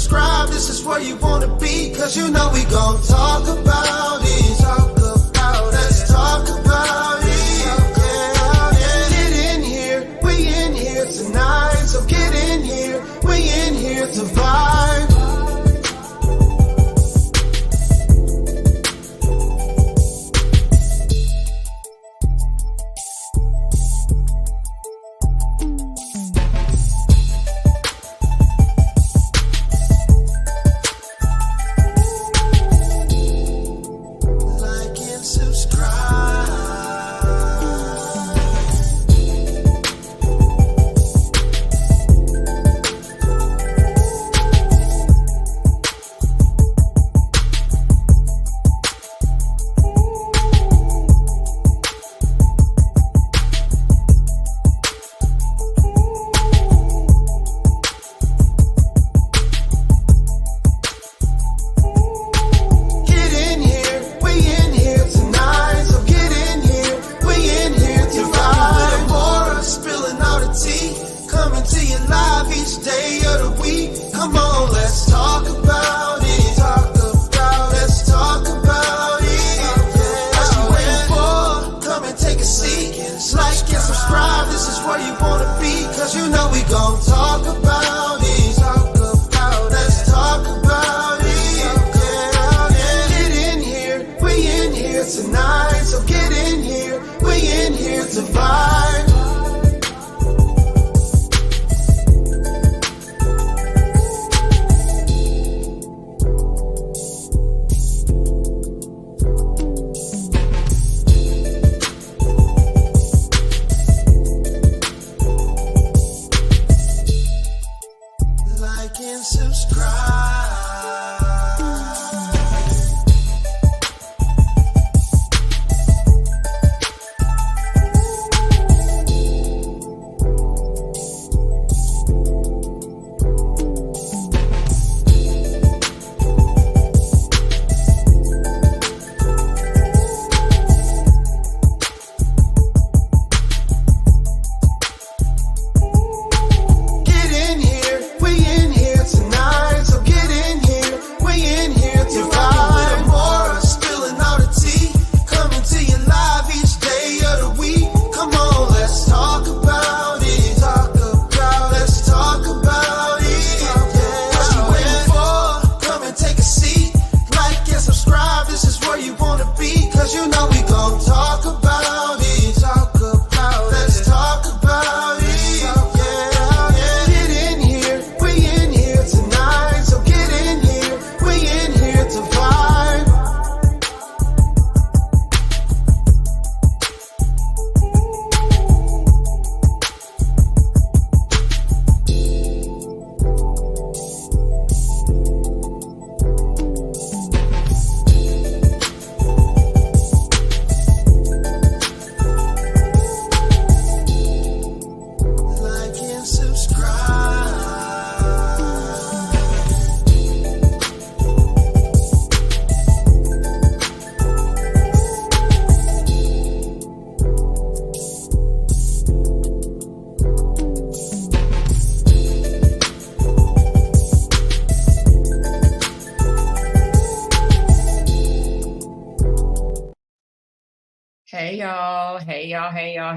subscribe, this is where you wanna be, cause you know we gon' talk about it. Talk about it. Let's talk about it. Yeah. Get in here, we in here tonight. So get in here, we in here to vibe.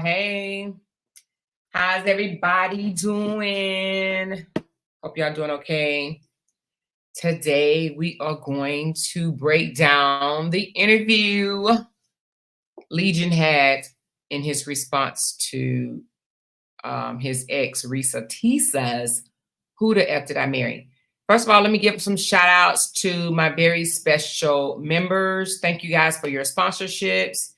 Hey. How's everybody doing? Hope y'all doing okay. Today, we are going to break down the interview Legion had in his response to his ex, Reesa Teesa's Who the F Did I Marry? First of all, let me give some shout outs to my very special members. Thank you guys for your sponsorships.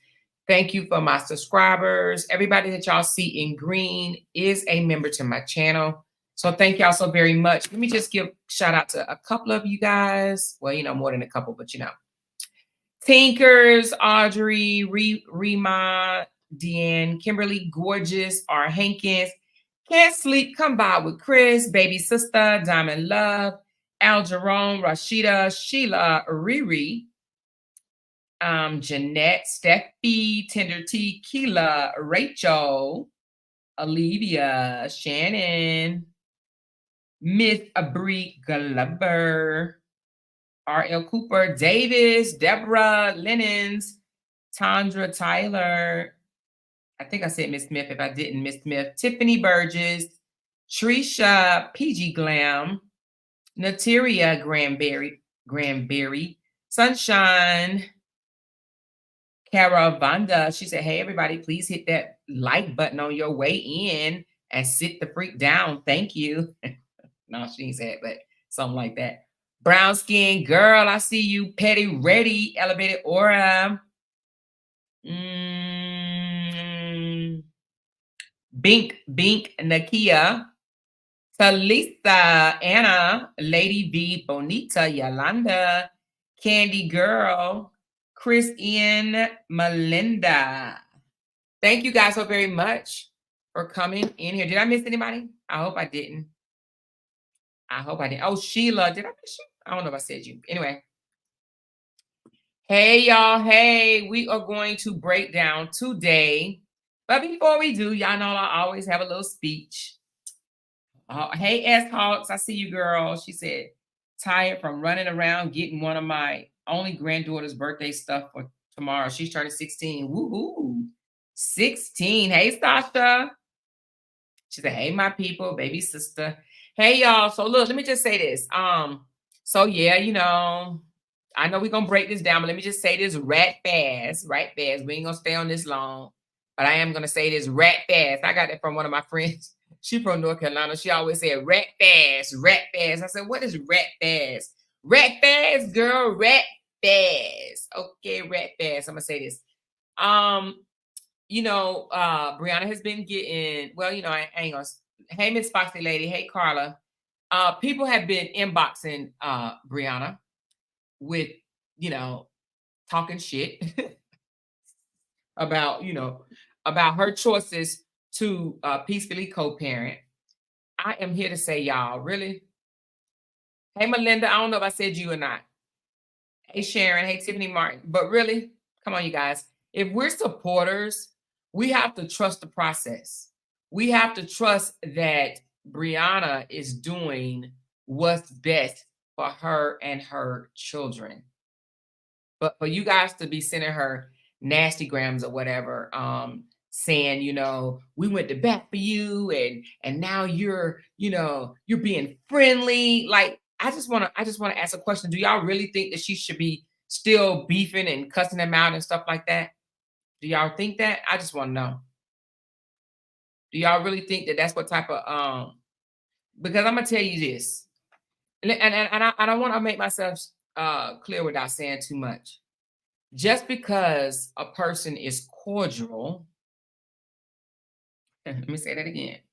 Thank you for my subscribers. Everybody that y'all see in green is a member to my channel. So thank y'all so very much. Let me just give shout out to a couple of you guys. Well, more than a couple, but Tinkers, Audrey, Rima, Deanne, Kimberly, Gorgeous, R. Hankins, Can't Sleep, Come By with Chris, Baby Sister, Diamond Love, Al Jerome, Rashida, Sheila, Riri, Jeanette, Steffi, Tender T, Keela, Rachel, Olivia, Shannon, Miss Bree Glover, R.L. Cooper, Davis, Deborah Lennons, Tandra Tyler. I think I said Miss Smith. If I didn't, Miss Smith. Tiffany Burgess, Trisha PG Glam, Nateria Granberry, Sunshine, Cara Vanda. She said, hey, everybody, please hit that like button on your way in and sit the freak down. Thank you. No, she ain't said, but something like that. Brown skin girl, I see you. Petty ready, elevated aura. Bink, Nakia. Talisa, Anna, Lady V, Bonita, Yolanda, Candy Girl, Chris Ian, Melinda. Thank you guys so very much for coming in here. Did I miss anybody? I hope I didn't. Oh, Sheila, did I miss you? I don't know if I said you. Anyway. Hey, y'all. Hey, we are going to break down today. But before we do, y'all know I always have a little speech. Hey, S Hawks, I see you, girl. She said, tired from running around getting one of my only granddaughter's birthday stuff for tomorrow. She's turning 16. Woohoo. 16. Hey, Sasha. She said, hey, my people, baby sister. Hey, y'all. So look, let me just say this. So yeah, I know we're gonna break this down, but let me just say this right fast. We ain't gonna stay on this long, but I am gonna say this rat fast. I got that from one of my friends. She from North Carolina. She always said rat fast. I said, what is rat fast? Rat fast, girl, rat fast. Okay, rat fast. I'm gonna say this. Brianna has been getting, I ain't gonna, hey, Miss Foxy Lady, hey, Carla. People have been inboxing Brianna with, talking shit about her choices to peacefully co-parent. I am here to say, y'all, really? Hey, Melinda, I don't know if I said you or not. Hey, Sharon, hey, Tiffany Martin, but really, come on, you guys. If we're supporters, we have to trust the process. We have to trust that Brianna is doing what's best for her and her children. But for you guys to be sending her nasty grams or whatever, saying, we went to bat for you and now you're being friendly. Like, I just want to ask a question. Do y'all really think that she should be still beefing and cussing them out and stuff like that? Do y'all think that? I just want to know. Do y'all really think that that's what type of because I'm gonna tell you this, and I don't want to make myself clear without saying too much. Just because a person is cordial, let me say that again.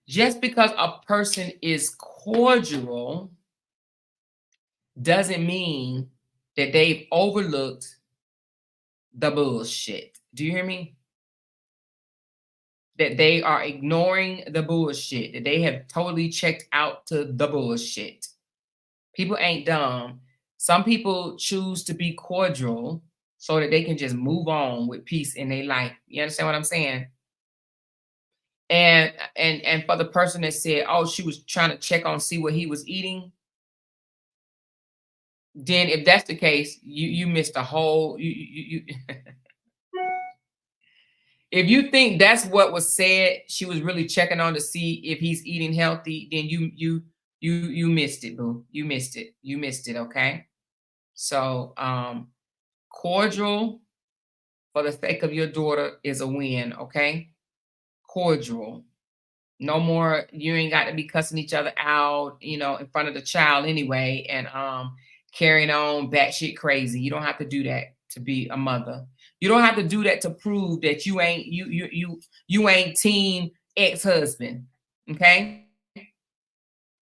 Just because a person is cordial doesn't mean that they've overlooked the bullshit. Do you hear me? That they are ignoring the bullshit, that they have totally checked out to the bullshit. People ain't dumb. Some people choose to be cordial so that they can just move on with peace in their life. You understand what I'm saying? And for the person that said, oh, she was trying to check on, see what he was eating, then if that's the case, you missed a whole you if you think that's what was said, she was really checking on to see if he's eating healthy, then you missed it, boo. You missed it, okay? So cordial for the sake of your daughter is a win, okay? Cordial. No more, you ain't got to be cussing each other out, in front of the child anyway, and carrying on batshit crazy. You don't have to do that to be a mother. You don't have to do that to prove that you ain't team ex-husband. Okay?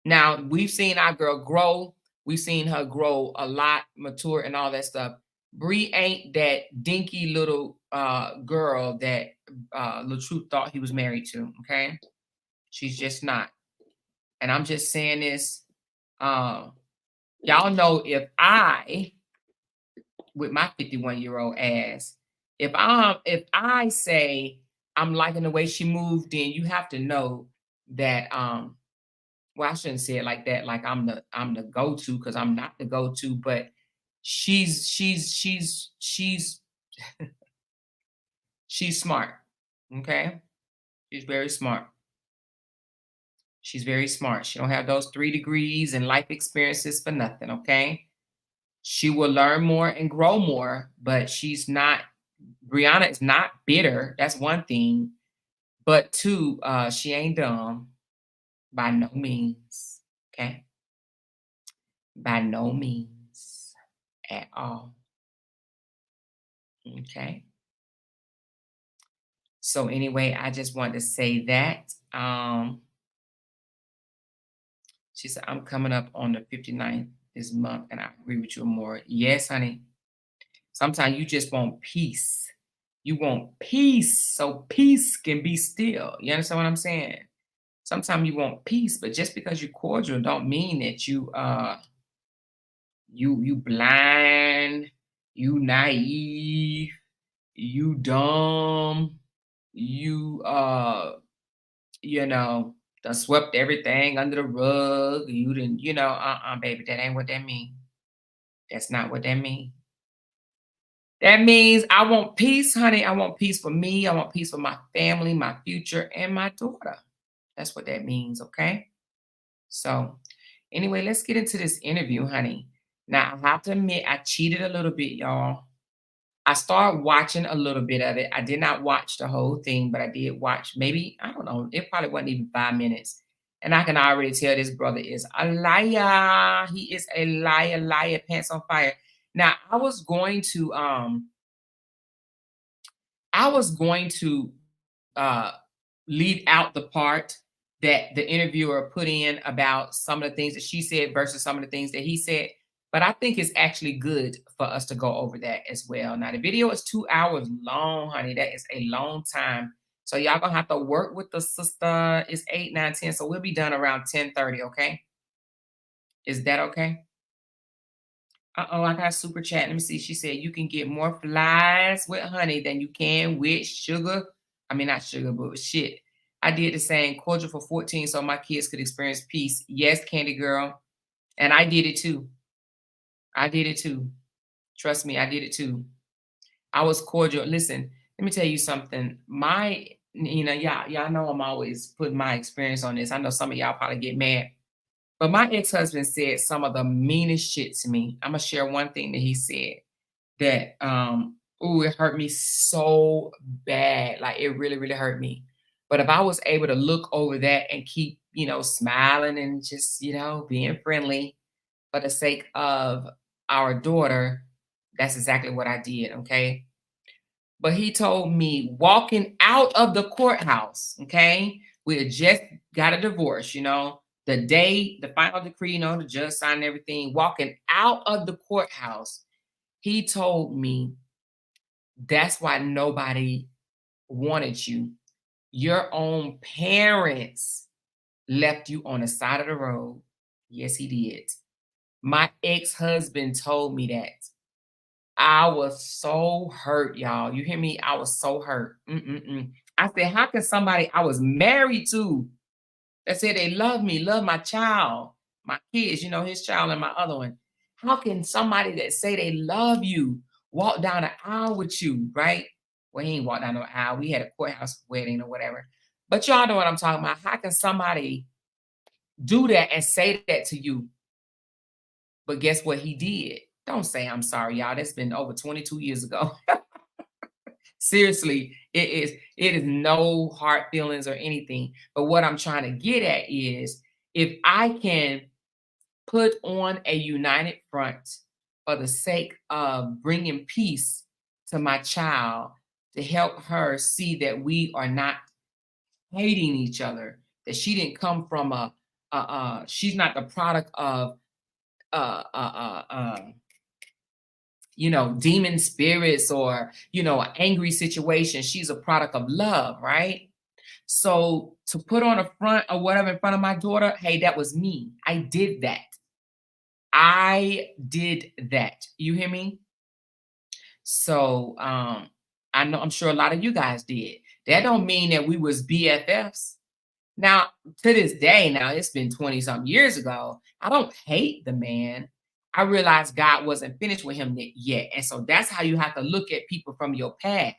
Now, we've seen our girl grow. We've seen her grow a lot, mature, and all that stuff. Bree ain't that dinky little girl that LaTruth thought he was married to. Okay? She's just not. And I'm just saying this. Y'all know if I, with my 51-year-old ass, If I say I'm liking the way she moved, then you have to know that well, I shouldn't say it like that, like I'm the go-to, because I'm not the go-to, but she's she's smart. Okay. She's very smart. She's very smart. She don't have those 3 degrees and life experiences for nothing. Okay. She will learn more and grow more, but Brianna is not bitter. That's one thing. But two, she ain't dumb by no means. Okay. By no means at all. Okay. So anyway, I just wanted to say that. She said, I'm coming up on the 59th this month, and I agree with you more. Yes, honey. Sometimes you just want peace. You want peace, so peace can be still. You understand what I'm saying? Sometimes you want peace, but just because you're cordial don't mean that you blind, you naive, you dumb, you you know, done swept everything under the rug. You didn't, baby, that ain't what that mean. That's not what that mean. That means I want peace, honey. I want peace for me. I want peace for my family, my future, and my daughter. That's what that means, okay? So, anyway, let's get into this interview, honey. Now, I have to admit, I cheated a little bit, y'all. I started watching a little bit of it. I did not watch the whole thing, but I did watch maybe, I don't know, it probably wasn't even 5 minutes. And I can already tell this brother is a liar. He is a liar, liar, pants on fire. Now, I was going to uh leave out the part that the interviewer put in about some of the things that she said versus some of the things that he said. But I think it's actually good for us to go over that as well. Now, the video is 2 hours long, honey. That is a long time. So y'all gonna have to work with the sister. It's 8, 9, 10. So we'll be done around 10:30, okay? Is that okay? Uh-oh, I got a super chat. Let me see. She said you can get more flies with honey than you can with sugar. I mean, not sugar, but with shit. I did the same, cordial for 14 so my kids could experience peace. Yes, Candy Girl. And I did it too. I did it too. Trust me, I did it too. I was cordial. Listen, let me tell you something. Y'all know I'm always putting my experience on this. I know some of y'all probably get mad. But my ex-husband said some of the meanest shit to me. I'm gonna share one thing that he said that it hurt me so bad. Like it really, really hurt me. But if I was able to look over that and keep, smiling and just, being friendly for the sake of our daughter, that's exactly what I did. Okay. But he told me walking out of the courthouse, okay? We had just got a divorce, the day, the final decree, the judge signed everything. Walking out of the courthouse, he told me that's why nobody wanted you. Your own parents left you on the side of the road. Yes, he did. My ex-husband told me that. I was so hurt, y'all. You hear me? I was so hurt. I said, how can somebody I was married to that said they love me, love my child, my kids, his child and my other one. How can somebody that say they love you walk down the aisle with you, right? Well, he ain't walk down the aisle. We had a courthouse wedding or whatever. But y'all know what I'm talking about. How can somebody do that and say that to you? But guess what he did? Don't say I'm sorry, y'all. That's been over 22 years ago. Seriously, it is no hard feelings or anything. But what I'm trying to get at is if I can put on a united front for the sake of bringing peace to my child, to help her see that we are not hating each other, that she didn't come from she's not the product of uh uh uh um demon spirits or, an angry situation. She's a product of love, right? So to put on a front or whatever in front of my daughter, hey, that was me. I did that. I did that. You hear me? So I know I'm sure a lot of you guys did. That don't mean that we was BFFs. Now, to this day, now it's been 20 something years ago. I don't hate the man. I realized God wasn't finished with him yet. And so that's how you have to look at people from your past.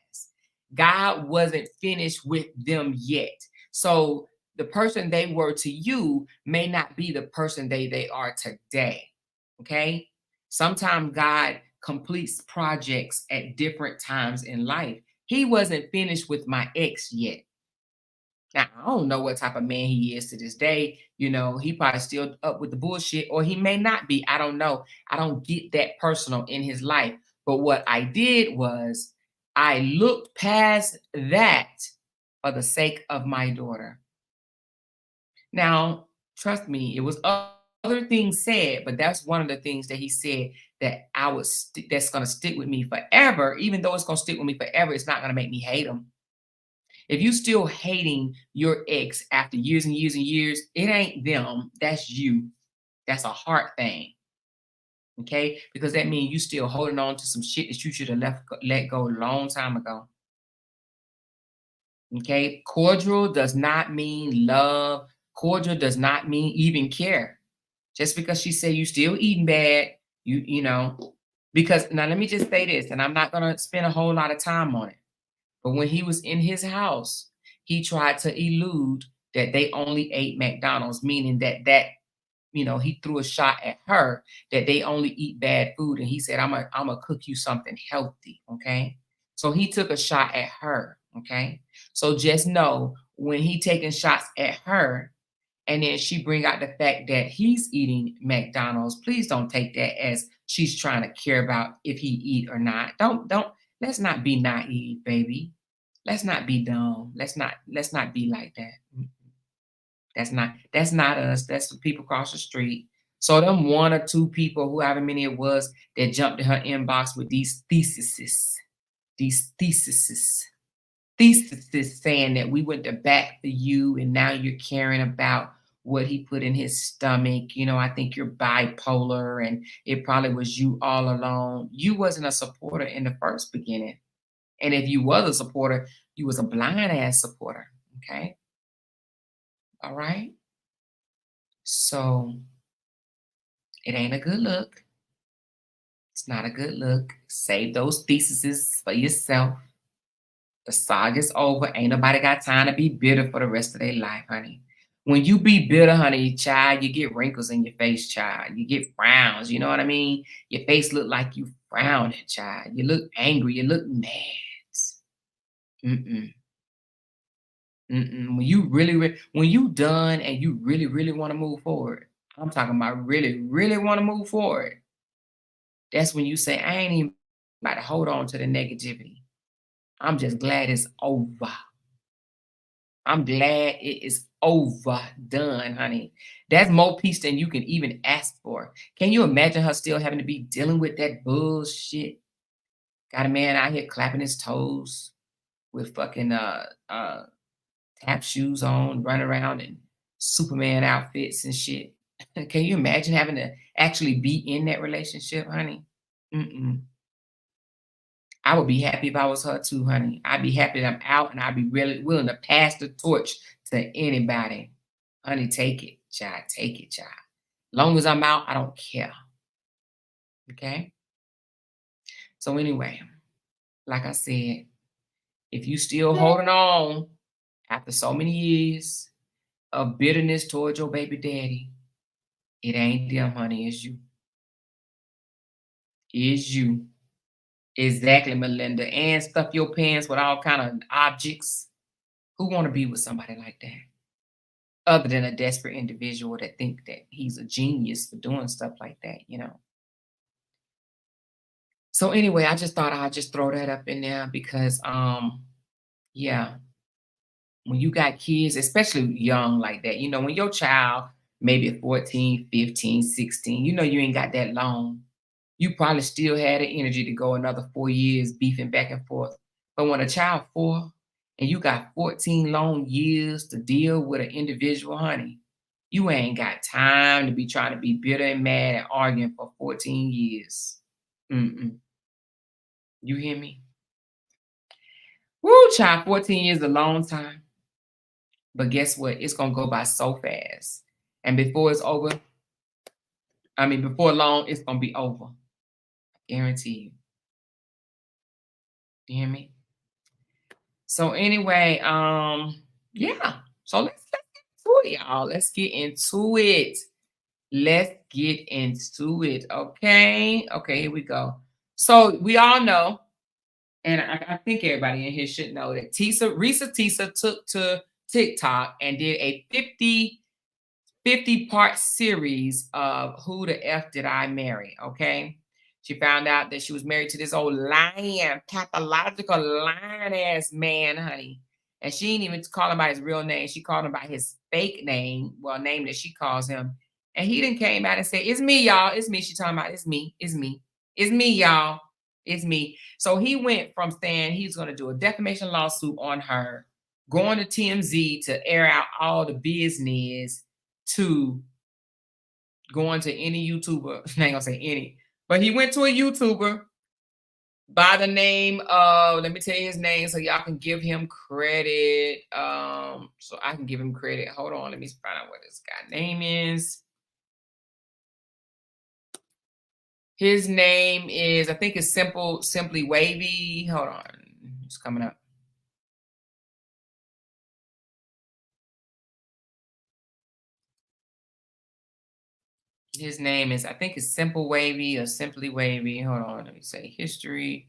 God wasn't finished with them yet. So the person they were to you may not be the person they are today. Okay. Sometimes God completes projects at different times in life. He wasn't finished with my ex yet. Now, I don't know what type of man he is to this day. He probably still up with the bullshit, or he may not be. I don't know. I don't get that personal in his life. But what I did was I looked past that for the sake of my daughter. Now, trust me, it was other things said, but that's one of the things that he said that that's gonna stick with me forever. Even though it's gonna stick with me forever, it's not gonna make me hate him. If you still hating your ex after years and years and years, it ain't them. That's you. That's a heart thing. Okay? Because that means you still holding on to some shit that you should have let go a long time ago. Okay? Cordial does not mean love. Cordial does not mean even care. Just because she said you still eating bad, because now let me just say this, and I'm not gonna spend a whole lot of time on it. But when he was in his house, he tried to elude that they only ate McDonald's, meaning that he threw a shot at her that they only eat bad food. And he said, I'm gonna cook you something healthy. Okay. So he took a shot at her. Okay. So just know when he taking shots at her, and then she bring out the fact that he's eating McDonald's, please don't take that as she's trying to care about if he eat or not. Don't let's not be naive, baby. Let's not be dumb. Let's not be like that. That's not us. That's the people across the street. So them one or two people, whoever many it was, that jumped in her inbox with these theses saying that we went to bat for you and now you're caring about what he put in his stomach. I think you're bipolar and it probably was you all along. You wasn't a supporter in the first beginning. And if you was a supporter, you was a blind ass supporter. Okay. All right. So it ain't a good look. It's not a good look. Save those theses for yourself. The saga's over. Ain't nobody got time to be bitter for the rest of their life, honey. When you be bitter, honey, child, you get wrinkles in your face, child. You get frowns. You know what I mean? Your face look like you frowning, child. You look angry. You look mad. Mm-mm. Mm-mm. When you done and you really, really want to move forward, I'm talking about really, really want to move forward. That's when you say, I ain't even about to hold on to the negativity. I'm just glad it's over. I'm glad it is over, done, honey. That's more peace than you can even ask for. Can you imagine her still having to be dealing with that bullshit? Got a man out here clapping his toes with fucking tap shoes on, run around in Superman outfits and shit. Can you imagine having to actually be in that relationship, honey? Mm-mm. I would be happy if I was her too, honey. I'd be happy that I'm out and I'd be really willing to pass the torch to anybody. Honey, take it, child. Take it, child. Long as I'm out, I don't care. Okay? So anyway, like I said, if you still holding on after so many years of bitterness towards your baby daddy, it ain't them, honey, it's you. It's you. Exactly, Melinda. And stuff your pants with all kind of objects. Who want to be with somebody like that? Other than a desperate individual that think that he's a genius for doing stuff like that. So anyway, I just thought I'd just throw that up in there because yeah, when you got kids, especially young like that, when your child maybe 14, 15, 16, you ain't got that long. You probably still had the energy to go another 4 years beefing back and forth. But when a child 4 and you got 14 long years to deal with an individual, honey, you ain't got time to be trying to be bitter and mad and arguing for 14 years. Mm-mm. You hear me? Woo, child, 14 years is a long time. But guess what? It's gonna go by so fast. And before it's over, before long, it's gonna be over. Guarantee you. You hear me? So anyway, yeah. So let's get into it, y'all. Let's get into it. Let's get into it. Okay. Okay, here we go. So we all know, and I think everybody in here should know that Reesa Teesa took to TikTok and did a 50-part series of Who the F Did I Marry? Okay. She found out that she was married to this old lying, pathological, lying ass man, honey. And she didn't even call him by his real name. She called him by his fake name, well, name that she calls him. And he then came out and said, "It's me, y'all. It's me." She talking about, "It's me. It's me. It's me, y'all. It's me." So he went from saying he's going to do a defamation lawsuit on her, going to TMZ to air out all the business, to going to any YouTuber. I ain't gonna say any, but he went to a YouTuber by the name of, let me tell you his name so y'all can give him credit. So I can give him credit. Hold on, let me find out what this guy's name is. His name is, I think it's Simply Wavy. Hold on, it's coming up. His name is, I think it's Simple Wavy or Simply Wavy. Hold on, let me say history.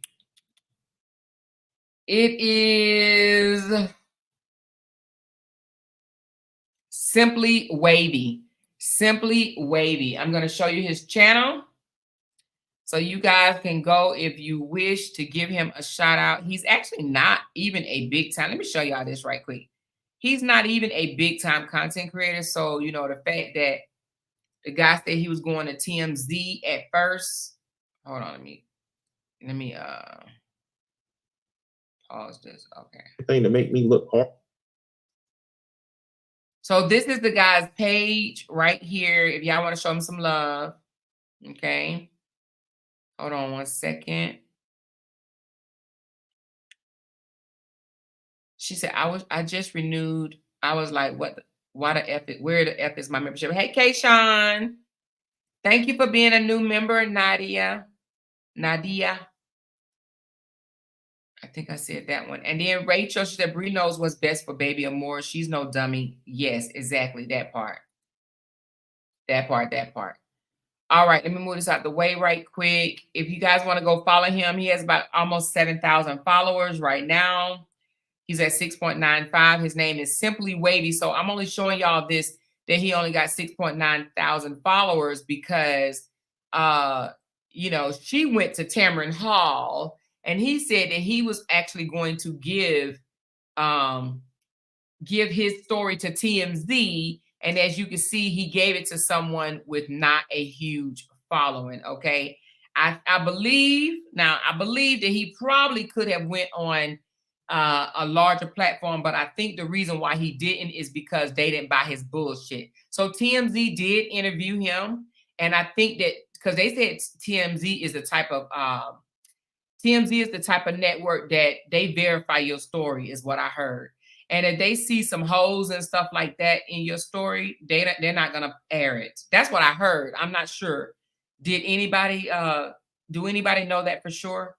It is Simply Wavy. Simply Wavy. I'm going to show you his channel so you guys can go if you wish to give him a shout out. He's actually not even a big time. Let me show y'all this right quick. He's not even a big time content creator. So, you know, the fact that the guy said he was going to TMZ at first. Hold on, let me pause this. Okay. Thing to make me look hard. So this is the guy's page right here. If y'all want to show him some love. Okay. Hold on one second. She said, I just renewed. I was like, why the F it? Where the F is my membership? Hey, Kayshawn. Thank you for being a new member, Nadia. I think I said that one. And then Rachel, she said, Bree knows what's best for baby Amore. She's no dummy. Yes, exactly. That part. That part. All right, let me move this out the way right quick. If you guys want to go follow him, he has about almost 7,000 followers right now. He's at 6.95. His name is Simply Wavy. So I'm only showing y'all this, that he only got 6.9 thousand followers because, you know, she went to Tamron Hall and he said that he was actually going to give his story to TMZ. And as you can see, he gave it to someone with not a huge following. Okay. I believe that he probably could have went on a larger platform, but I think the reason why he didn't is because they didn't buy his bullshit. So TMZ did interview him. And I think that because they said TMZ is the type of network that they verify your story, is what I heard. And if they see some holes and stuff like that in your story, they're not gonna air it. That's what I heard. I'm not sure. Did anybody do anybody know that for sure?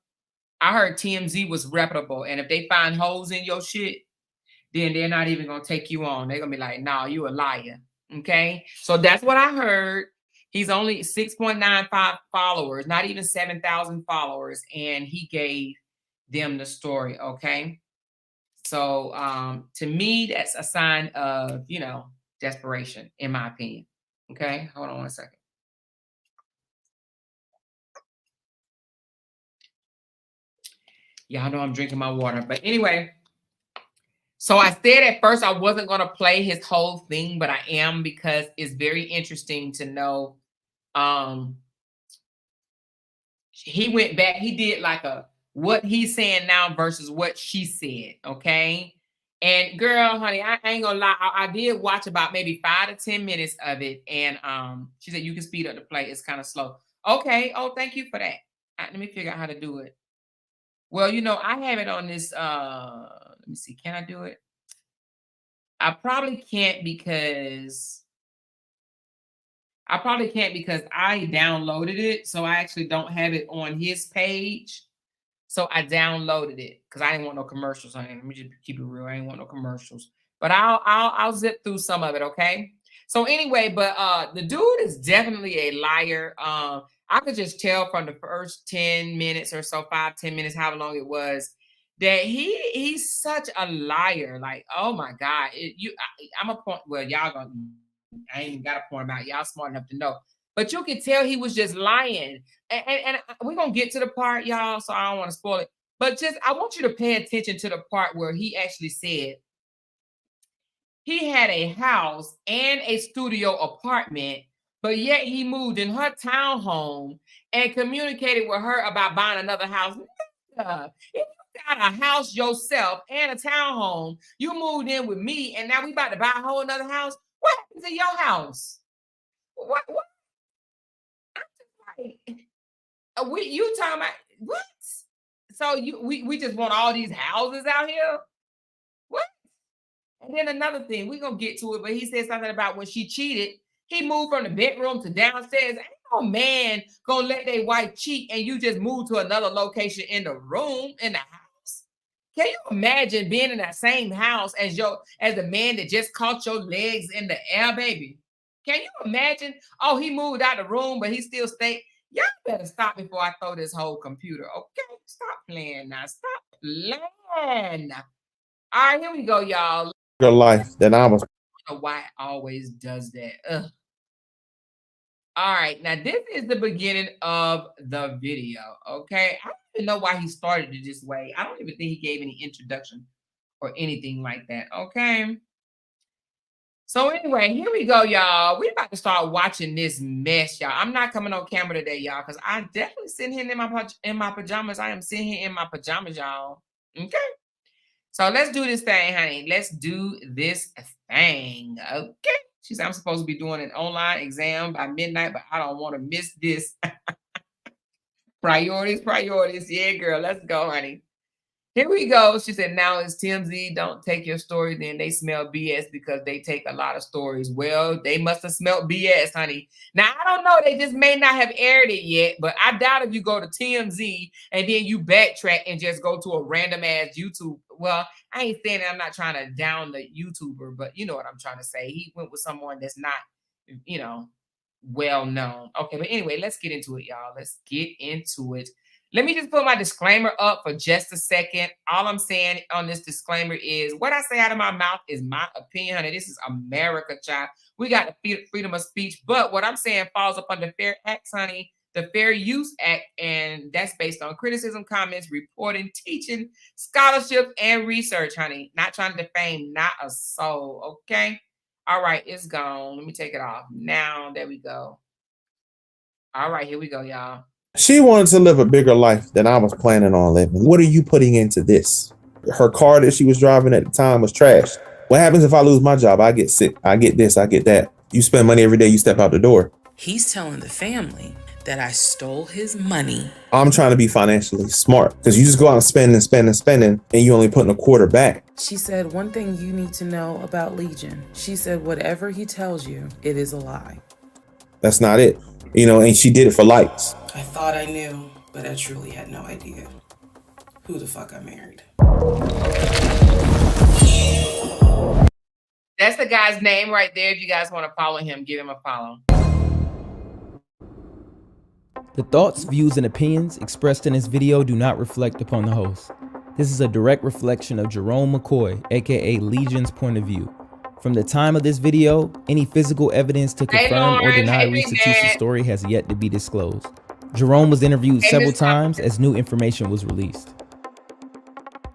I heard TMZ was reputable, and if they find holes in your shit, then they're not even gonna take you on. They're gonna be like, "No, you a liar." Okay, so that's what I heard. He's only 6.95 followers, not even 7,000 followers, and he gave them the story. Okay, so to me, that's a sign of, you know, desperation, in my opinion. Okay, hold on one second. Y'all know I'm drinking my water, but anyway. So I said at first I wasn't going to play his whole thing, but I am because it's very interesting to know. He went back, he did like a what he's saying now versus what she said, okay? And girl, honey, I ain't gonna lie, I did watch about maybe 5 to 10 minutes of it, and she said you can speed up the play, it's kind of slow. Okay, oh, thank you for that. Let me figure out how to do it. Well, you know, I have it on this. Let me see. Can I do it? I probably can't because I downloaded it. So I actually don't have it on his page. So I downloaded it because I didn't want no commercials on it. Let me just keep it real. I didn't want no commercials. But I'll zip through some of it, okay? So anyway, but the dude is definitely a liar. I could just tell from the first 10 minutes or so, 5-10 minutes, however long it was, that he's such a liar. Like, oh my God. I'm a point. Well, y'all gonna I ain't even got to point him out. Y'all smart enough to know. But you can tell he was just lying. And we're going to get to the part, y'all, so I don't want to spoil it. But just, I want you to pay attention to the part where he actually said he had a house and a studio apartment, but yet he moved in her townhome and communicated with her about buying another house. If you got a house yourself and a townhome, you moved in with me, and now we about to buy a whole another house. What happened to your house? What? You talking about what? So we just want all these houses out here? What? And then another thing, we're gonna get to it, but he said something about when she cheated, he moved from the bedroom to downstairs. Ain't no man gonna let their wife cheat and you just move to another location in the room, in the house. Can you imagine being in that same house as the man that just caught your legs in the air, baby? Can you imagine? Oh, he moved out the room, but he still stayed. Y'all better stop before I throw this whole computer. Okay, stop playing now. Stop playing. All right, here we go, y'all. Your life that I was. I don't know why it always does that. Ugh. All right, now this is the beginning of the video. Okay, I don't even know why he started it this way. I don't even think he gave any introduction or anything like that. Okay. So anyway, here we go, y'all. We're about to start watching this mess, y'all. I'm not coming on camera today, y'all, because I'm definitely sitting here in my pajamas. I am sitting here in my pajamas, y'all. Okay. So let's do this thing, honey. Let's do this thing. Okay. She said I'm supposed to be doing an online exam by midnight, but I don't want to miss this. Priorities. Yeah, girl. Let's go, honey. Here we go. She said, now it's TMZ. Don't take your story. Then they smell BS because they take a lot of stories. Well, they must have smelled BS, honey. Now, I don't know. They just may not have aired it yet, but I doubt if you go to TMZ and then you backtrack and just go to a random ass YouTube. Well, I ain't saying that I'm not trying to down the YouTuber, but you know what I'm trying to say. He went with someone that's not, well known. Okay, but anyway, let's get into it, y'all. Let's get into it. Let me just put my disclaimer up for just a second. All I'm saying on this disclaimer is what I say out of my mouth is my opinion, honey. This is America, child. We got the freedom of speech, but what I'm saying falls upon the Fair Act, honey, the Fair Use Act, and that's based on criticism, comments, reporting, teaching, scholarship, and research, honey. Not trying to defame not a soul, okay? All right, it's gone. Let me take it off. Now, there we go. All right, here we go, y'all. She wanted to live a bigger life than I was planning on living. What are you putting into this? Her car that she was driving at the time was trash. What happens if I lose my job? I get sick. I get this. I get that. You spend money every day you step out the door. He's telling the family that I stole his money. I'm trying to be financially smart because you just go out and spending, and you only putting a quarter back. She said, one thing you need to know about Legion. She said, whatever he tells you, it is a lie. That's not it. And she did it for likes. I thought I knew, but I truly had no idea who the fuck I married. That's the guy's name right there. If you guys want to follow him, give him a follow. The thoughts, views, and opinions expressed in this video do not reflect upon the host. This is a direct reflection of Jerome McCoy, aka Legion's point of view. From the time of this video, any physical evidence to confirm or deny Reesa Teesa's story has yet to be disclosed. Jerome was interviewed several times as new information was released.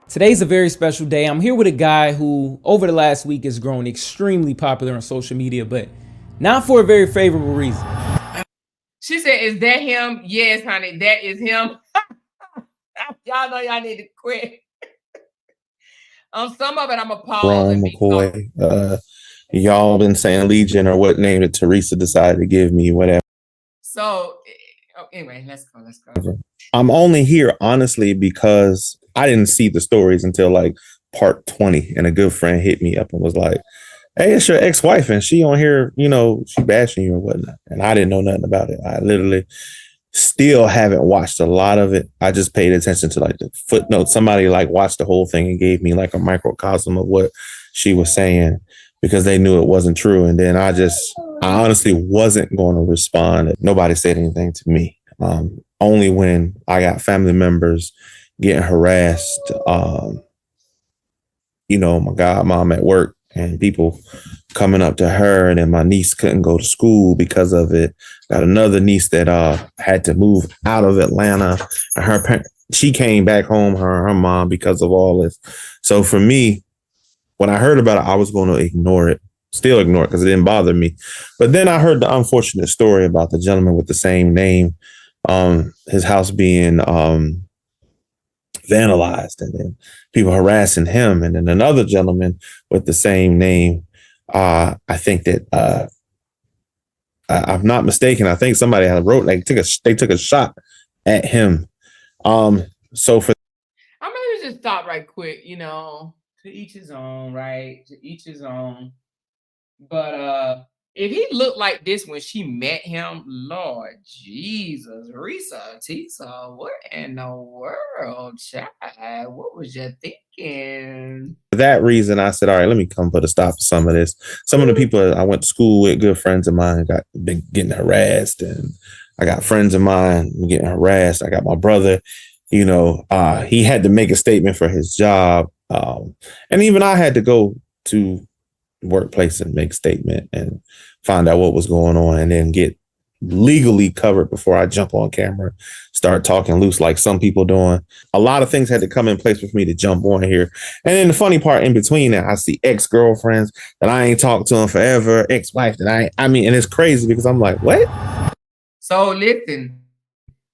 Today's a very special day. I'm here with a guy who, over the last week, has grown extremely popular on social media, but not for a very favorable reason. She said, is that him? Yes, honey, that is him. Y'all know y'all need to quit. On some of it, I'm a pause. Jerome McCoy. Y'all been saying Legion or what name that Teresa decided to give me, whatever. So, Oh, anyway, let's go. I'm only here honestly because I didn't see the stories until like part 20, and a good friend hit me up and was like, "Hey, it's your ex-wife, and she on here, she bashing you or whatnot." And I didn't know nothing about it. I literally still haven't watched a lot of it. I just paid attention to like the footnotes. Somebody like watched the whole thing and gave me like a microcosm of what she was saying because they knew it wasn't true. And then I honestly wasn't going to respond. Nobody said anything to me. Only when I got family members getting harassed, my godmom at work and people coming up to her, and then my niece couldn't go to school because of it. Got another niece that had to move out of Atlanta, and she came back home, her mom, because of all this. So for me, when I heard about it, I was going to still ignore it because it didn't bother me. But then I heard the unfortunate story about the gentleman with the same name, his house being vandalized, and then people harassing him, and then another gentleman with the same name. I think that I'm not mistaken. I think somebody had wrote they took a shot at him. So for I'm gonna just stop right quick. To each his own, right? To each his own. But if he looked like this when she met him, Lord Jesus, Reesa Teesa, what in the world, child? What was you thinking? for that reason, I said, all right, let me come put a stop to some of this. Some of the people I went to school with, good friends of mine, been getting harassed, and I got friends of mine getting harassed. I got my brother, he had to make a statement for his job. And even I had to go to workplace and make a statement and find out what was going on, and then get legally covered before I jump on camera, start talking loose like some people doing. A lot of things had to come in place for me to jump on here. And then the funny part in between that, I see ex-girlfriends that I ain't talked to in forever, ex-wife that and it's crazy because I'm like, what? So listen,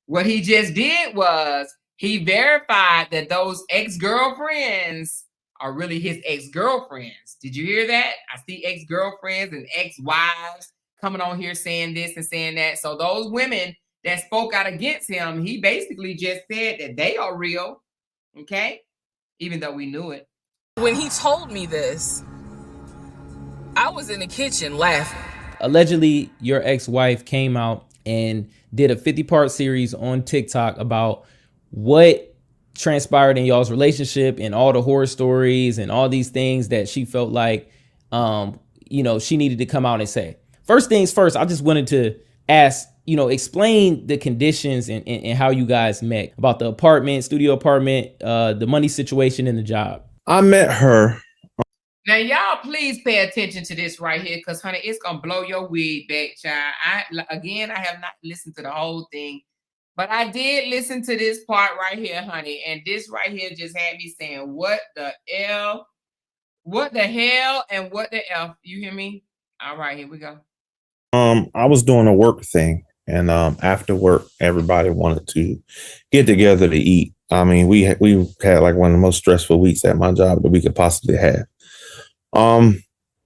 what he just did was he verified that those ex-girlfriends are really his ex-girlfriends. Did you hear that? I see ex-girlfriends and ex-wives coming on here saying this and saying that. So those women that spoke out against him, he basically just said that they are real, okay? Even though we knew it. When he told me this, I was in the kitchen laughing. Allegedly, your ex-wife came out and did a 50-part series on TikTok about what transpired in y'all's relationship and all the horror stories and all these things that she felt like, she needed to come out and say. First things first, I just wanted to ask, explain the conditions and how you guys met, about the studio apartment, the money situation and the job. I met her. Now, y'all, please pay attention to this right here, because, honey, it's going to blow your wig back, child. I have not listened to the whole thing, but I did listen to this part right here, honey, and this right here just had me saying, what the hell, and what the F, you hear me? All right, here we go. I was doing a work thing, and after work, everybody wanted to get together to eat. I mean, we had like one of the most stressful weeks at my job that we could possibly have.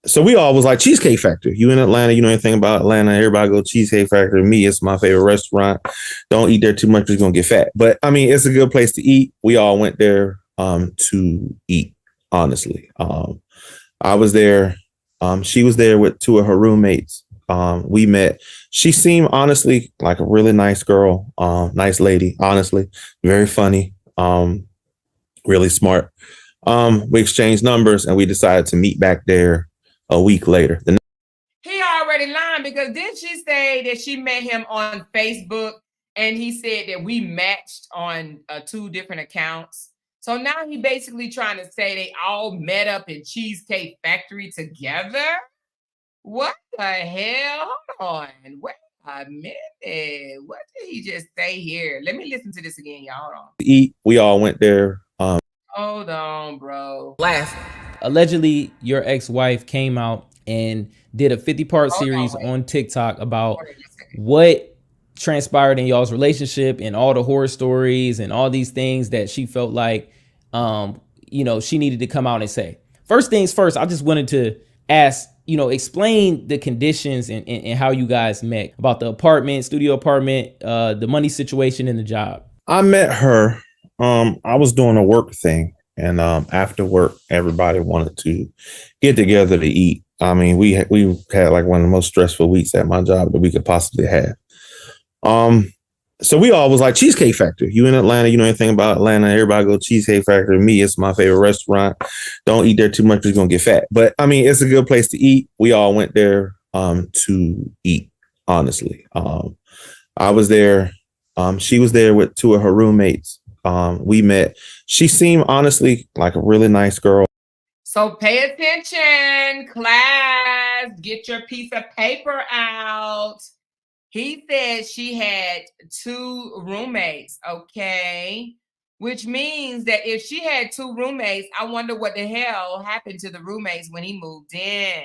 So we all was like Cheesecake Factory. You in Atlanta, you know anything about Atlanta, everybody go Cheesecake Factory. Me, it's my favorite restaurant. Don't eat there too much, you're gonna get fat. But I mean, it's a good place to eat. We all went there to eat, honestly. I was there. She was there with two of her roommates. We met. She seemed honestly like a really nice girl, nice lady, honestly, very funny, really smart. We exchanged numbers and we decided to meet back there a week later. He already lying, because didn't she say that she met him on Facebook and he said that we matched on 2 different accounts? So now he basically trying to say they all met up in Cheesecake Factory together? What the hell? Hold on. Wait a minute. What did he just say here? Let me listen to this again, y'all. Hold on. We all went there. Hold on, bro. Laughing. Allegedly, your ex-wife came out and did a 50-part series on TikTok about what transpired in y'all's relationship and all the horror stories and all these things that she felt like, she needed to come out and say. First things first, I just wanted to ask, explain the conditions and how you guys met, about the apartment, studio apartment, the money situation and the job. I met her. I was doing a work thing, and after work, everybody wanted to get together to eat. I mean, we had like one of the most stressful weeks at my job that we could possibly have. So we all was like Cheesecake Factory. You in Atlanta, you know anything about Atlanta? Everybody go Cheesecake Factory. Me, it's my favorite restaurant. Don't eat there too much because you're gonna get fat. But I mean, it's a good place to eat. We all went there to eat. Honestly, I was there. She was there with two of her roommates. We met. She seemed honestly like a really nice girl. So pay attention, class. Get your piece of paper out. He said she had two roommates, okay? Which means that if she had two roommates, I wonder what the hell happened to the roommates when he moved in,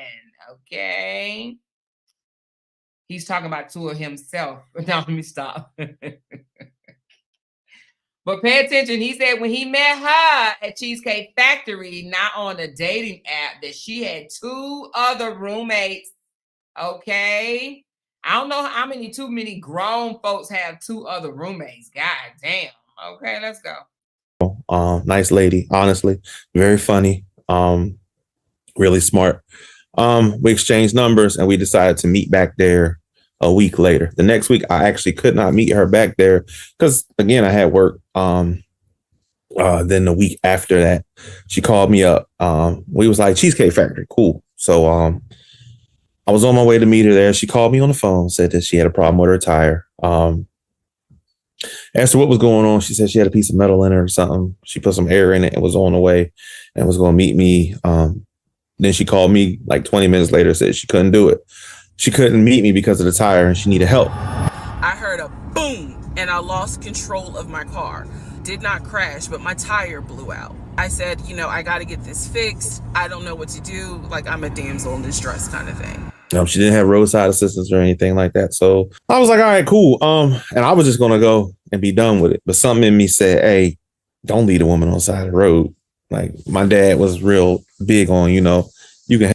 okay? He's talking about two of himself. Now, let me stop. But pay attention. He said when he met her at Cheesecake Factory, not on a dating app, that she had two other roommates, okay? I don't know how too many grown folks have two other roommates. God damn. Okay, let's go. Nice lady, honestly, very funny, really smart. We exchanged numbers and we decided to meet back there a week later. The next week, I actually could not meet her back there because, again, I had work. Then the week after that, she called me up. We was like, Cheesecake Factory, cool. So I was on my way to meet her there. She called me on the phone, said that she had a problem with her tire. Asked her what was going on. She said she had a piece of metal in it or something. She put some air in it and was on the way and was going to meet me. Then she called me like 20 minutes later, said she couldn't do it. She couldn't meet me because of the tire and she needed help. I heard a boom and I lost control of my car. Did not crash, but my tire blew out. I said, I got to get this fixed. I don't know what to do. Like, I'm a damsel in distress kind of thing. She didn't have roadside assistance or anything like that. So I was like, all right, cool. And I was just going to go and be done with it. But something in me said, hey, don't leave a woman on the side of the road. Like, my dad was real big on, you can.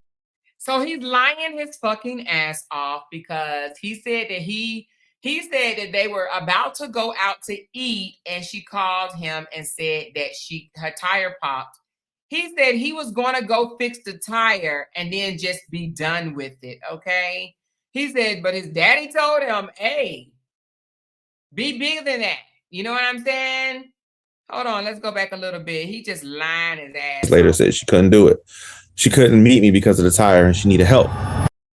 So he's lying his fucking ass off because he said that they were about to go out to eat and she called him and said that her tire popped. He said he was going to go fix the tire and then just be done with it, okay? He said, but his daddy told him, hey, be bigger than that. You know what I'm saying? Hold on, let's go back a little bit. He just lying his ass. Later said she couldn't do it. She couldn't meet me because of the tire and she needed help.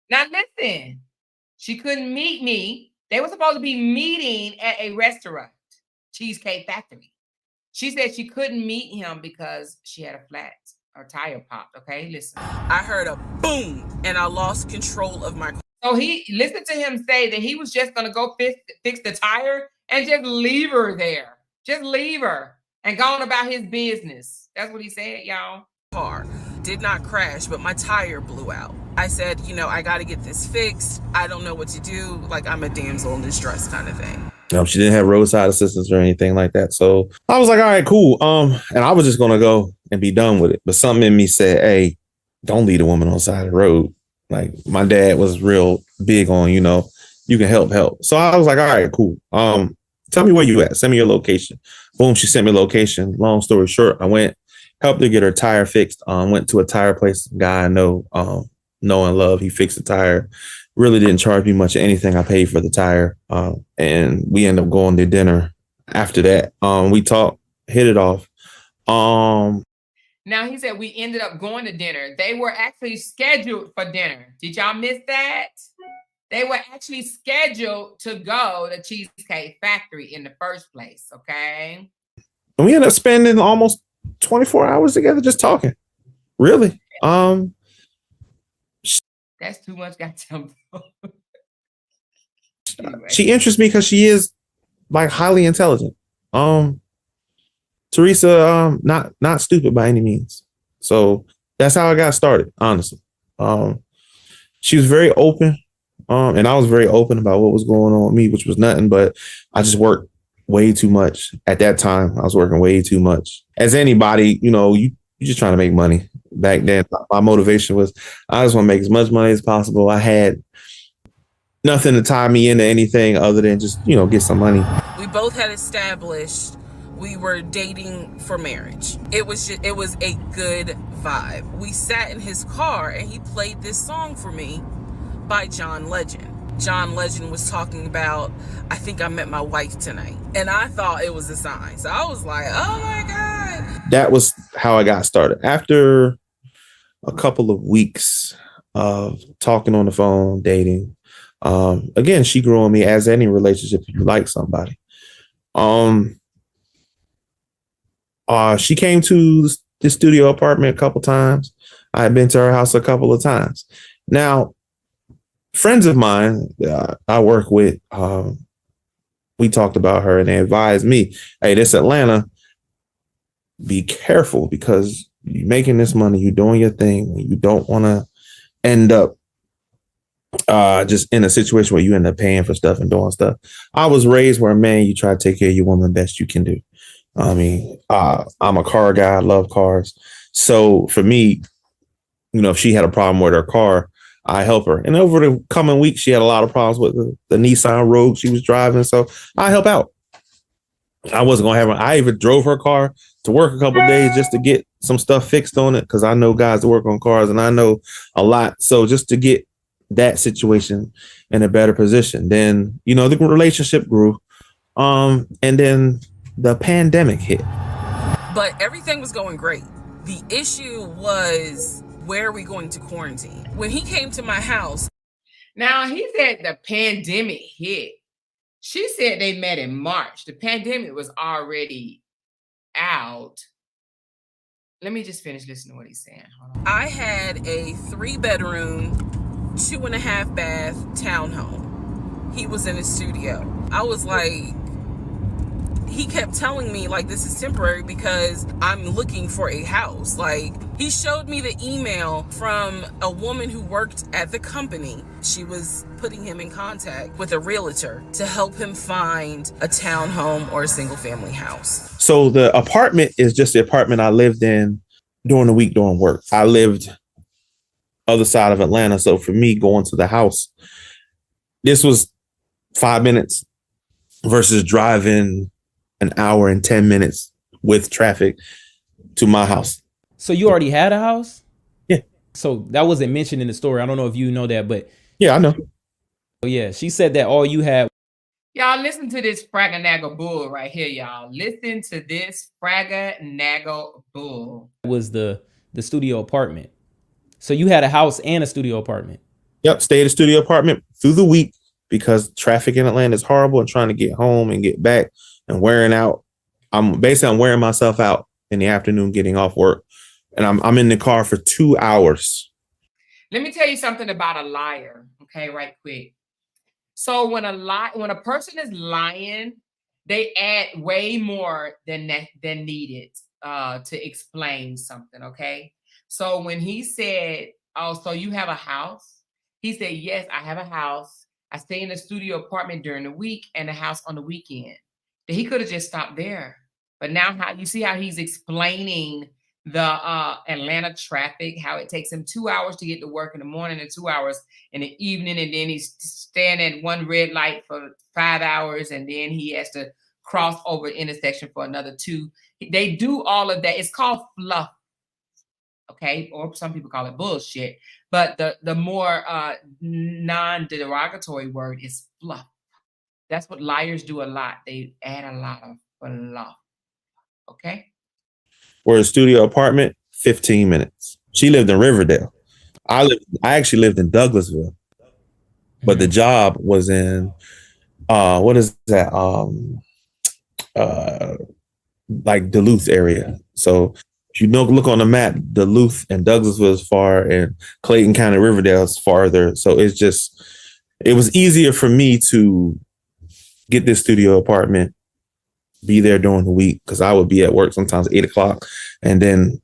Now listen, she couldn't meet me. They were supposed to be meeting at a restaurant, Cheesecake Factory. She said she couldn't meet him because she had a flat or tire popped. Okay, listen. I heard a boom and I lost control of my car. So he listened to him say that he was just going to go fix the tire and just leave her there. Just leave her and go on about his business. That's what he said, y'all. Car did not crash, but my tire blew out. I said, I got to get this fixed. I don't know what to do. Like, I'm a damsel in distress kind of thing. She didn't have roadside assistance or anything like that. So I was like, all right, cool. And I was just going to go and be done with it. But something in me said, hey, don't leave a woman on the side of the road. Like, my dad was real big on, you can help. So I was like, all right, cool. Tell me where you at. Send me your location. Boom. She sent me a location. Long story short, I went, helped her get her tire fixed. Went to a tire place, guy I know and love. He fixed the tire. Really didn't charge me much of anything. I paid for the tire. And we ended up going to dinner after that. We talked, hit it off. Now he said we ended up going to dinner. They were actually scheduled for dinner. Did y'all miss that? They were actually scheduled to go to Cheesecake Factory in the first place, okay? And we ended up spending almost 24 hours together just talking. Really? That's too much goddamn. Anyway. She interests me because she is like highly intelligent. Teresa, not stupid by any means. So that's how I got started, honestly. She was very open, and I was very open about what was going on with me, which was nothing, but I just worked way too much. At that time, I was working way too much. As anybody, You're just trying to make money. Back then, my motivation was I just want to make as much money as possible. I had nothing to tie me into anything other than just, get some money. We both had established we were dating for marriage. It was a good vibe. We sat in his car and he played this song for me by John Legend. John Legend was talking about, I think I met my wife tonight. And I thought it was a sign. So I was like, oh my God. That was how I got started. After a couple of weeks of talking on the phone, dating, again, she grew on me, as any relationship, if you like somebody. She came to the studio apartment a couple times. I had been to her house a couple of times. Now, friends of mine I work with, we talked about her and they advised me, hey, this Atlanta, be careful because you're making this money, you're doing your thing. You don't want to end up just in a situation where you end up paying for stuff and doing stuff. I was raised where, man, you try to take care of your woman best you can do. I mean, I'm a car guy. I love cars. So for me, if she had a problem with her car, I help her. And over the coming weeks, she had a lot of problems with the Nissan Rogue she was driving. So I help out. I wasn't going to have her. I even drove her car to work a couple of days just to get some stuff fixed on it because I know guys that work on cars and I know a lot. So just to get that situation in a better position. Then, the relationship grew. And then the pandemic hit. But everything was going great. The issue was, where are we going to quarantine? When he came to my house. Now, he said the pandemic hit. She said they met in March. The pandemic was already out. Let me just finish listening to what he's saying. Hold on. I had a 3-bedroom, 2.5 bath townhome. He was in his studio. I was like, he kept telling me, like, this is temporary because I'm looking for a house. Like, he showed me the email from a woman who worked at the company. She was putting him in contact with a realtor to help him find a townhome or a single family house. So the apartment is just the apartment I lived in during the week during work. I lived other side of Atlanta. So for me going to the house, this was 5 minutes versus driving an hour and 10 minutes with traffic to my house. So you already had a house? Yeah. So that wasn't mentioned in the story. I don't know if you know that, but yeah, I know. Yeah, she said that all you had. Y'all listen to this fragga-nagga bull right here, y'all. Listen to this fragga-nagga bull. Was the studio apartment. So you had a house and a studio apartment. Yep, stayed at a studio apartment through the week because traffic in Atlanta is horrible and trying to get home and get back and wearing out. I'm wearing myself out in the afternoon getting off work. And I'm in the car for 2 hours. Let me tell you something about a liar, okay, right quick. So when a person is lying, they add way more than needed to explain something, okay? So when he said, oh, so you have a house? He said, yes, I have a house. I stay in a studio apartment during the week and a house on the weekend. He could have just stopped there. But now you see how he's explaining the Atlanta traffic, how it takes him 2 hours to get to work in the morning and 2 hours in the evening. And then he's standing at one red light for 5 hours. And then he has to cross over the intersection for another 2. They do all of that. It's called fluff. Okay. Or some people call it bullshit. But the more non-derogatory word is fluff. That's what liars do a lot. They add a lot of fluff. Okay. We're a studio apartment, 15 minutes. She lived in Riverdale. I actually lived in Douglasville, but the job was in what is that? Like Duluth area. So if you look on the map, Duluth and Douglasville is far, and Clayton County, Riverdale is farther. So it was easier for me to get this studio apartment, be there during the week because I would be at work sometimes 8 o'clock, and then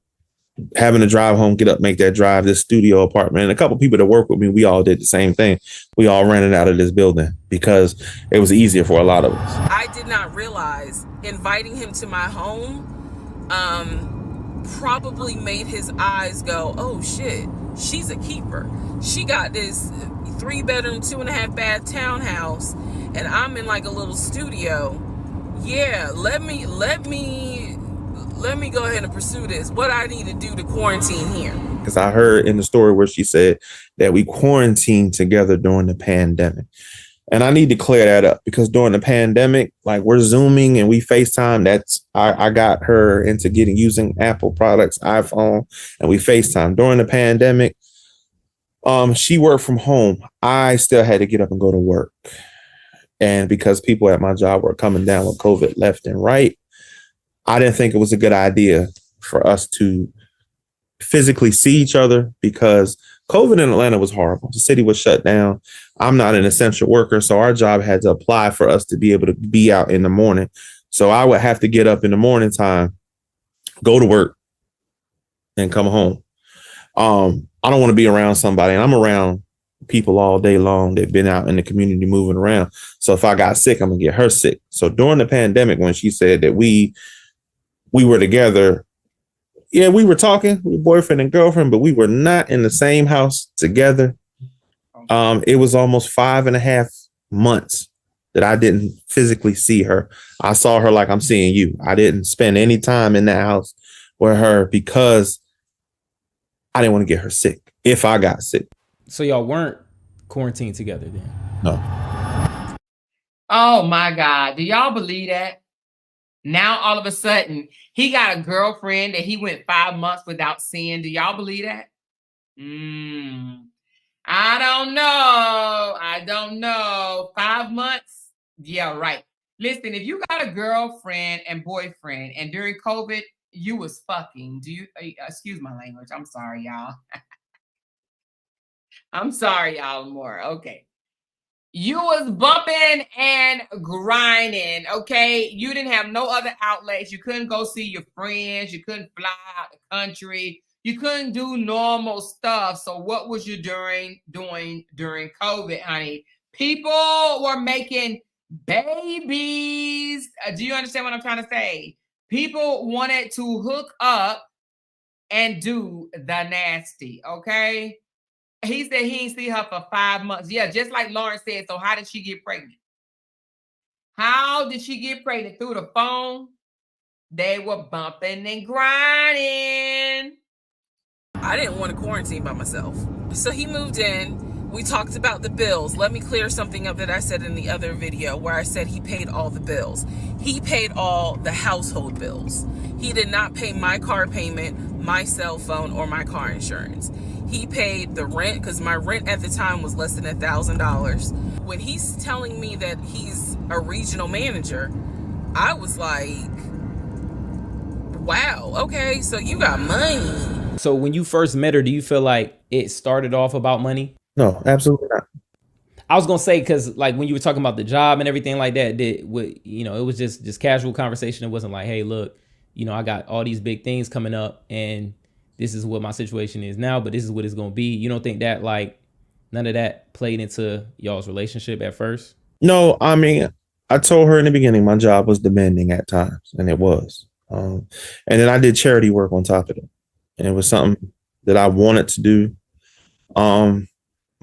having to drive home, get up, make that drive, this studio apartment. And a couple of people that work with me, we all did the same thing. We all rented out of this building because it was easier for a lot of us. I did not realize inviting him to my home probably made his eyes go, oh shit, she's a keeper. She got this 3-bedroom, 2.5-bath townhouse, and I'm in like a little studio. Yeah, let me go ahead and pursue this. What I need to do to quarantine here. Because I heard in the story where she said that we quarantined together during the pandemic. And I need to clear that up, because during the pandemic, like, we're Zooming and we FaceTime. I got her into using Apple products, iPhone, and we FaceTime. During the pandemic, she worked from home. I still had to get up and go to work. And because people at my job were coming down with COVID left and right, I didn't think it was a good idea for us to physically see each other, because COVID in Atlanta was horrible. The city was shut down. I'm not an essential worker, so our job had to apply for us to be able to be out in the morning. So I would have to get up in the morning time, go to work, and come home. I don't want to be around somebody, and I'm around people all day long. They've been out in the community moving around. So if I got sick, I'm gonna get her sick. So during the pandemic, when she said that we were together, yeah, we were talking, we were boyfriend and girlfriend, but we were not in the same house together. It was almost 5.5 months that I didn't physically see her. I saw her like I'm seeing you. I didn't spend any time in that house with her because I didn't want to get her sick if I got sick. So y'all weren't quarantined together then? No. Oh my God. Do y'all believe that? Now all of a sudden he got a girlfriend that he went 5 months without seeing. Do y'all believe that? I don't know. 5 months? Yeah, right. Listen, if you got a girlfriend and boyfriend and during COVID you was fucking, excuse my language. I'm sorry, y'all. I'm sorry, y'all. More. Okay. You was bumping and grinding, okay? You didn't have no other outlets. You couldn't go see your friends. You couldn't fly out the country. You couldn't do normal stuff. So what was you doing during COVID, honey? People were making babies. Do you understand what I'm trying to say? People wanted to hook up and do the nasty, okay? He said he ain't see her for 5 months. Yeah, just like Lauren said. So how did she get pregnant? How did she get pregnant? Through the phone? They were bumping and grinding. I didn't want to quarantine by myself. So he moved in. We talked about the bills. Let me clear something up that I said in the other video where I said he paid all the bills. He paid all the household bills. He did not pay my car payment, my cell phone, or my car insurance. He paid the rent, because my rent at the time was less than $1,000. When he's telling me that he's a regional manager, I was like, wow, okay, so you got money. So when you first met her, do you feel like it started off about money? No, absolutely not. I was gonna say, because like when you were talking about the job and everything like that, it was just casual conversation. It wasn't like, hey, look, I got all these big things coming up and this is what my situation is now, but this is what it's gonna be. You don't think that like none of that played into y'all's relationship at first? No, I mean, I told her in the beginning my job was demanding at times, and it was. And then I did charity work on top of it. And it was something that I wanted to do.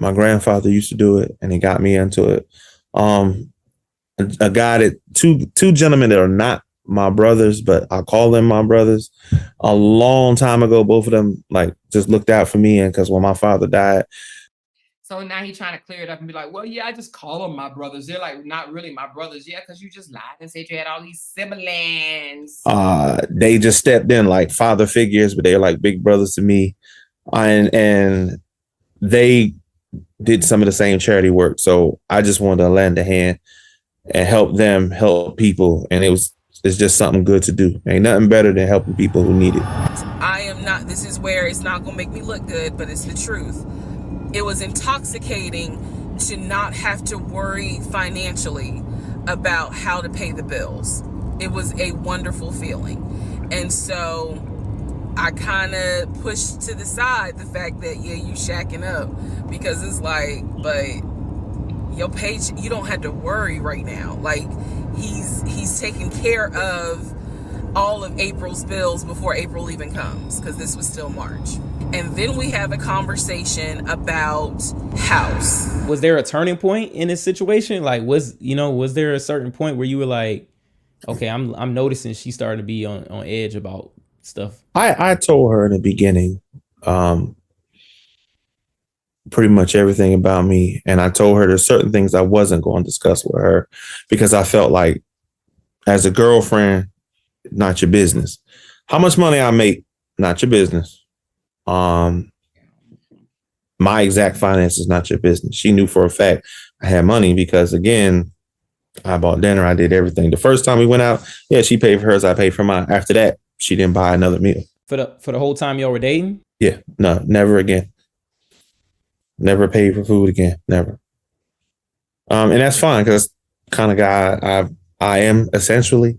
My grandfather used to do it, and he got me into it. A guy that two gentlemen that are not my brothers, but I call them my brothers. A long time ago, both of them like just looked out for me, and because when my father died. So now he's trying to clear it up and be like, well, yeah, I just call them my brothers. They're like not really my brothers. Yeah, because you just lied and said you had all these siblings. They just stepped in like father figures, but they're like big brothers to me. And they did some of the same charity work. So I just wanted to lend a hand and help them help people. And it's just something good to do. Ain't nothing better than helping people who need it. This is where it's not going to make me look good, but it's the truth. It was intoxicating to not have to worry financially about how to pay the bills. It was a wonderful feeling. And so I kind of pushed to the side the fact that, yeah, you shacking up, because it's like, but your paycheck, you don't have to worry right now. Like he's taking care of all of April's bills before April even comes, because this was still March. And then we have a conversation about house. Was there a turning point in this situation? Like, was there a certain point where you were like, okay, I'm noticing she's starting to be on edge about stuff? I told her in the beginning pretty much everything about me. And I told her there's certain things I wasn't going to discuss with her because I felt like as a girlfriend, not your business. How much money I make, not your business. My exact finances, not your business. She knew for a fact I had money because, again, I bought dinner. I did everything. The first time we went out, yeah, she paid for hers. I paid for mine. After that, she didn't buy another meal. For the whole time y'all were dating? Yeah, no, never again. Never paid for food again. Never. And that's fine because that's the kind of guy I am essentially.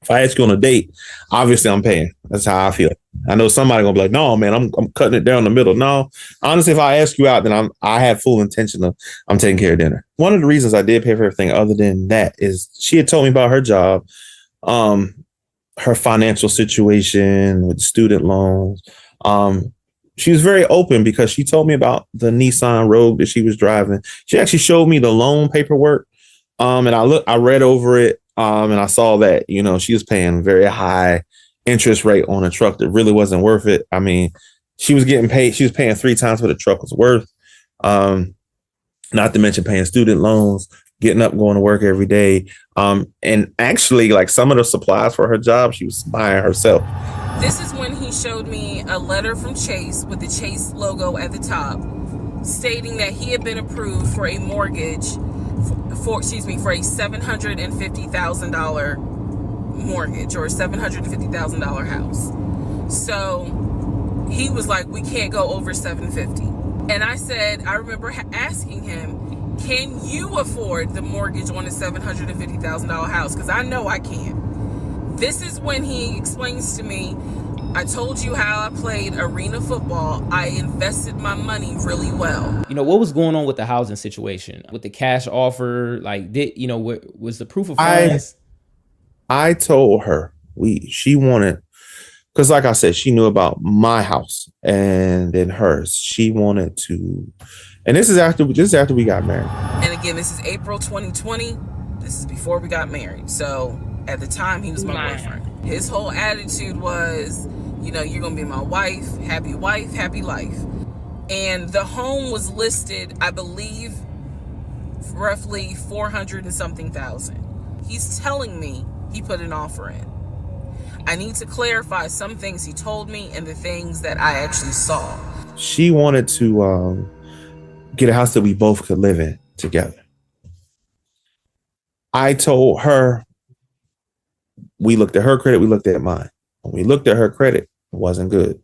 If I ask you on a date, obviously I'm paying. That's how I feel. I know somebody gonna be like, no, man, I'm cutting it down the middle. No, honestly, if I ask you out, then I have full intention of I'm taking care of dinner. One of the reasons I did pay for everything other than that is she had told me about her job, her financial situation with student loans. She was very open because she told me about the Nissan Rogue that she was driving. She actually showed me the loan paperwork. And I read over it. And I saw that, she was paying very high interest rate on a truck that really wasn't worth it. I mean, she was getting paid. She was paying 3 times what the truck was worth. Not to mention paying student loans, getting up, going to work every day. And actually, like some of the supplies for her job, she was buying herself. This is when he showed me a letter from Chase with the Chase logo at the top, stating that he had been approved for a mortgage for a $750,000 mortgage or a $750,000 house. So he was like, we can't go over $750,000. And I said, I remember asking him, can you afford the mortgage on a $750,000 house? Because I know I can. This is when he explains to me, I told you how I played arena football. I invested my money really well. What was going on with the housing situation? With the cash offer? Like, what was the proof of funds? I told her she wanted, because like I said, she knew about my house and then hers. She wanted to, and this is after we got married. And again, this is April 2020. This is before we got married. So at the time, he was my boyfriend. His whole attitude was, you're going to be my wife, happy life. And the home was listed, I believe, roughly 400 and something thousand. He's telling me he put an offer in. I need to clarify some things he told me and the things that I actually saw. She wanted to get a house that we both could live in together. I told her, we looked at her credit, we looked at mine. When we looked at her credit, it wasn't good.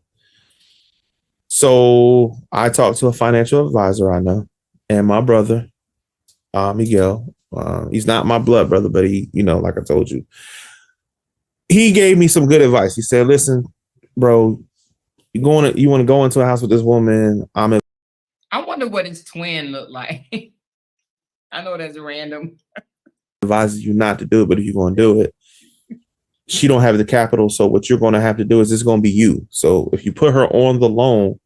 So I talked to a financial advisor I know and my brother, Miguel. He's not my blood brother, but he, like I told you, he gave me some good advice. He said, listen, bro, you want to go into a house with this woman. I wonder what his twin looked like. I know that's random. Advises you not to do it, but if you're going to do it, she don't have the capital. So what you're going to have to do is it's going to be you. So if you put her on the loan,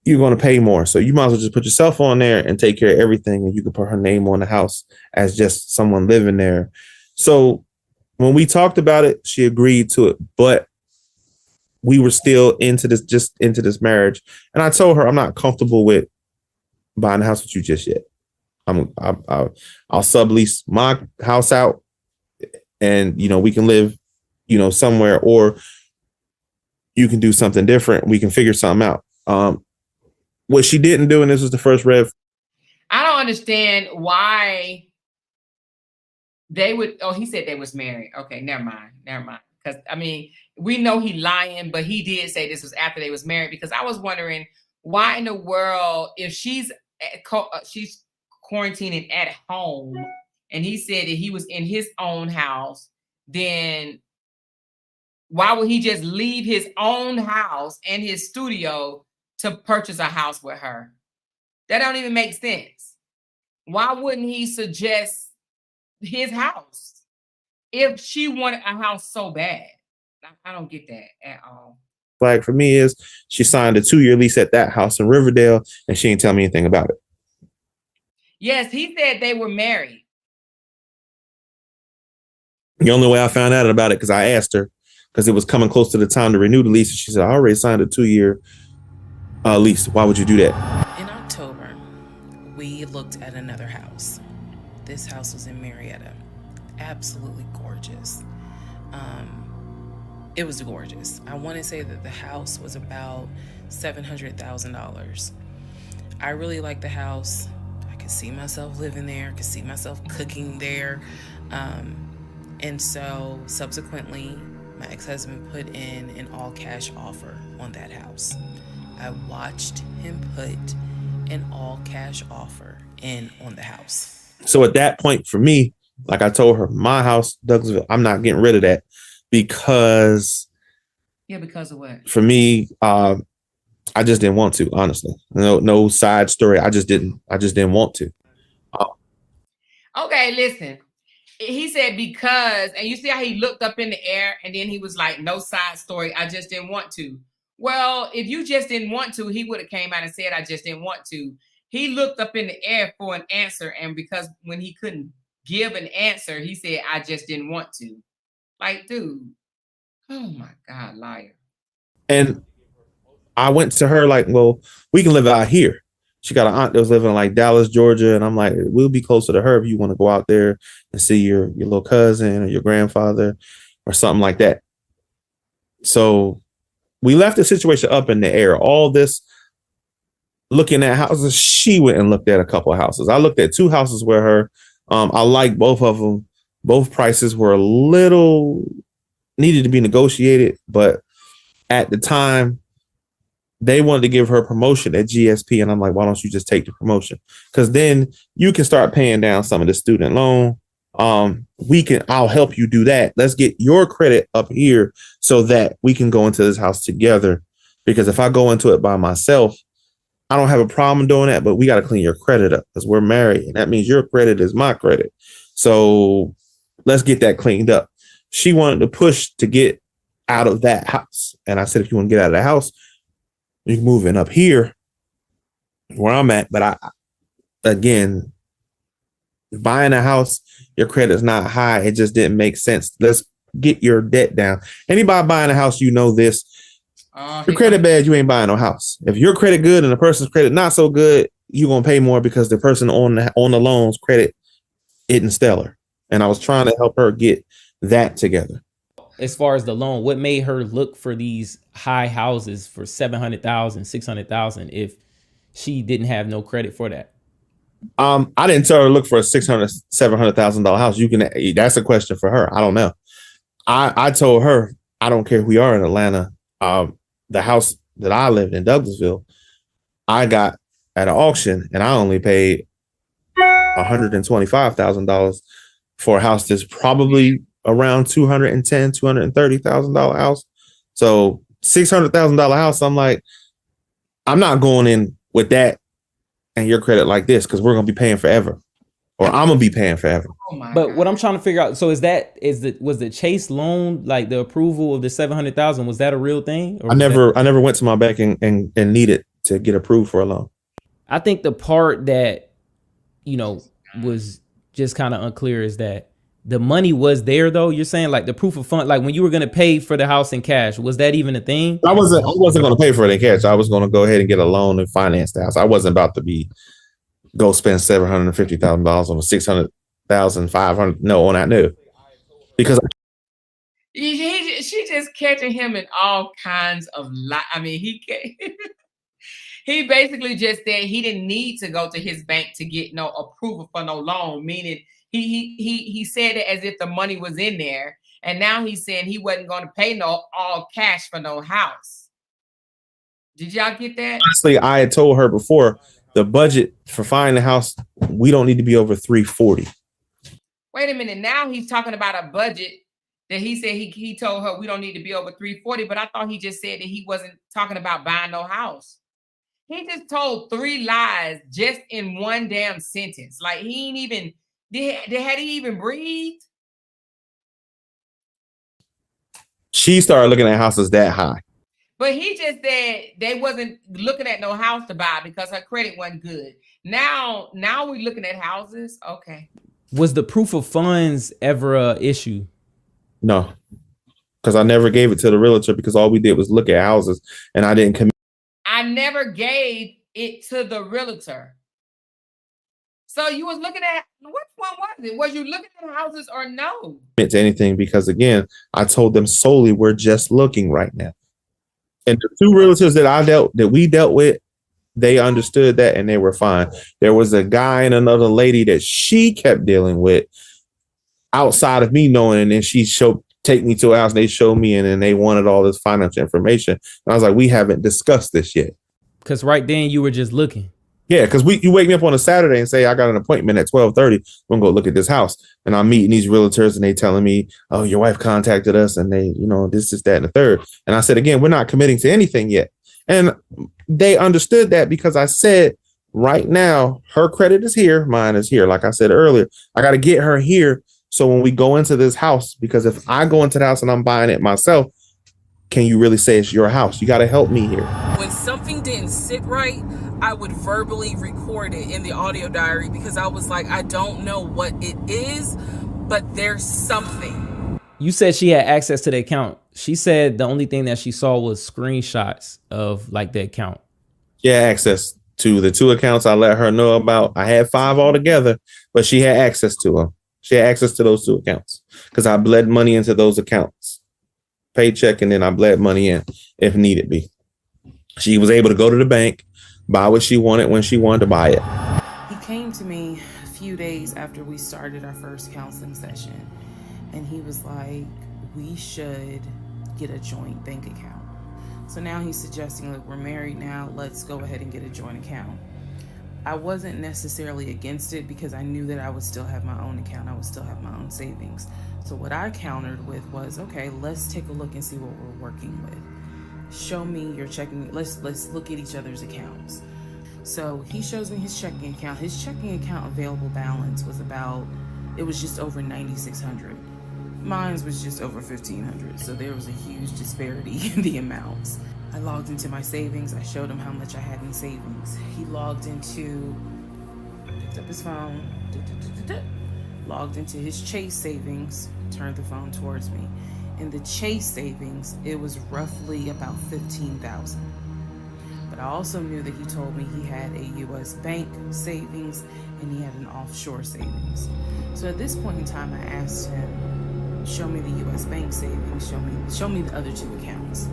you're going to pay more. So you might as well just put yourself on there and take care of everything. And you can put her name on the house as just someone living there. So when we talked about it, she agreed to it, but we were still into this marriage. And I told her, I'm not comfortable with buying a house with you just yet. I'll sublease my house out and, we can live, somewhere, or you can do something different. We can figure something out. What she didn't do, and this was the first red. I don't understand why they would. Oh, he said they was married. Okay, never mind. Because we know he lying, but he did say this was after they was married. Because I was wondering why in the world, if she's quarantining at home, and he said that he was in his own house, then why would he just leave his own house and his studio to purchase a house with her? That don't even make sense. Why wouldn't he suggest his house? if she wanted a house so bad? I don't get that at all. Like for me is she signed a 2-year lease at that house in Riverdale and she didn't tell me anything about it. Yes, he said they were married. The only way I found out about it because I asked her because it was coming close to the time to renew the lease. And she said, I already signed a 2-year lease. Why would you do that? In October, we looked at another house. This house was in Marietta. Absolutely gorgeous. It was gorgeous. I want to say that the house was about $700,000. I really liked the house. I could see myself living there. I could see myself cooking there. And so subsequently, my ex-husband put in an all-cash offer on that house. I watched him put an all-cash offer in on the house. So at that point for me, like I told her, my house, Douglasville, I'm not getting rid of that because. Yeah, because of what? For me, I just didn't want to, honestly. No side story. I just didn't want to. Okay, listen. He said because, and you see how he looked up in the air and then he was like, no side story. I just didn't want to. Well, if you just didn't want to, he would have came out and said, I just didn't want to. He looked up in the air for an answer. And because when he couldn't give an answer, he said, I just didn't want to. Like, dude, oh my God, liar. And I went to her like, well, we can live out here. She got an aunt that was living in like Dallas, Georgia. And I'm like, we'll be closer to her if you want to go out there and see your little cousin or your grandfather or something like that. So we left the situation up in the air. All this looking at houses, she went and looked at a couple of houses. I looked at 2 houses where her, I liked both of them. Both prices were a little needed to be negotiated, but at the time, they wanted to give her a promotion at GSP. And I'm like, why don't you just take the promotion? Because then you can start paying down some of the student loan. I'll help you do that. Let's get your credit up here so that we can go into this house together. Because if I go into it by myself, I don't have a problem doing that, but we got to clean your credit up because we're married. And that means your credit is my credit. So let's get that cleaned up. She wanted to push to get out of that house. And I said, if you want to get out of the house, you can move in up here where I'm at. But again, buying a house, your credit is not high. It just didn't make sense. Let's get your debt down. Anybody buying a house, you know this. Your credit bad, you ain't buying no house. If your credit good and the person's credit not so good, you're going to pay more because the person on the loan's credit isn't stellar. And I was trying to help her get that together. As far as the loan, what made her look for these high houses for $700,000, $600,000 if she didn't have no credit for that? I didn't tell her to look for a $600,000, $700,000 house. That's a question for her. I don't know. I told her, I don't care who you are in Atlanta. The house that I lived in, Douglasville, I got at an auction and I only paid $125,000 for a house that's probably around $210,000, $230,000 house. So $600,000 house. I'm like, I'm not going in with that and your credit like this because we're gonna be paying forever, or I'm gonna be paying forever. Oh my But God. what I'm trying to figure out, so was the Chase loan, like the approval of the $700,000, was that a real thing? Or I never went to my bank and needed to get approved for a loan. I think the part that, was just kind of unclear is that the money was there though. You're saying like the proof of fund, like when you were going to pay for the house in cash, was that even a thing? I wasn't going to pay for it in cash. I was going to go ahead and get a loan and finance the house. I wasn't about to go spend $750,000 on a $600,500. No, on that no, because she just catching him in all kinds of I mean, he basically just said he didn't need to go to his bank to get no approval for no loan, meaning he said it as if the money was in there, and now he's saying he wasn't going to pay no all cash for no house. Did y'all get that? Honestly, I had told her before the budget for finding the house, we don't need to be over $340. Wait a minute, now he's talking about a budget that he said he told her we don't need to be over $340, but I thought he just said that he wasn't talking about buying no house. He just told 3 lies just in one damn sentence. Like he ain't even had he even breathed? She started looking at houses that high. But he just said they wasn't looking at no house to buy because her credit wasn't good. Now we're looking at houses. Okay. Was the proof of funds ever a issue? No, because I never gave it to the realtor because all we did was look at houses and I didn't commit. I never gave it to the realtor. So you was looking at, which one was it? Was you looking at houses or no? To anything because, again, I told them solely we're just looking right now. And the two realtors that we dealt with, they understood that and they were fine. There was a guy and another lady that she kept dealing with outside of me knowing, and then she take me to a house and they showed me, and then they wanted all this financial information. And I was like, we haven't discussed this yet. Because right then you were just looking. Yeah, because you wake me up on a Saturday and say, I got an appointment at 12:30. I'm going to go look at this house. And I'm meeting these realtors and they telling me, oh, your wife contacted us and they, this, that, and the third. And I said, again, we're not committing to anything yet. And they understood that because I said, right now, her credit is here. Mine is here. Like I said earlier, I got to get her here. So when we go into this house, because if I go into the house and I'm buying it myself, can you really say it's your house? You got to help me here. When something didn't sit right, I would verbally record it in the audio diary because I was like, I don't know what it is, but there's something. You said she had access to the account. She said the only thing that she saw was screenshots of like the account. She had access to the two accounts I let her know about. I had 5 altogether, but she had access to them. She had access to those 2 accounts because I bled money into those accounts. Paycheck, and then I bled money in if needed be. She was able to go to the bank, buy what she wanted when she wanted to buy it. He came to me a few days after we started our first counseling session, and he was like, we should get a joint bank account. So now he's suggesting, look, we're married now, let's go ahead and get a joint account. I wasn't necessarily against it because I knew that I would still have my own account. I would still have my own savings. So what I countered with was, okay, let's take a look and see what we're working with. Show me your checking. Let's look at each other's accounts. So he shows me his checking account. His checking account available balance was just over $9,600. Mine was just over $1,500. So there was a huge disparity in the amounts. I logged into my savings. I showed him how much I had in savings. He picked up his phone, logged into his Chase savings, turned the phone towards me. In the Chase savings, it was roughly about $15,000. But I also knew that he told me he had a U.S. bank savings and he had an offshore savings. So at this point in time, I asked him, show me the U.S. bank savings, show me the other 2 accounts.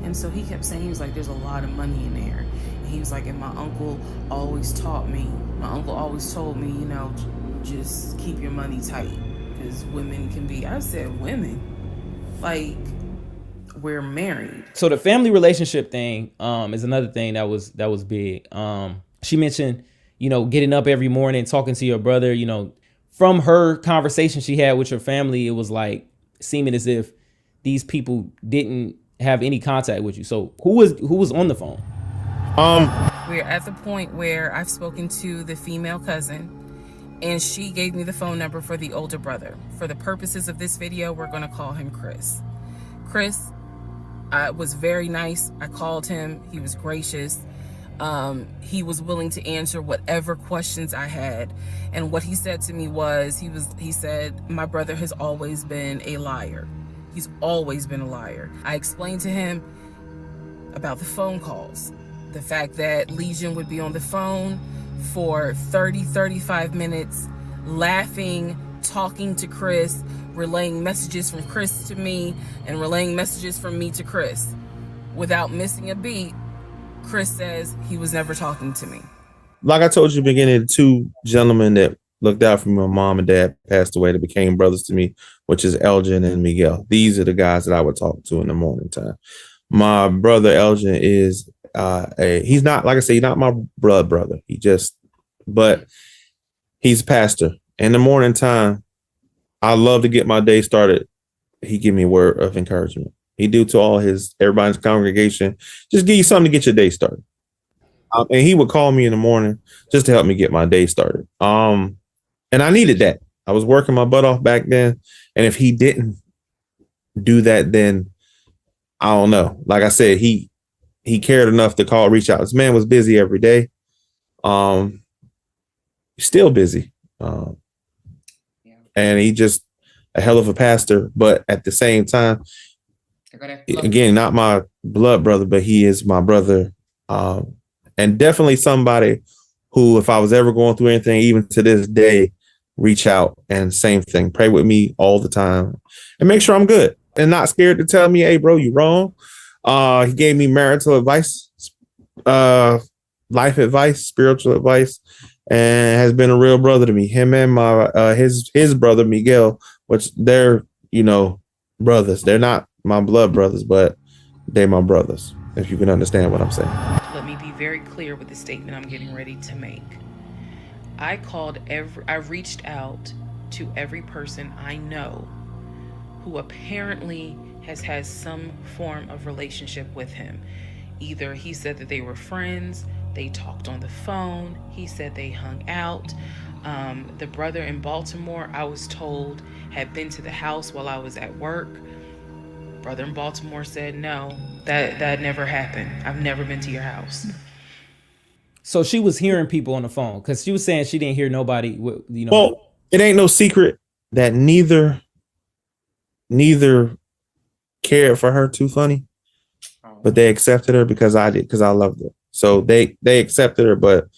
And so he kept saying, he was like, there's a lot of money in there. And he was like, and my uncle always told me, just keep your money tight because women can be, I said, women? Like, we're married. So the family relationship thing is another thing that was big. She mentioned, getting up every morning, talking to your brother, from her conversation she had with your family, it was like seeming as if these people didn't have any contact with you. So who was on the phone? We're at the point where I've spoken to the female cousin and she gave me the phone number for the older brother. For the purposes of this video, we're going to call him Chris. Chris was very nice. I called him. He was gracious. He was willing to answer whatever questions I had. And what he said to me was, he said, my brother has always been a liar. He's always been a liar. I explained to him about the phone calls. The fact that Legion would be on the phone for 35 minutes, laughing, talking to Chris, relaying messages from Chris to me, and relaying messages from me to Chris. Without missing a beat, Chris says he was never talking to me. Like I told you, beginning, 2 gentlemen that looked out for me, my mom and dad passed away, that became brothers to me, which is Elgin and Miguel. These are the guys that I would talk to in the morning time. My brother Elgin is he's not, like I say, he's not my blood brother. But he's a pastor. In the morning time, I love to get my day started. He give me a word of encouragement. He do to everybody's congregation, just give you something to get your day started. And he would call me in the morning just to help me get my day started. And I needed that. I was working my butt off back then. And if he didn't do that, then I don't know. Like I said, he cared enough to reach out. This man was busy every day. Still busy. And he just a hell of a pastor. But at the same time, again, not my blood brother, but he is my brother. And definitely somebody who, if I was ever going through anything, even to this day, reach out and same thing. Pray with me all the time and make sure I'm good and not scared to tell me, hey, bro, you wrong. He gave me marital advice, life advice, spiritual advice, and has been a real brother to me. Him and my his brother Miguel, which they're brothers. They're not my blood brothers, but they're my brothers. If you can understand what I'm saying. Let me be very clear with the statement I'm getting ready to make. I reached out to every person I know who apparently has had some form of relationship with him. Either he said that they were friends, they talked on the phone, he said they hung out. The brother in Baltimore, I was told, had been to the house while I was at work. Brother in Baltimore said, no, that never happened. I've never been to your house. So she was hearing people on the phone because she was saying she didn't hear nobody. Well, it ain't no secret that neither cared for her too funny, but they accepted her because I did, because I loved her. So they accepted her, but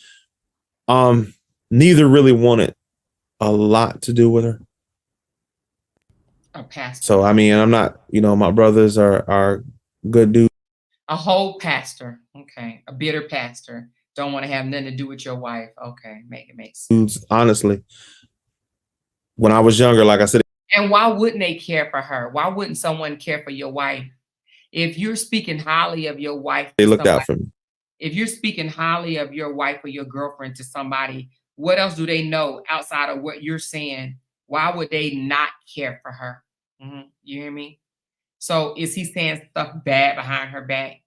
neither really wanted a lot to do with her. A pastor. So I mean, I'm not, my brothers are good dudes. A whole pastor. Okay. A bitter pastor. Don't want to have nothing to do with your wife. Okay. Make sense. Honestly, when I was younger, like I said. And why wouldn't they care for her? Why wouldn't someone care for your wife? If you're speaking highly of your wife, they looked out for me. If you're speaking highly of your wife or your girlfriend to somebody, what else do they know outside of what you're saying? Why would they not care for her? You hear me? So is he saying stuff bad behind her back?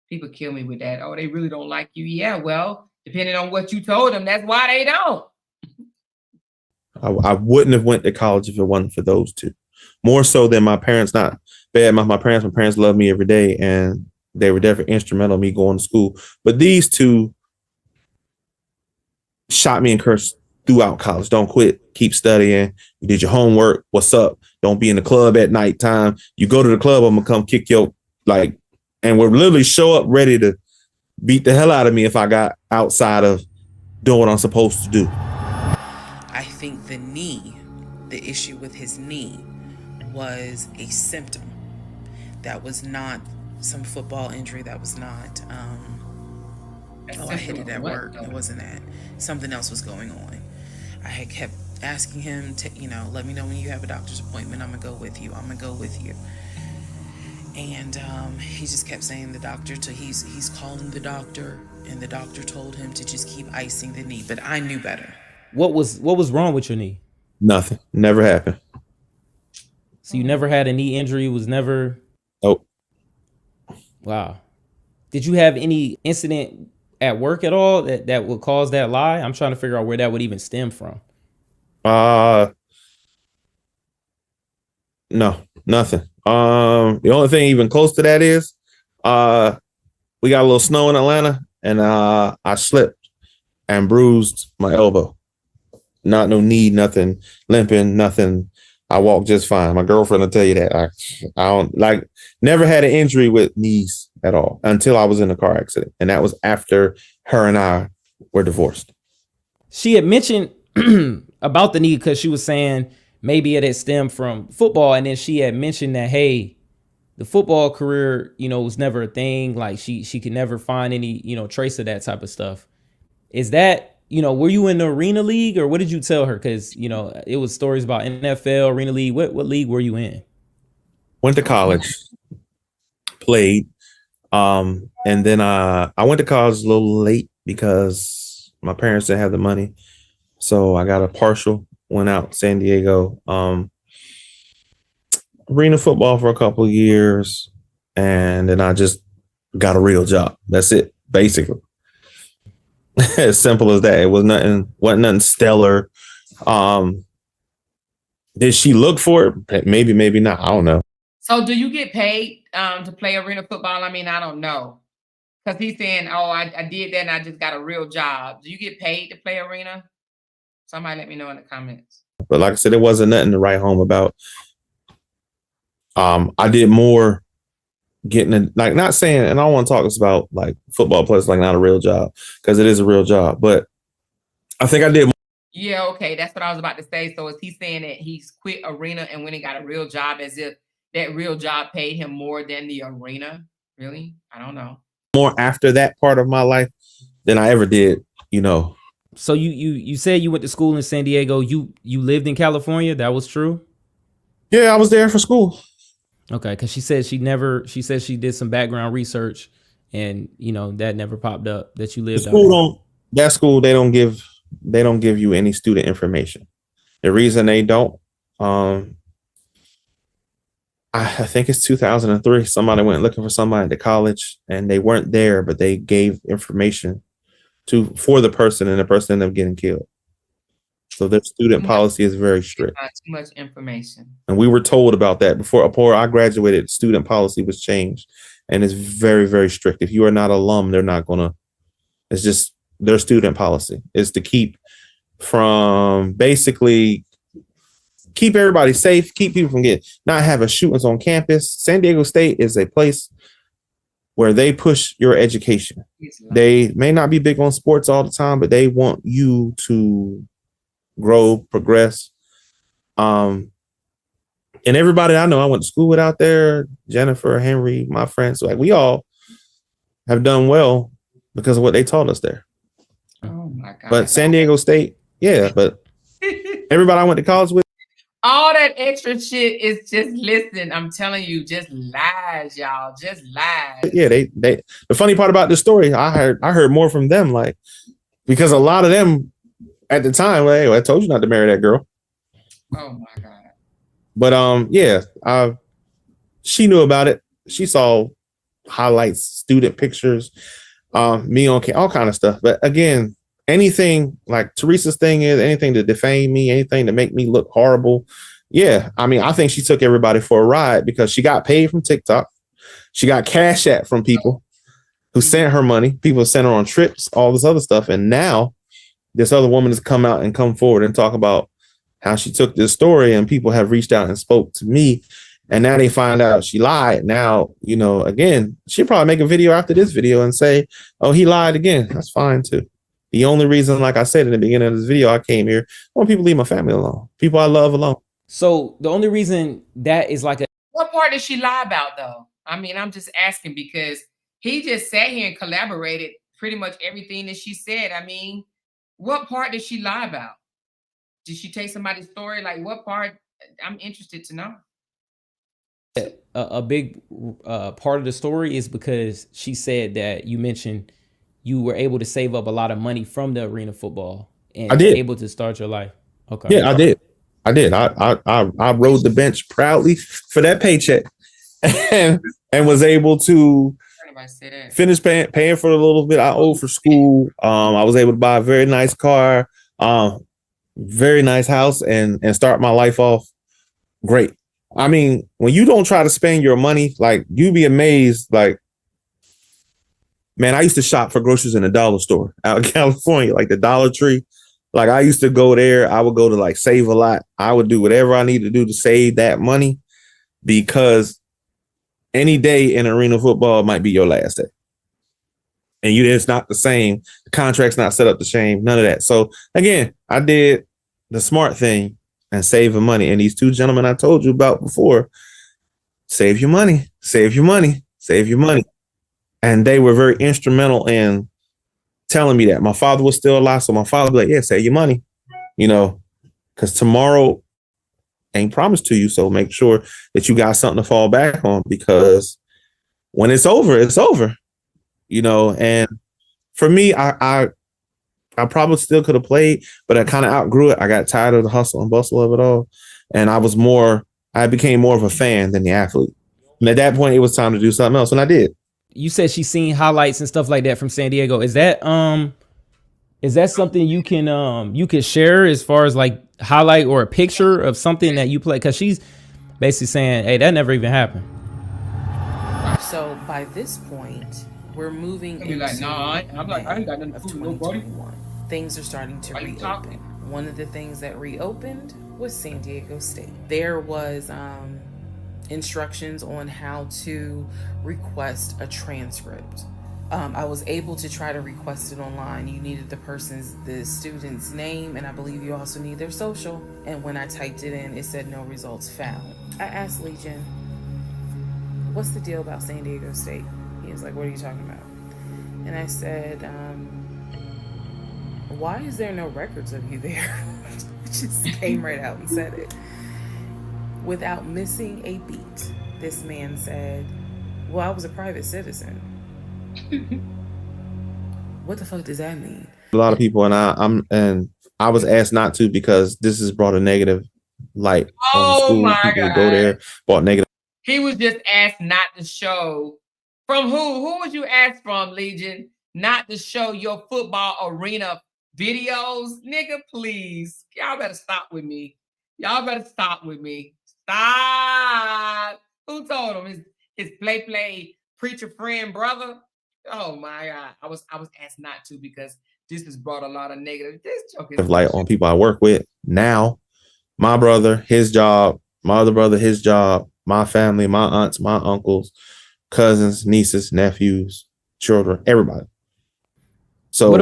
People kill me with that. Oh, they really don't like you. Yeah, well, depending on what you told them, that's why they don't. I wouldn't have went to college if it wasn't for those two. More so than my parents. Not bad. My parents loved me every day, and they were definitely instrumental in me going to school. But these two shot me and cursed throughout college. Don't quit. Keep studying. You did your homework. What's up? Don't be in the club at nighttime. You go to the club, I'm gonna come kick your and would literally show up ready to beat the hell out of me if I got outside of doing what I'm supposed to do. I think the issue with his knee was a symptom. That was not some football injury. That was not, I hit it at work. It wasn't that. Something else was going on. I had kept asking him to, let me know when you have a doctor's appointment. I'm going to go with you. And he just kept saying the doctor, he's calling the doctor, and the doctor told him to just keep icing the knee. But I knew better. What was wrong with your knee? Nothing. Never happened. So you never had a knee injury? It was never? Nope. Wow. Did you have any incident at work at all that would cause that lie? I'm trying to figure out where that would even stem from. No, nothing. The only thing even close to that is we got a little snow in Atlanta, and I slipped and bruised my elbow. Not no knee, nothing, limping, nothing. I walk just fine. My girlfriend will tell you that. I don't never had an injury with knees at all until I was in a car accident. And that was after her and I were divorced. She had mentioned about the knee because she was saying maybe it had stemmed from football. And then she had mentioned that, hey, the football career, was never a thing. Like she could never find any, trace of that type of stuff. Is that, were you in the Arena League, or what did you tell her? Because, it was stories about NFL, Arena League. What league were you in? Went to college, played. And then I went to college a little late because my parents didn't have the money. So I got a partial, went out San Diego, arena football for a couple of years. And then I just got a real job. That's it, basically. As simple as that. It wasn't nothing stellar. Did she look for it? Maybe not. I don't know. So do you get paid to play arena football? I mean, I don't know. Because he's saying, oh, I did that and I just got a real job. Do you get paid to play arena? Somebody let me know in the comments. But like I said, it wasn't nothing to write home about. I did more getting it, like, not saying, and I don't want to talk about like football players, like not a real job, because it is a real job. But I think I did more. Yeah, okay. That's what I was about to say. So is he saying that he's quit arena and when he got a real job, as if that real job paid him more than the arena? Really? I don't know. More after that part of my life than I ever did, you know. So you said you went to school in San Diego. You lived in California. That was true? Yeah, I was there for school. Okay, because she said she did some background research and you know that never popped up that you lived That school they don't give you any student information. The reason they don't, I think it's 2003. Somebody went looking for somebody at the college and they weren't there, but they gave information for the person, and the person ended up getting killed. So their student policy is very strict. Too much information. And we were told about that before I graduated. Student policy was changed, and it's very, very strict. If you are not alum, they're not gonna. It's just their student policy is to keep everybody safe, keep people from not having shootings on campus. San Diego State is a place where they push your education. They may not be big on sports all the time, but they want you to grow, progress. And everybody I know, I went to school with out there, Jennifer, Henry, my friends, like we all have done well because of what they taught us there. Oh my God. But San Diego State, yeah, but everybody I went to college with. All that extra shit is just, listen, I'm telling you, just lies, y'all. Just lies. Yeah, they the funny part about this story, I heard more from them, like, because a lot of them at the time, like, hey, I told you not to marry that girl. Oh my God. But yeah, she knew about it. She saw highlights, student pictures, me on all kind of stuff. But again, anything like Teresa's thing is anything to defame me, anything to make me look horrible. Yeah, I mean, I think she took everybody for a ride because she got paid from TikTok. She got Cash App from people who sent her money. People sent her on trips, all this other stuff. And now this other woman has come forward and talk about how she took this story, and people have reached out and spoke to me. And now they find out she lied. Now, you know, again, she'll probably make a video after this video and say, oh, he lied again. That's fine too. The only reason, like I said in the beginning of this video, I came here, I want people to leave my family alone. People I love alone. So the only reason that is like what part did she lie about though? I mean, I'm just asking because he just sat here and collaborated pretty much everything that she said. I mean, what part did she lie about? Did she take somebody's story? Like what part? I'm interested to know. A big part of the story is because she said that you mentioned you were able to save up a lot of money from the arena football and I did. able to start your life. Okay. Yeah, I did. I rode the bench proudly for that paycheck and was able to finish paying for a little bit I owed for school. I was able to buy a very nice car, very nice house, and start my life off great. I mean, when you don't try to spend your money, like you be amazed, like, man, I used to shop for groceries in a dollar store out in California, like the Dollar Tree. Like I used to go there. I would go to like Save a Lot. I would do whatever I need to do to save that money because any day in arena football might be your last day. And it's not the same. The contract's not set up the same. None of that. So again, I did the smart thing and saving money. And these two gentlemen I told you about before, save your money, save your money, save your money. And they were very instrumental in telling me that. My father was still alive, so my father was like, yeah, save your money, you know, because tomorrow ain't promised to you. So make sure that you got something to fall back on because when it's over, you know. And for me, I probably still could have played, but I kind of outgrew it. I got tired of the hustle and bustle of it all. And I became more of a fan than the athlete. And at that point, it was time to do something else. And I did. You said she's seen highlights and stuff like that from San Diego. Is that something you can share as far as like highlight or a picture of something that you play? Because basically saying, hey, that never even happened. So by this point, we're moving into like, nah, I'm like, I ain't got nothing May to of do with nobody. 2021. Things are starting to Why you reopen. talking? One of the things that reopened was San Diego State. There was instructions on how to request a transcript. I was able to try to request it online. You needed the student's name, and I believe you also need their social. And when I typed it in, it said no results found. I asked Legion, what's the deal about San Diego State? He was like, what are you talking about? And I said, why is there no records of you there? It just came right out and said it. Without missing a beat, this man said, well, I was a private citizen. What the fuck does that mean? A lot of people, and I was asked not to because this has brought a negative light on the school. My People God. who go there brought negative. He was just asked not to show. From who? Who was you asked from, Legion? Not to show your football arena videos? Nigga, please. Y'all better stop with me. Y'all better stop with me. Stop. Who told him? His play preacher friend brother? Oh my God. I was asked not to because this has brought a lot of negative. This joke is light on people I work with. Now, my brother, his job, my other brother, his job, my family, my aunts, my uncles, cousins, nieces, nephews, children, everybody. So what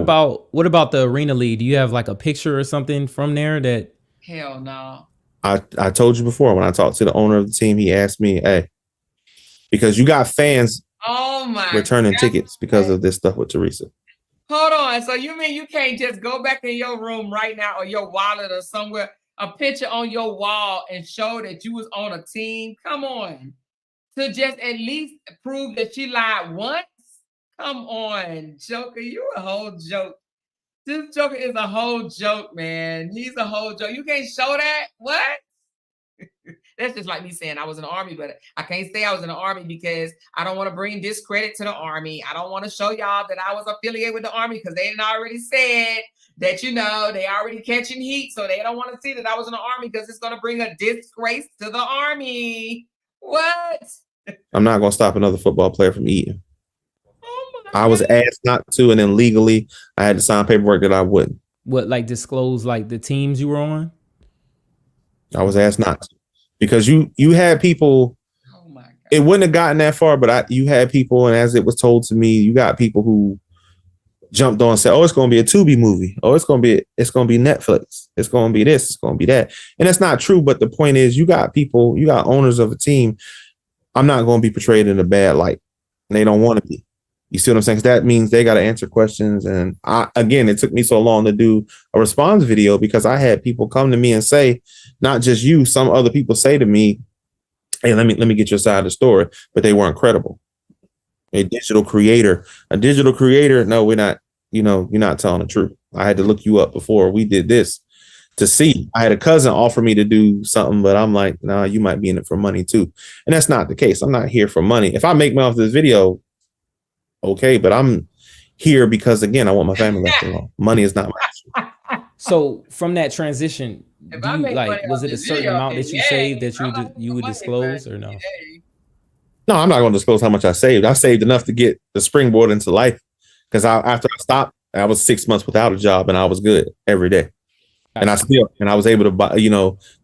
about the arena league? Do you have like a picture or something from there that? Hell no. I told you before when I talked to the owner of the team, he asked me, hey, because you got fans returning tickets because of this stuff with Teresa. Hold on. So you mean you can't just go back in your room right now or your wallet or somewhere, a picture on your wall and show that you was on a team? Come on. To just at least prove that she lied once? Come on, Joker. You a whole joke. This Joker is a whole joke, man. He's a whole joke. You can't show that? What? That's just like me saying I was in the army, but I can't say I was in the army because I don't want to bring discredit to the army. I don't want to show y'all that I was affiliated with the army because they already said that, you know, they already catching heat. So they don't want to see that I was in the army because it's going to bring a disgrace to the army. What? I'm not going to stop another football player from eating. I was asked not to, and then legally I had to sign paperwork that I wouldn't. What, like disclose like the teams you were on? I was asked not to because you had people. Oh my God. It wouldn't have gotten that far, but you had people, and as it was told to me, you got people who jumped on and said, "Oh, it's going to be a Tubi movie. Oh, it's going to be Netflix. It's going to be this. It's going to be that." And that's not true. But the point is, you got people, you got owners of a team. I'm not going to be portrayed in a bad light. And they don't want to be. You see what I'm saying? 'Cause that means they got to answer questions. And again, it took me so long to do a response video because I had people come to me and say, not just you, some other people say to me, hey, let me get your side of the story, but they weren't credible. A digital creator, no, we're not, you're not telling the truth. I had to look you up before we did this to see. I had a cousin offer me to do something, but I'm like, nah, you might be in it for money too. And that's not the case. I'm not here for money. If I make money off this video, okay, but I'm here because, again, I want my family left alone. Money is not my issue. So from that transition, was it a certain amount that you saved that you would disclose or no? No, I'm not going to disclose how much I saved. I saved enough to get the springboard into life because after I stopped, I was 6 months without a job and I was good every day. And I was able to buy,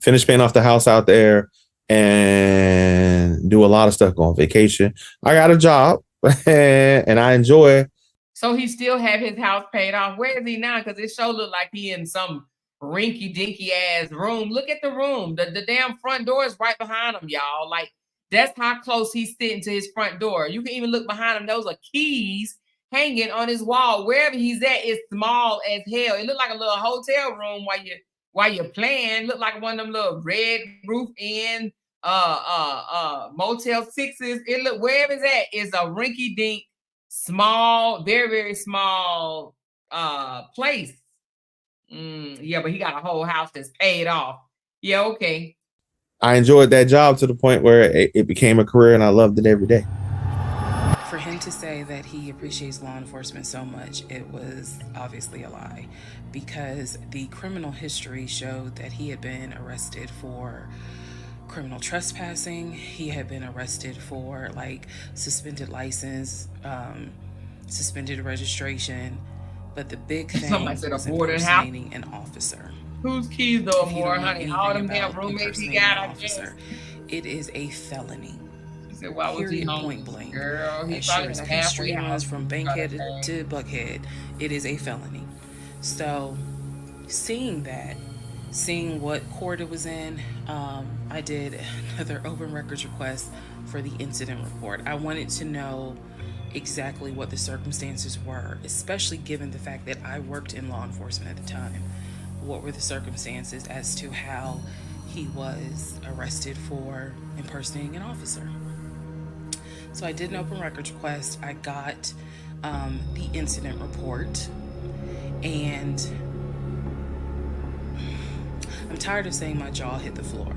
finish paying off the house out there and do a lot of stuff, go on vacation. I got a job and I enjoy. So he still have his house paid off. Where is he now? Because it sure look like he in some rinky dinky ass room. Look at the room. The damn front door is right behind him, y'all. Like, that's how close he's sitting to his front door. You can even look behind him. Those are keys hanging on his wall. Wherever he's at is small as hell. It looked like a little hotel room while you're playing. Look like one of them little red roof inn Motel 6s. It look wherever it's at is a rinky dink, small, very, very small place. Yeah, but he got a whole house that's paid off. Yeah, okay. I enjoyed that job to the point where it became a career and I loved it every day. For him to say that he appreciates law enforcement so much, it was obviously a lie, because the criminal history showed that he had been arrested for criminal trespassing. He had been arrested for like suspended license, suspended registration. But the big thing Somebody said a was boarding house. impersonating an officer. Whose keys though, If you more don't know honey? anything All them about damn roommates he impersonating got, an I guess. officer, it is a felony. He said, why was he Period, home? point blank. Girl, he As probably sure in as a Peachtree halfway runs house. from Bankhead to Buckhead, it is a felony. So, seeing that, seeing what court it was in, I did another open records request for the incident report. I wanted to know exactly what the circumstances were, especially given the fact that I worked in law enforcement at the time. What were the circumstances as to how he was arrested for impersonating an officer? So I did an open records request. I got the incident report, and I'm tired of saying my jaw hit the floor.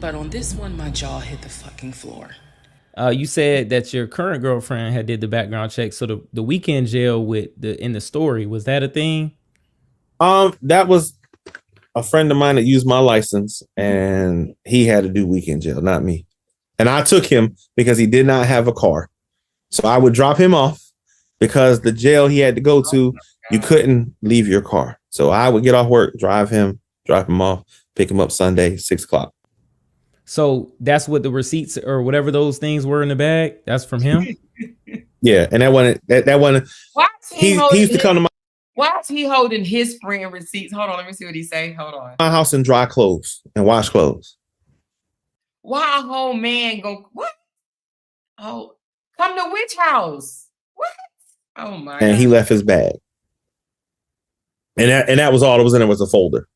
But on this one, my jaw hit the fucking floor. You said that your current girlfriend had did the background check. So the weekend jail with in the story, was that a thing? That was a friend of mine that used my license, and he had to do weekend jail, not me. And I took him because he did not have a car. So I would drop him off because the jail he had to go to, you couldn't leave your car. So I would get off work, drive him, drop him off, pick him up Sunday, 6 o'clock. So that's what the receipts or whatever those things were in the bag. That's from him. Yeah, and that wasn't that wasn't. Why is He used to come to why is he holding his friend receipts? Hold on, let me see what he say. Hold on. my house and dry clothes and wash clothes. Why a whole man go what? Oh, come to which house? What? Oh my And God. he left his bag. And that was all that was in it, was a folder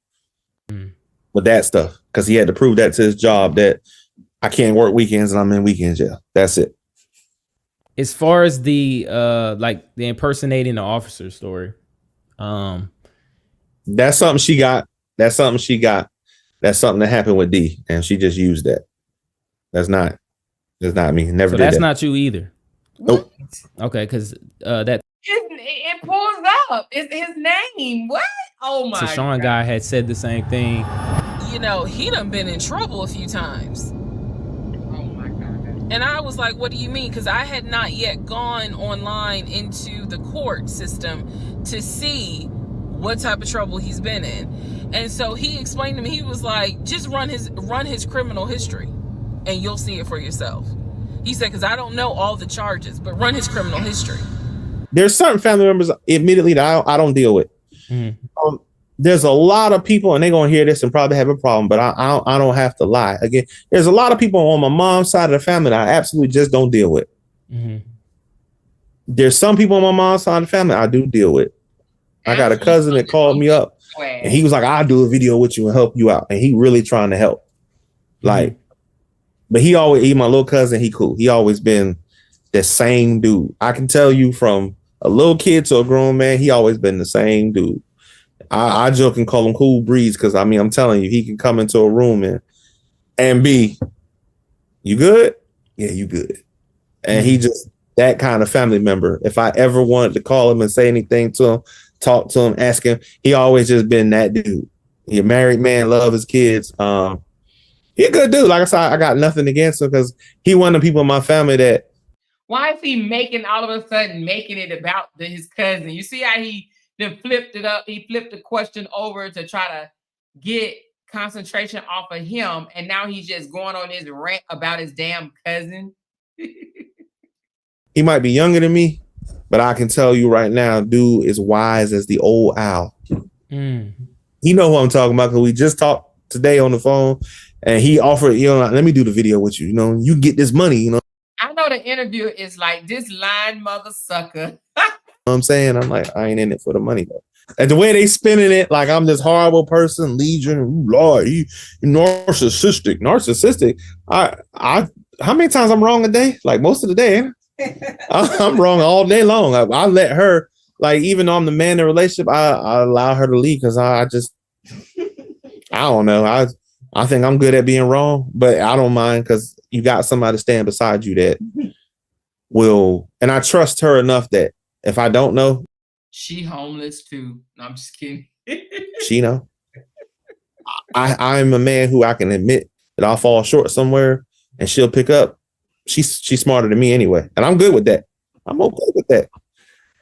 with that stuff, because he had to prove that to his job that I can't work weekends and I'm in weekend jail. That's it. As far as the like the impersonating the officer story, That's something she got. That's something she got. That's something that happened with D, and she just used that. That's not me. Never so did that's that. not you either. Nope. Okay, because that It pulls up. It's his name. What? Oh my Sean God. guy had said the same thing. You know, he done been in trouble a few times. Oh my God. And I was like, what do you mean? Because I had not yet gone online into the court system to see what type of trouble he's been in. And so he explained to me, he was like, just run his criminal history and you'll see it for yourself. He said, because I don't know all the charges, but run his criminal history. There's certain family members, admittedly, that I don't deal with. Mm-hmm. There's a lot of people, and they're gonna hear this and probably have a problem, but I don't have to lie. Again, there's a lot of people on my mom's side of the family that I absolutely just don't deal with. Mm-hmm. There's some people on my mom's side of the family I do deal with. I got a cousin that called me up, and he was like, "I'll do a video with you and help you out," and he really trying to help. Like, but he my little cousin. He cool. He always been the same dude. I can tell you from a little kid to a grown man, he always been the same dude. I joke and call him Cool Breeze because I mean I'm telling you, he can come into a room and be, you good? Yeah, you good. And he just that kind of family member. If I ever wanted to call him and say anything to him, talk to him, ask him, he always just been that dude. He a married man, love his kids. He a good dude. Like I said, I got nothing against him because he one of the people in my family that. Why is he making all of a sudden making it about his cousin? You see how he then flipped it up. He flipped the question over to try to get concentration off of him. And now he's just going on his rant about his damn cousin. He might be younger than me, but I can tell you right now, dude is wise as the old owl. He know who I'm talking about because we just talked today on the phone and he offered, let me do the video with you. You get this money, I know the interviewer is like, this lying mother sucker. You know what I'm saying? I'm like, I ain't in it for the money though. And the way they spinning it, like I'm this horrible person, Legion, Lord, you narcissistic. How many times I'm wrong a day? Like most of the day, ain't I? I'm wrong all day long. I let her, like, even though I'm the man in the relationship, I allow her to lead because I don't know. I think I'm good at being wrong, but I don't mind because you got somebody to stand beside you that will, and I trust her enough that if I don't know, she homeless too. No, I'm just kidding. she know. I'm a man who I can admit that I'll fall short somewhere and she'll pick up. She's smarter than me anyway. And I'm good with that. I'm okay with that.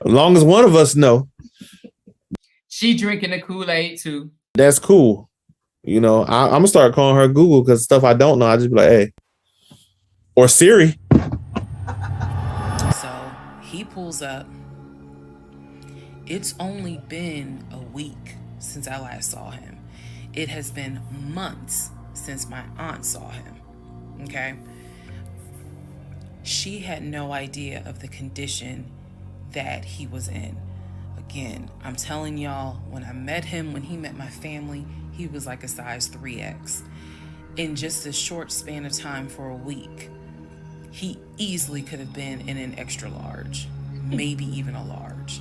As long as one of us know. She drinking the Kool-Aid too. That's cool. You know, I'm going to start calling her Google because stuff I don't know, I just be like, hey. Or Siri. So he pulls up. It's only been a week since I last saw him. It has been months since my aunt saw him. Okay? She had no idea of the condition that he was in. Again, I'm telling y'all, when I met him, when he met my family, he was like a size 3X. In just a short span of time for a week, he easily could have been in an extra large, maybe even a large,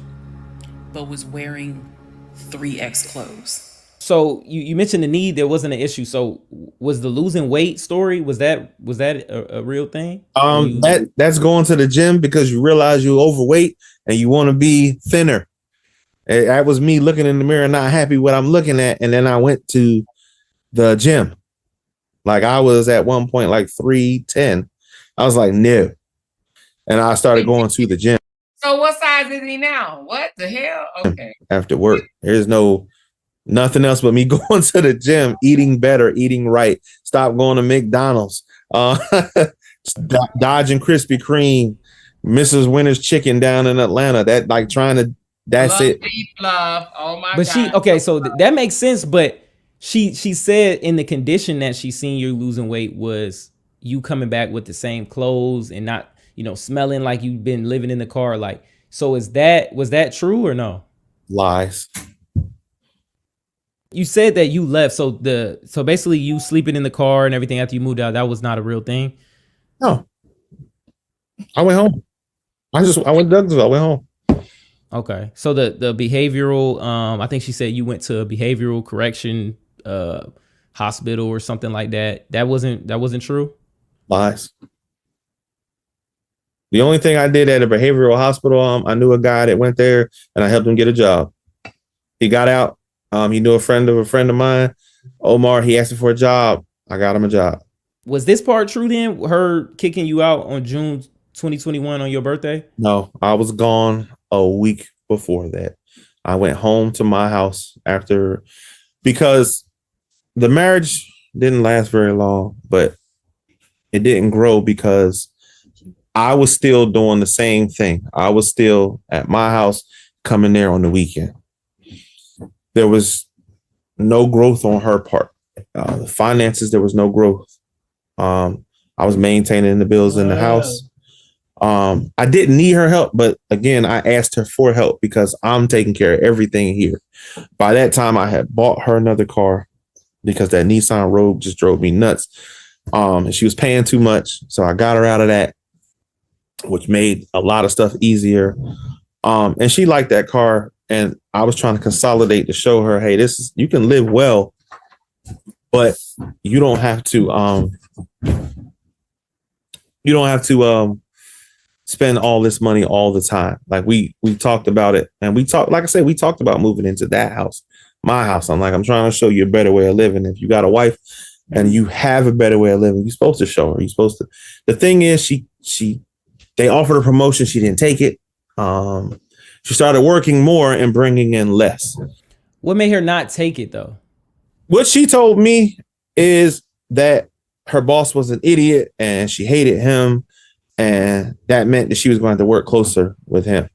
but was wearing 3X clothes. So you mentioned the knee, there wasn't an issue. So was the losing weight story, was that a real thing? That's going to the gym because you realize you're overweight and you want to be thinner. That was me looking in the mirror, not happy what I'm looking at. And then I went to the gym. Like I was at one point like 310. I was like, no. And I started going to the gym. So what size is he now? What the hell? Okay. After work, there's nothing else but me going to the gym, eating better, eating right. Stop going to McDonald's, dodging Krispy Kreme, Mrs. Winter's chicken down in Atlanta. That's Love it. Love. Oh my but God. So that makes sense. But she said in the condition that she seen you losing weight was you coming back with the same clothes and not, smelling like you've been living in the car. Like, so was that true or no? Lies. You said that you left. So basically you sleeping in the car and everything after you moved out, that was not a real thing? No. I went home. I went to Douglasville. I went home. Okay. So the behavioral, I think she said you went to a behavioral correction hospital or something like that. That wasn't true? Lies. The only thing I did at a behavioral hospital, I knew a guy that went there and I helped him get a job. He got out. He knew a friend of mine, Omar. He asked me for a job. I got him a job. Was this part true then? Her kicking you out on June 2021 on your birthday? No, I was gone a week before that. I went home to my house because the marriage didn't last very long, but it didn't grow because I was still doing the same thing. I was still at my house coming there on the weekend. There was no growth on her part. The finances, there was no growth. I was maintaining the bills in the house. I didn't need her help, but again, I asked her for help because I'm taking care of everything here. By that time, I had bought her another car because that Nissan Rogue just drove me nuts. And she was paying too much. So I got her out of that, which made a lot of stuff easier. And she liked that car. And I was trying to consolidate to show her, hey, you can live well, but you don't have to spend all this money all the time. Like we talked about it, and we talked about moving into that house, my house. I'm trying to show you a better way of living. If you got a wife and you have a better way of living, you're supposed to show her. You're supposed to. The thing is, they offered a promotion. She didn't take it. She started working more and bringing in less. What made her not take it though? What she told me is that her boss was an idiot and she hated him. And that meant that she was going to work closer with him.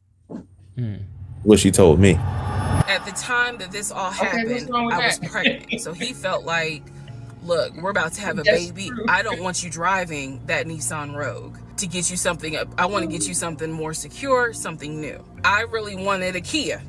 What she told me. At the time that this all happened, I was pregnant. So he felt like, look, we're about to have a baby. I don't want you driving that Nissan Rogue to get you something. I want to get you something more secure, something new. I really wanted a Kia.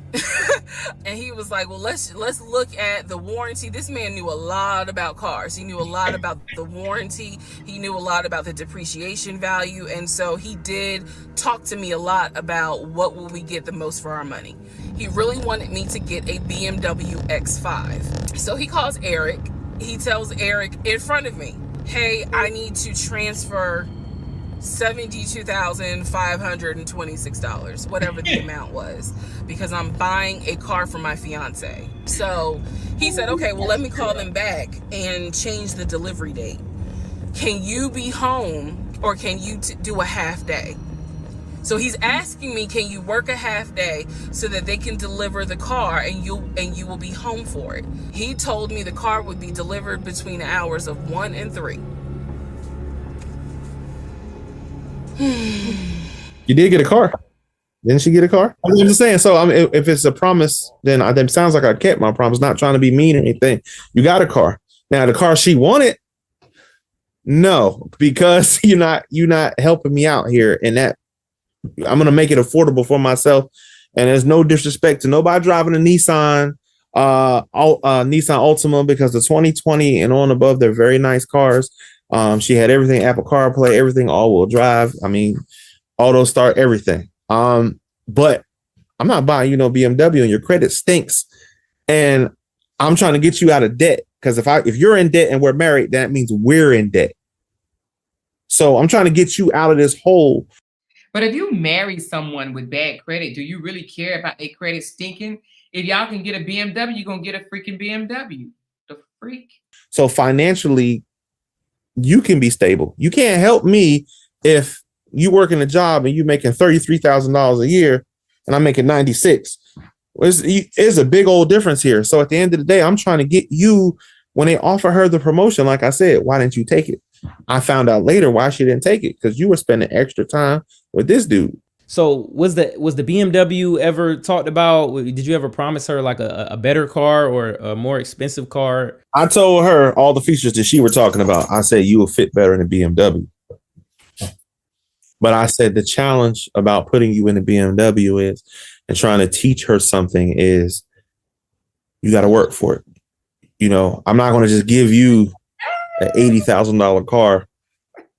And he was like, well, let's look at the warranty. This man knew a lot about cars. He knew a lot about the warranty. He knew a lot about the depreciation value. And so he did talk to me a lot about what will we get the most for our money. He really wanted me to get a BMW X5. So he calls Eric. He tells Eric in front of me, hey, I need to transfer $72,526, whatever the amount was, because I'm buying a car for my fiance. So he said, okay, well, let me call them back and change the delivery date. can you be home or can you do a half day? So he's asking me, can you work a half day so that they can deliver the car and you will be home for it? He told me the car would be delivered between the hours of 1 and 3. You did get a car. Didn't she get a car? I'm just saying. So if it's a promise, then it sounds like I kept my promise. Not trying to be mean or anything. You got a car. Now the car she wanted. No, because you're not helping me out here. And that I'm gonna make it affordable for myself. And there's no disrespect to nobody driving a Nissan Altima, because the 2020 and on above, they're very nice cars. She had everything, Apple CarPlay, everything, all-wheel drive. I mean, auto start, everything. But I'm not buying you no BMW, and your credit stinks. And I'm trying to get you out of debt, because if you're in debt and we're married, that means we're in debt. So I'm trying to get you out of this hole. But if you marry someone with bad credit, do you really care about their credit stinking? If y'all can get a BMW, you're going to get a freaking BMW. The freak. So financially, you can be stable. You can't help me if you work in a job and you're making $33,000 a year and I'm making 96. There's a big old difference here. So at the end of the day, I'm trying to get you, when they offer her the promotion, like I said, why didn't you take it? I found out later why she didn't take it, because you were spending extra time with this dude. So was the BMW ever talked about? Did you ever promise her like a better car or a more expensive car? I told her all the features that she were talking about. I said, you will fit better in a BMW. But I said the challenge about putting you in a BMW is, and trying to teach her something is, you got to work for it. You know, I'm not going to just give you an $80,000 car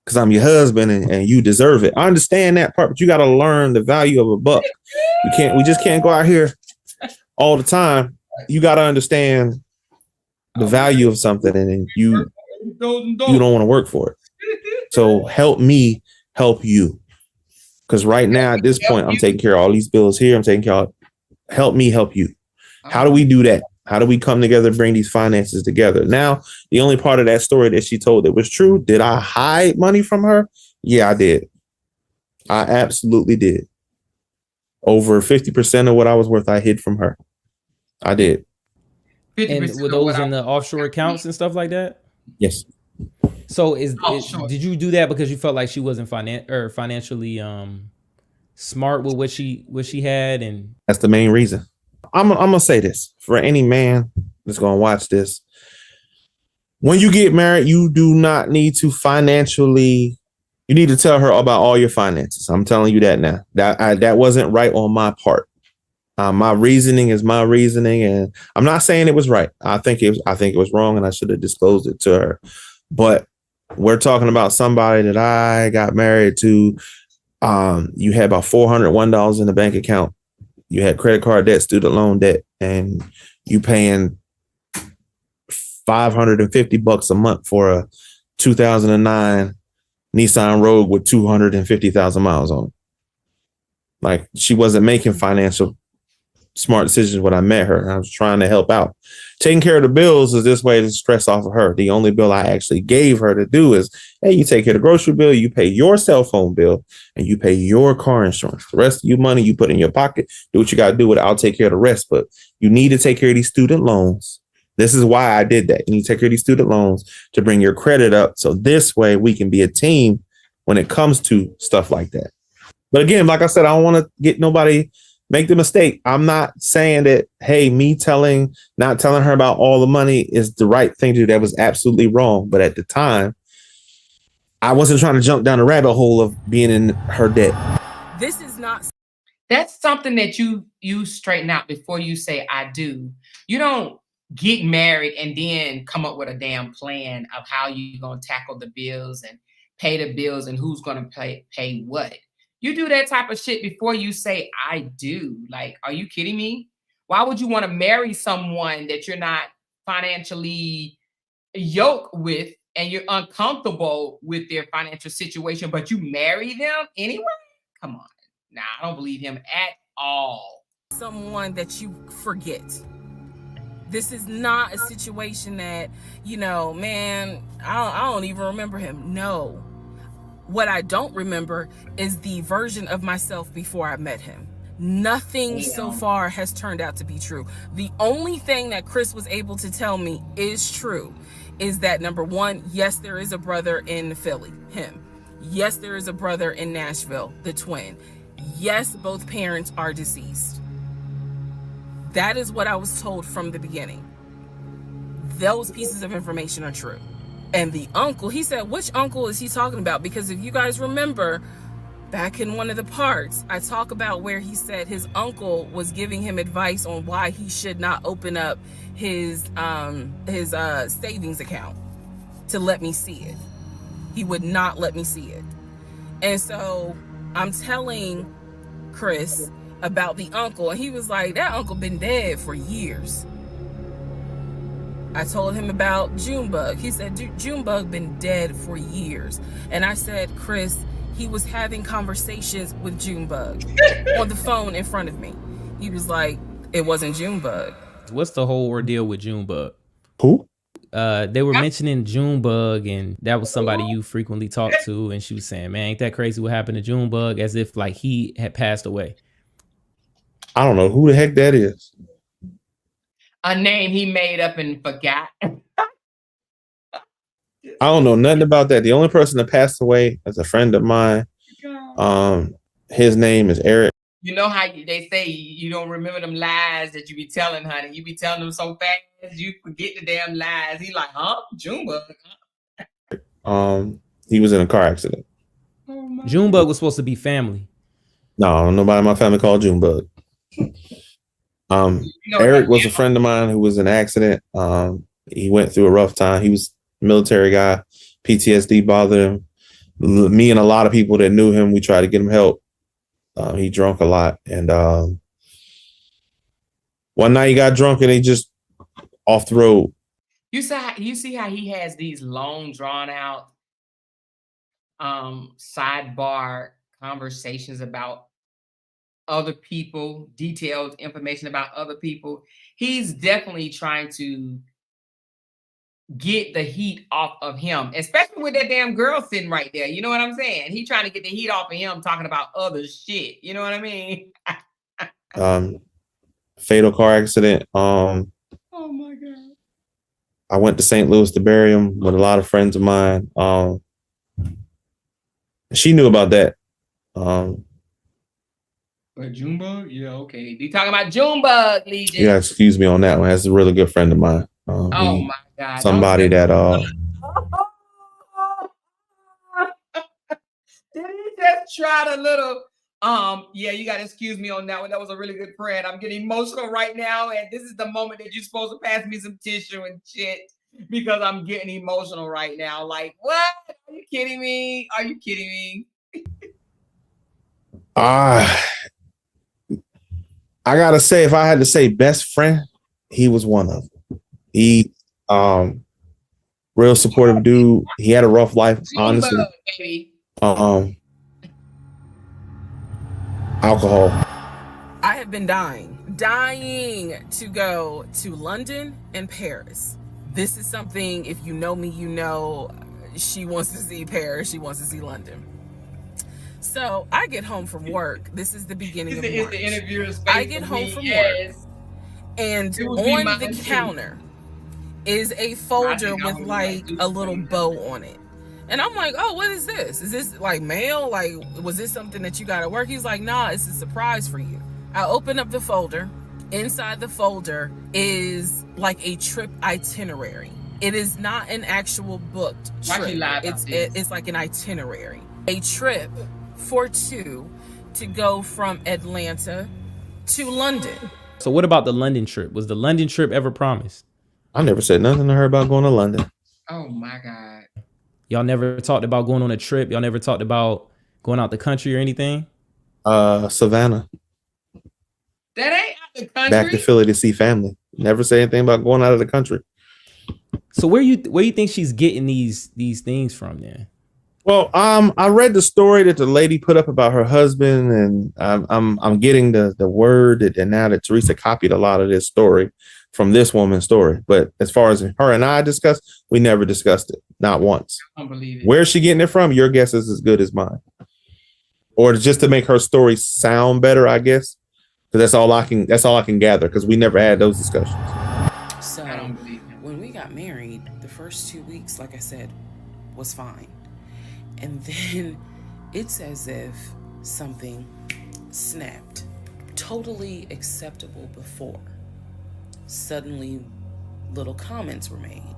because I'm your husband and you deserve it. I understand that part, but you got to learn the value of a buck. We just can't go out here all the time. You got to understand the value of something, and you don't want to work for it. So help me help you. Because right now at this point, I'm taking care of all these bills here. I'm taking care of, help me help you. How do we do that? How do we come together and bring these finances together? Now, the only part of that story that she told that was true, did I hide money from her? Yeah, I did. I absolutely did. Over 50% of what I was worth, I hid from her. I did. And were those in the offshore accounts and stuff like that? Yes. So did you do that because you felt like she wasn't financially smart with what she had? And that's the main reason. I'm gonna say this for any man that's gonna watch this. When you get married, you do not need to financially. You need to tell her about all your finances. I'm telling you that now. That wasn't right on my part. My reasoning is my reasoning, and I'm not saying it was right. I think it was wrong, and I should have disclosed it to her. But we're talking about somebody that I got married to. You had about $401 in the bank account. You had credit card debt, student loan debt, and you paying $550 a month for a 2009 Nissan Rogue with 250,000 miles on it. Like, she wasn't making financial smart decisions when I met her. I was trying to help out. Taking care of the bills is this way to stress off of her. The only bill I actually gave her to do is, hey, you take care of the grocery bill, you pay your cell phone bill, and you pay your car insurance. The rest of your money you put in your pocket. Do what you got to do with it. I'll take care of the rest. But you need to take care of these student loans. This is why I did that. You need to take care of these student loans to bring your credit up. So this way we can be a team when it comes to stuff like that. But again, like I said, I don't want to get nobody make the mistake. I'm not saying that, hey, me not telling her about all the money is the right thing to do. That was absolutely wrong. But at the time, I wasn't trying to jump down the rabbit hole of being in her debt. This is not. That's something that you straighten out before you say, I do. You don't get married and then come up with a damn plan of how you're going to tackle the bills and pay the bills and who's going to pay what. You do that type of shit before you say, I do. Like, are you kidding me? Why would you want to marry someone that you're not financially yoked with and you're uncomfortable with their financial situation, but you marry them anyway? Come on. Nah, I don't believe him at all. Someone that you forget. This is not a situation that, you know, man, I don't even remember him. No. What I don't remember is the version of myself before I met him. Nothing so far has turned out to be true. The only thing that Chris was able to tell me is true is that, number one, yes, there is a brother in Philly, him. Yes, there is a brother in Nashville, the twin. Yes, both parents are deceased. That is what I was told from the beginning. Those pieces of information are true. And the uncle, he said, which uncle is he talking about? Because if you guys remember, back in one of the parts, I talk about where he said his uncle was giving him advice on why he should not open up his savings account to let me see it. He would not let me see it. And so I'm telling Chris about the uncle, and he was like, that uncle been dead for years. I told him about Junebug. He said, Junebug been dead for years. And I said, Chris, he was having conversations with Junebug on the phone in front of me. He was like, it wasn't Junebug. What's the whole ordeal with Junebug? Who? They were mentioning Junebug, and that was somebody you frequently talked to, and she was saying, man, ain't that crazy what happened to Junebug, as if like he had passed away. I don't know who the heck that is. A name he made up and forgot. I don't know nothing about that. The only person that passed away is a friend of mine. His name is Eric. You know how they say you don't remember them lies that you be telling, honey. You be telling them so fast, you forget the damn lies. He like, huh? Junebug. He was in a car accident. Junebug was supposed to be family. No, nobody in my family called Junebug. Eric was a friend of mine who was in an accident. He went through a rough time. He was a military guy. PTSD bothered him. Me and a lot of people that knew him, we tried to get him help. He drunk a lot. And one night he got drunk and he just off the road. You see how he has these long, drawn out sidebar conversations about other people, detailed information about other people. He's definitely trying to get the heat off of him, especially with that damn girl sitting right there. You know what I'm saying? He trying to get the heat off of him talking about other shit. You know what I mean? Fatal car accident. Oh my God. I went to St. Louis to bury him with a lot of friends of mine. She knew about that. But Junebug? Yeah, okay. You talking about Junebug, Legion? Yeah, excuse me on that one. That's a really good friend of mine. Oh my God. Somebody that did he just try to little yeah, you gotta excuse me on that one. That was a really good friend. I'm getting emotional right now, and this is the moment that you're supposed to pass me some tissue and shit, because I'm getting emotional right now. Like, what? Are you kidding me? Are you kidding me? I gotta say, if I had to say best friend, he was one of them. He real supportive dude. He had a rough life, honestly. Baby. Alcohol. I have been dying to go to London and Paris. This is something, if you know me, you know she wants to see Paris, she wants to see London. So I get home from work. This is the beginning of March. The interviewer's face. I get home from work, and on the counter is a folder with like a little bow on it. And I'm like, oh, what is this? Is this like mail? Like, was this something that you got at work? He's like, nah, it's a surprise for you. I open up the folder. Inside the folder is like a trip itinerary. It is not an actual booked trip. It's like an itinerary. A trip for two to go from Atlanta to London. So what about the London trip? Was the London trip ever promised? I never said nothing to her about going to London. Oh my God. Y'all never talked about going on a trip? Y'all never talked about going out the country or anything? Savannah. That ain't out the country. Back to Philly to see family. Never say anything about going out of the country. So where you think she's getting these things from then? Well, I read the story that the lady put up about her husband, and I'm getting the word that now that Teresa copied a lot of this story. from this woman's story. But as far as her and I discussed, we never discussed it, not once. I don't believe it. Where's she getting it from? Your guess is as good as mine. Or just to make her story sound better, I guess. Because that's all I can gather, because we never had those discussions. So I don't believe it. when we got married, the first 2 weeks, like I said, was fine. And then it's as if something snapped. Totally acceptable before. Suddenly, little comments were made.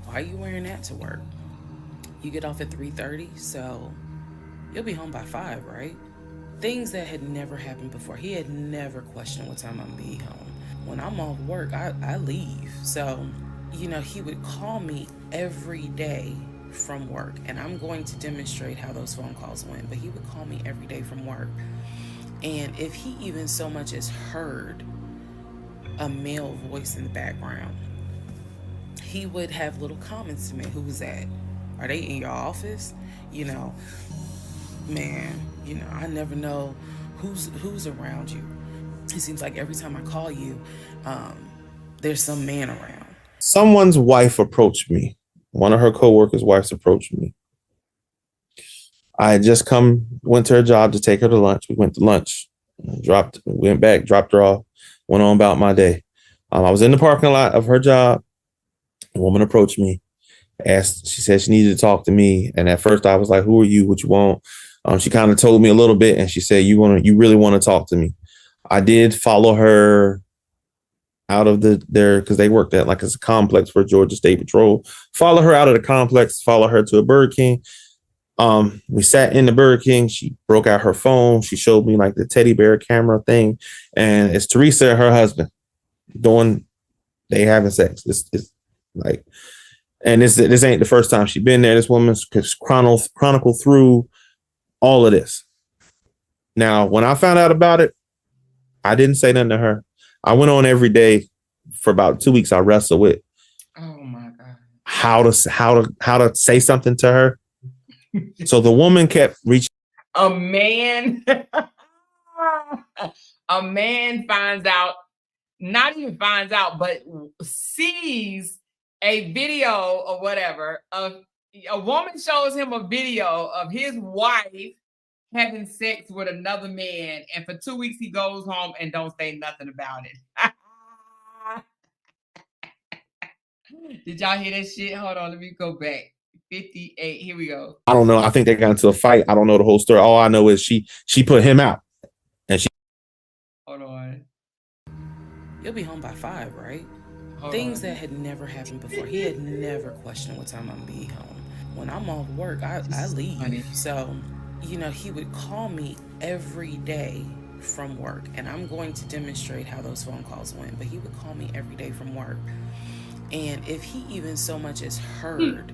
Why are you wearing that to work? You get off at 3:30, so you'll be home by 5, right? Things that had never happened before. He had never questioned what time I'm be home. When I'm off work, I leave. So, he would call me every day from work, and I'm going to demonstrate how those phone calls went, but he would call me every day from work. And if he even so much as heard a male voice in the background, he would have little comments to me. Who was that? Are they in your office? Man, I never know who's around you. It seems like every time I call you, there's some man around. Someone's wife approached me. One of her coworkers' wives approached me. I had just went to her job to take her to lunch. We went to lunch, went back, dropped her off, went on about my day. I was in the parking lot of her job. A woman approached me, she said she needed to talk to me. And at first I was like, who are you? What you want? She kind of told me a little bit, and she said, you really want to talk to me. I did follow her out of there because they worked at like it's a complex for Georgia State Patrol. Follow her out of the complex, follow her to a Burger King. We sat in the Burger King. She broke out her phone. She showed me like the teddy bear camera thing. And it's Teresa and her husband they having sex. It's like, and this ain't the first time she's been there. This woman's chronicle through all of this. Now, when I found out about it, I didn't say nothing to her. I went on every day for about 2 weeks. I wrestled with Oh my God. how to say something to her. So the woman kept reaching. A man finds out, not even finds out, but sees a video or whatever of a woman shows him a video of his wife having sex with another man, and for 2 weeks he goes home and don't say nothing about it. Did y'all hear that shit? Hold on, let me go back. 58. Here we go. I don't know. I think they got into a fight. I don't know the whole story. All I know is she put him out, and she. Hold on. You'll be home by 5, right? Hold Things on. that had never happened before. He had never questioned what time I'm be home. When I'm off work, I leave. Funny. So, he would call me every day from work, and I'm going to demonstrate how those phone calls went, but he would call me every day from work. And if he even so much as heard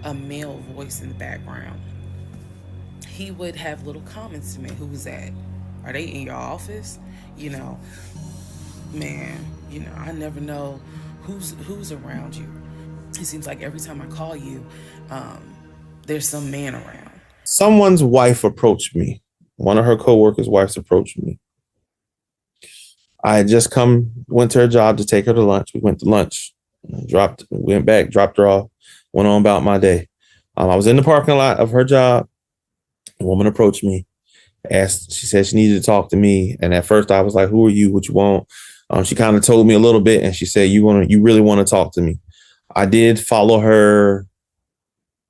a male voice in the background, he would have little comments to me. Who was that? Are they in your office? Man, I never know who's around you. It seems like every time I call you, there's some man around. Someone's wife approached me. One of her coworkers' wives approached me. I had just went to her job to take her to lunch. We went to lunch, went back, dropped her off, went on about my day. I was in the parking lot of her job. A woman approached me, she said she needed to talk to me. And at first I was like, who are you? What you want? She kind of told me a little bit, and she said, you really want to talk to me. I did follow her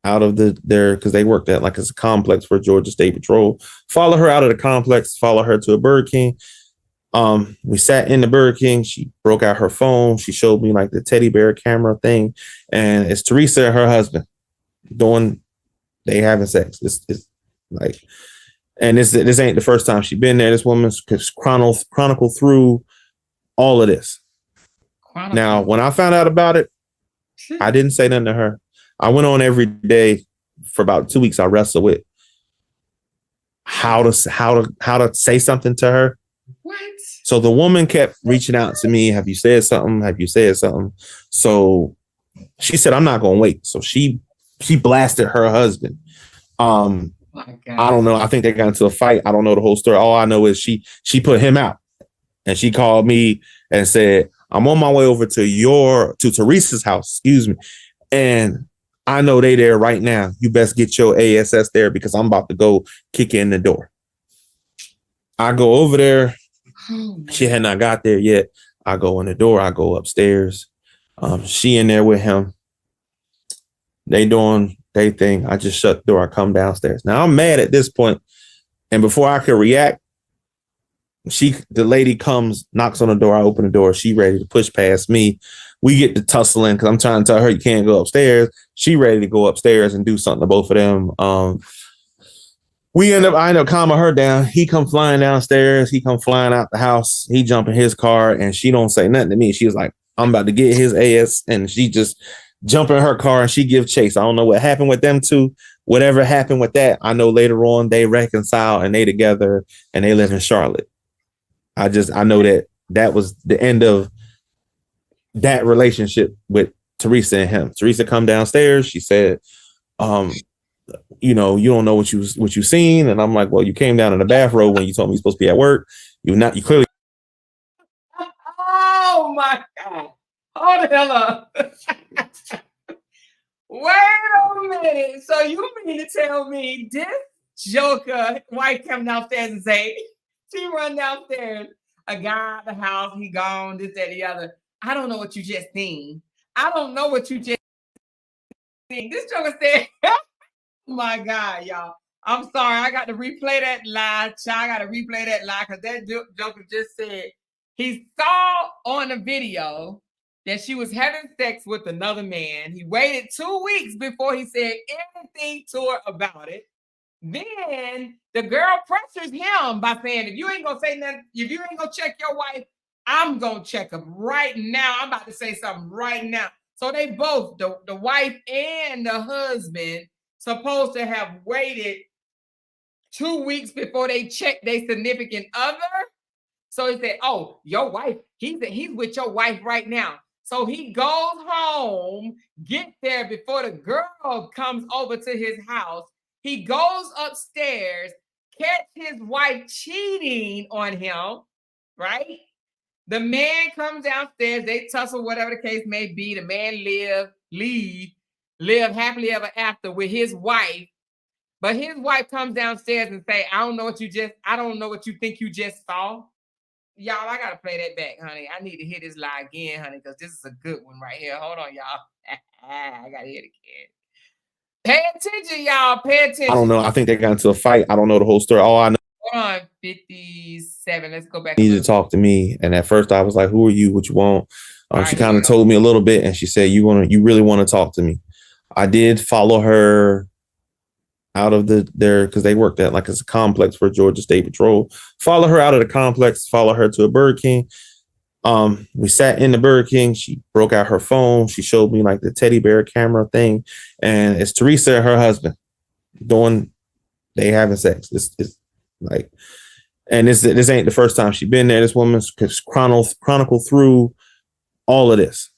out of there because they worked at like it's a complex for Georgia State Patrol. Follow her out of the complex, follow her to a Burger King. We sat in the Burger King. She broke out her phone. She showed me like the teddy bear camera thing. And it's Teresa and her husband they having sex. It's like, and this ain't the first time she's been there. This woman's chronicle through all of this. Now, when I found out about it, I didn't say nothing to her. I went on every day for about 2 weeks. I wrestled with how to say something to her. What? So the woman kept reaching out to me. Have you said something? Have you said something? So she said, I'm not going to wait. So she blasted her husband. My God. I don't know. I think they got into a fight. I don't know the whole story. All I know is she put him out, and she called me and said, I'm on my way over to Teresa's house, excuse me. And I know they there right now. You best get your ASS there because I'm about to go kick in the door. I go over there. She had not got there yet. I go in the door. I go upstairs. She in there with him. They doing their thing. I just shut the door. I come downstairs. Now I'm mad at this point. And before I could react, the lady comes, knocks on the door. I open the door. She ready to push past me. We get to tussling because I'm trying to tell her you can't go upstairs. She ready to go upstairs and do something to both of them. I end up calming her down. He come flying downstairs. He come flying out the house. He jump in his car and she don't say nothing to me. She was like, I'm about to get his ass. And she just jump in her car and she give chase. I don't know what happened with them two. Whatever happened with that, I know later on they reconcile and they together and they live in Charlotte. I know that was the end of that relationship with Teresa and him. Teresa come downstairs. She said, you don't know what you seen. And I'm like, well, you came down in the bathrobe when you told me you're supposed to be at work. You clearly. Oh my God. Hold the hell up. Wait a minute. So you mean to tell me this joker wife come downstairs and say, she run downstairs, a guy at the house, he gone, this, that, the other. I don't know what you just seen. I don't know what you just seen. This joker said, oh my God, y'all. I'm sorry. I got to replay that live. I got to replay that live because that joker just said he saw on the video that she was having sex with another man. He waited 2 weeks before he said anything to her about it. Then the girl pressures him by saying, if you ain't gonna say nothing, if you ain't gonna check your wife, I'm gonna check her right now. I'm about to say something right now. So they both, the wife and the husband, supposed to have waited 2 weeks before they checked their significant other. So he said, oh, your wife, he's with your wife right now. So he goes home, get there before the girl comes over to his house. He goes upstairs, catch his wife cheating on him, right? The man comes downstairs, they tussle, whatever the case may be. The man live happily ever after with his wife. But his wife comes downstairs and say, I don't know what you think you just saw. Y'all, I gotta play that back, honey. I need to hear this lie again, honey, because this is a good one right here. Hold on, y'all. I gotta hear it again. Pay attention, y'all. Pay attention. I don't know. I think they got into a fight. I don't know the whole story. All I know. Hold on, 57. Let's go back. He needed to talk to me. And at first I was like, who are you? What you want? She kind of told me a little bit and she said, you really want to talk to me. I did follow her out of there because they worked at like it's a complex for Georgia State Patrol. Follow her out of the complex, follow her to a Burger King. We sat in the Burger King. She broke out her phone. She showed me like the teddy bear camera thing. And it's Teresa and her husband they having sex. It's like, and this ain't the first time she's been there. This woman's chronicle through all of this.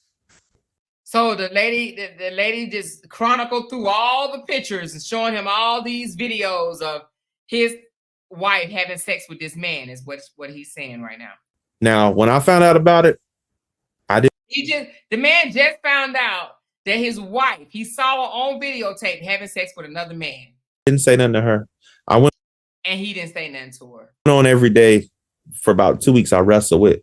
So the lady just chronicled through all the pictures and showing him all these videos of his wife having sex with this man is what he's saying right now. Now, when I found out about it, the man just found out that his wife, he saw her on videotape having sex with another man. Didn't say nothing to her. And he didn't say nothing to her. On every day for about 2 weeks, I wrestle with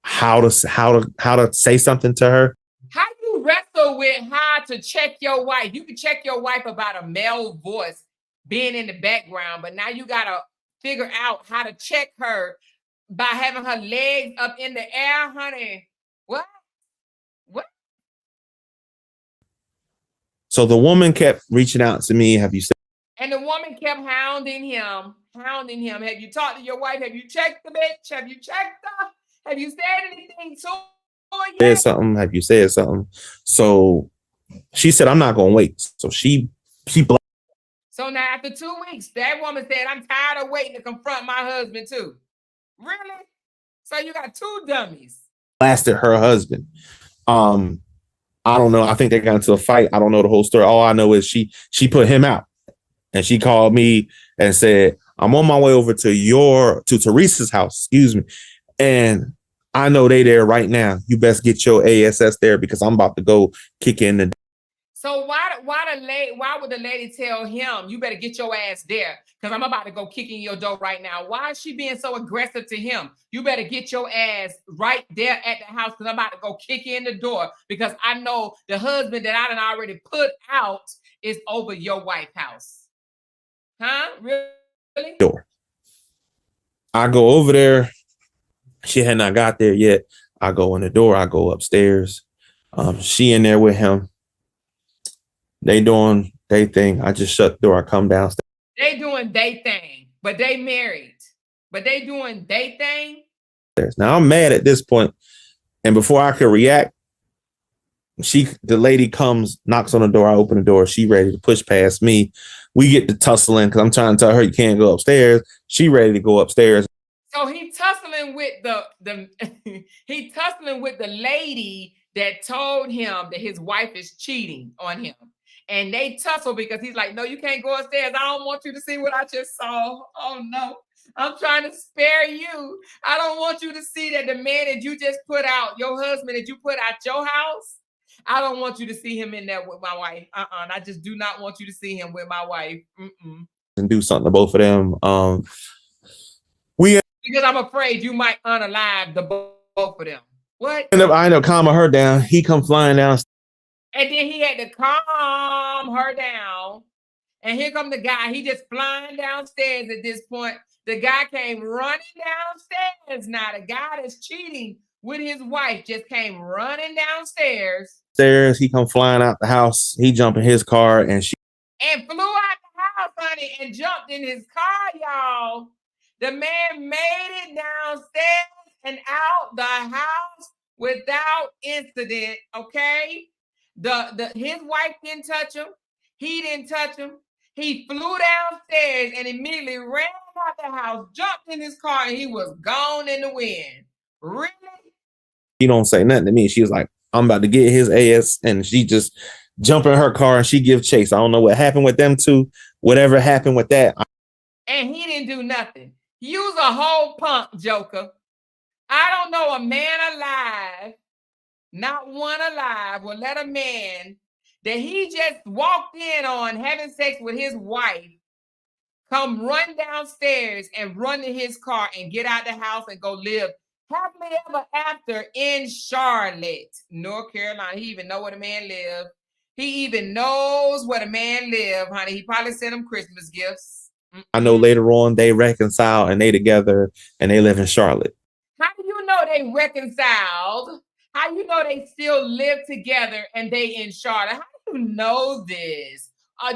how to say something to her. How you wrestle with how to check your wife? You can check your wife about a male voice being in the background, but now you gotta figure out how to check her by having her legs up in the air, honey. What? So the woman kept reaching out to me. Have you said? And the woman kept hounding him. Have you talked to your wife? Have you checked the bitch? Have you checked her? Have you said anything to her yet? Have you said something? So she said, I'm not gonna wait. So she So now after 2 weeks, that woman said, I'm tired of waiting to confront my husband too. Really? So you got two dummies. Blasted her husband. I don't know. I think they got into a fight. I don't know the whole story. All I know is she put him out. And she called me and said, I'm on my way over to Teresa's house, excuse me. And I know they there right now. You best get your ASS there because I'm about to go kick in the. So why would the lady tell him, you better get your ass there because I'm about to go kick in your door right now? Why is she being so aggressive to him? You better get your ass right there at the house because I'm about to go kick in the door because I know the husband that I done already put out is over your wife's house. Huh? Really? Door. I go over there. She had not got there yet. I go in the door. I go upstairs. She in there with him. They doing they thing. I just shut the door. I come downstairs. They doing they thing, but they married. But they doing they thing. Now I'm mad at this point, and before I could react, the lady comes, knocks on the door. I open the door. She ready to push past me. We get to tussling because I'm trying to tell her you can't go upstairs. She ready to go upstairs. So he tussling with the he tussling with the lady that told him that his wife is cheating on him. And they tussle because he's like, no, you can't go upstairs. I don't want you to see what I just saw. Oh no, I'm trying to spare you. I don't want you to see that the man that you just put out, your husband that you put out your house. I don't want you to see him in there with my wife. I just do not want you to see him with my wife. And do something to both of them. Because I'm afraid you might unalive the both of them. What? I end up calming her down. He come flying down. And then he had to calm her down. And here come the guy. He just flying downstairs at this point. The guy came running downstairs. Now the guy that's cheating with his wife just came running downstairs. He come flying out the house. He jumped in his car and flew out the house, honey, and jumped in his car, y'all. The man made it downstairs and out the house without incident, okay? His wife didn't touch him. He didn't touch him. He flew downstairs and immediately ran out the house, jumped in his car, and he was gone in the wind. Really? She don't say nothing to me. She was like, I'm about to get his ass, and she just jump in her car and she give chase. I don't know what happened with them two. Whatever happened with that. And he didn't do nothing. Use a whole punk, Joker. I don't know a man alive, not one alive, will let a man that he just walked in on having sex with his wife come run downstairs and run to his car and get out the house and go live happily ever after in Charlotte, North Carolina. He even know where the man live. He even knows where the man live, honey. He probably sent him Christmas gifts. I know later on they reconcile and they together and they live in Charlotte. How do you know they reconciled? How do you know they still live together and they in Charlotte? How do you know this?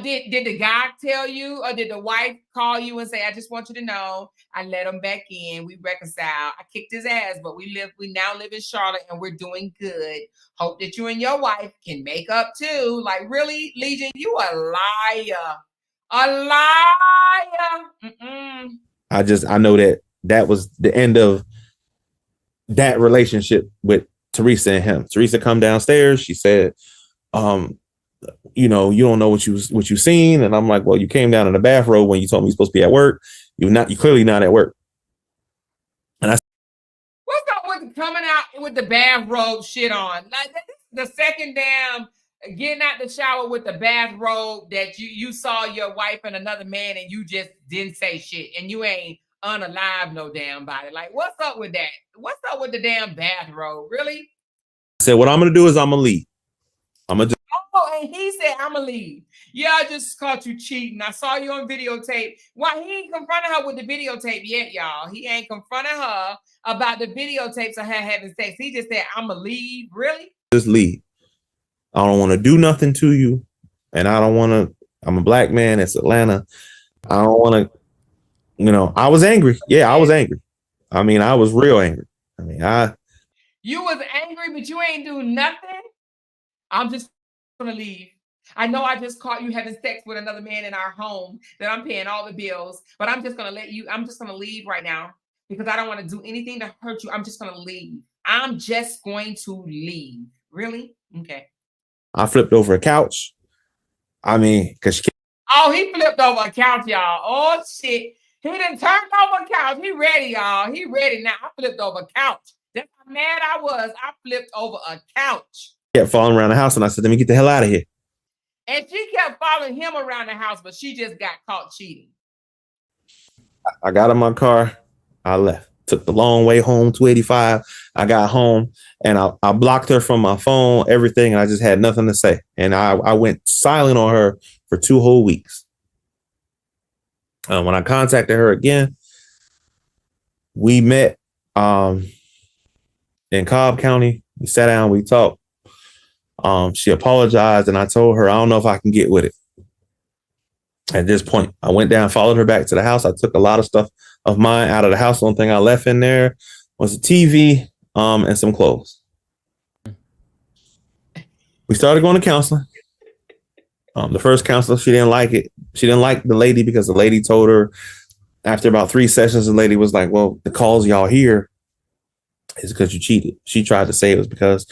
Did the guy tell you, or did the wife call you and say, I just want you to know I let him back in. We reconciled. I kicked his ass, but we now live in Charlotte and we're doing good. Hope that you and your wife can make up too. Like, really, Legion, you a liar. A liar. I know that was the end of that relationship with Teresa and him. Teresa come downstairs. She said, you don't know what you seen. And I'm like, well, you came down in the bathrobe when you told me you're supposed to be at work. You clearly not at work. And what's up with coming out with the bathrobe shit on? Like, the second damn getting out the shower with the bathrobe that you saw your wife and another man and you just didn't say shit and you ain't unalive no damn body. Like, what's up with that? What's up with the damn bathrobe? Really? I said, what I'm gonna do is I'm gonna leave. And he said, I'm gonna leave. Yeah, I just caught you cheating. I saw you on videotape. Why he ain't confronted her with the videotape yet, y'all? He ain't confronted her about the videotapes of her having sex. He just said, I'm gonna leave. Really? Just leave. I don't want to do nothing to you. And I don't want to, I'm a black man. It's Atlanta. I don't want to, I was angry. Yeah, I was angry. I mean, I was real angry. You was angry, but you ain't do nothing. I'm just gonna leave. I know I just caught you having sex with another man in our home that I'm paying all the bills, but I'm just gonna leave right now because I don't want to do anything to hurt you. I'm just gonna leave. I'm just going to leave. Really? Okay. I flipped over a couch. Because he flipped over a couch, y'all. Oh shit. He done turned over a couch. He ready, y'all. He ready now. I flipped over a couch. That's how mad I was. I flipped over a couch. Kept following around the house, and I said, let me get the hell out of here. And she kept following him around the house, but she just got caught cheating. I got in my car. I left. Took the long way home, 285. I got home, and I blocked her from my phone, everything, and I just had nothing to say. And I went silent on her for 2 whole weeks. When I contacted her again, we met in Cobb County. We sat down, we talked. She apologized, and I told her, I don't know if I can get with it. At this point, I went down, followed her back to the house. I took a lot of stuff of mine out of the house. The only thing I left in there was a TV and some clothes. We started going to counseling. The first counselor, she didn't like it. She didn't like the lady because the lady told her after about 3 sessions, the lady was like, well, the calls y'all hear is because you cheated. She tried to say it was because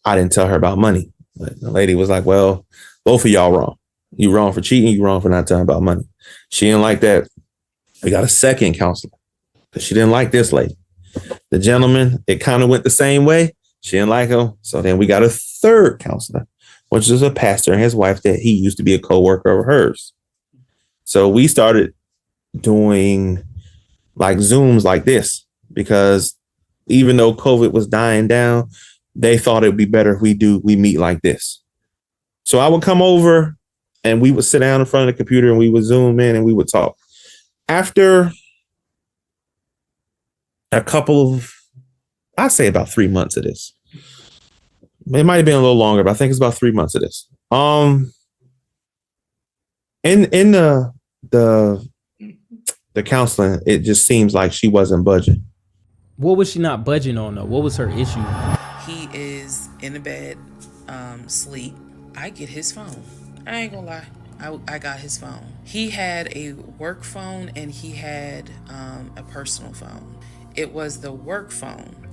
I didn't tell her about money. But the lady was like, well, both of y'all wrong. You wrong for cheating. You wrong for not telling about money. She didn't like that. We got a second counselor because she didn't like this lady. The gentleman, it kind of went the same way. She didn't like him. So then we got a third counselor, which is a pastor and his wife that he used to be a co-worker of hers. So we started doing like Zooms like this because even though COVID was dying down, they thought it would be better if we meet like this. So I would come over and we would sit down in front of the computer and we would Zoom in and we would talk. After a couple of, I'd say about 3 months of this. It might have been a little longer, but I think it's about 3 months of this. In the counseling, it just seems like she wasn't budging. What was she not budging on though? What was her issue? He is in the bed, sleep. I get his phone. I ain't gonna lie. I got his phone. He had a work phone and he had a personal phone. It was the work phone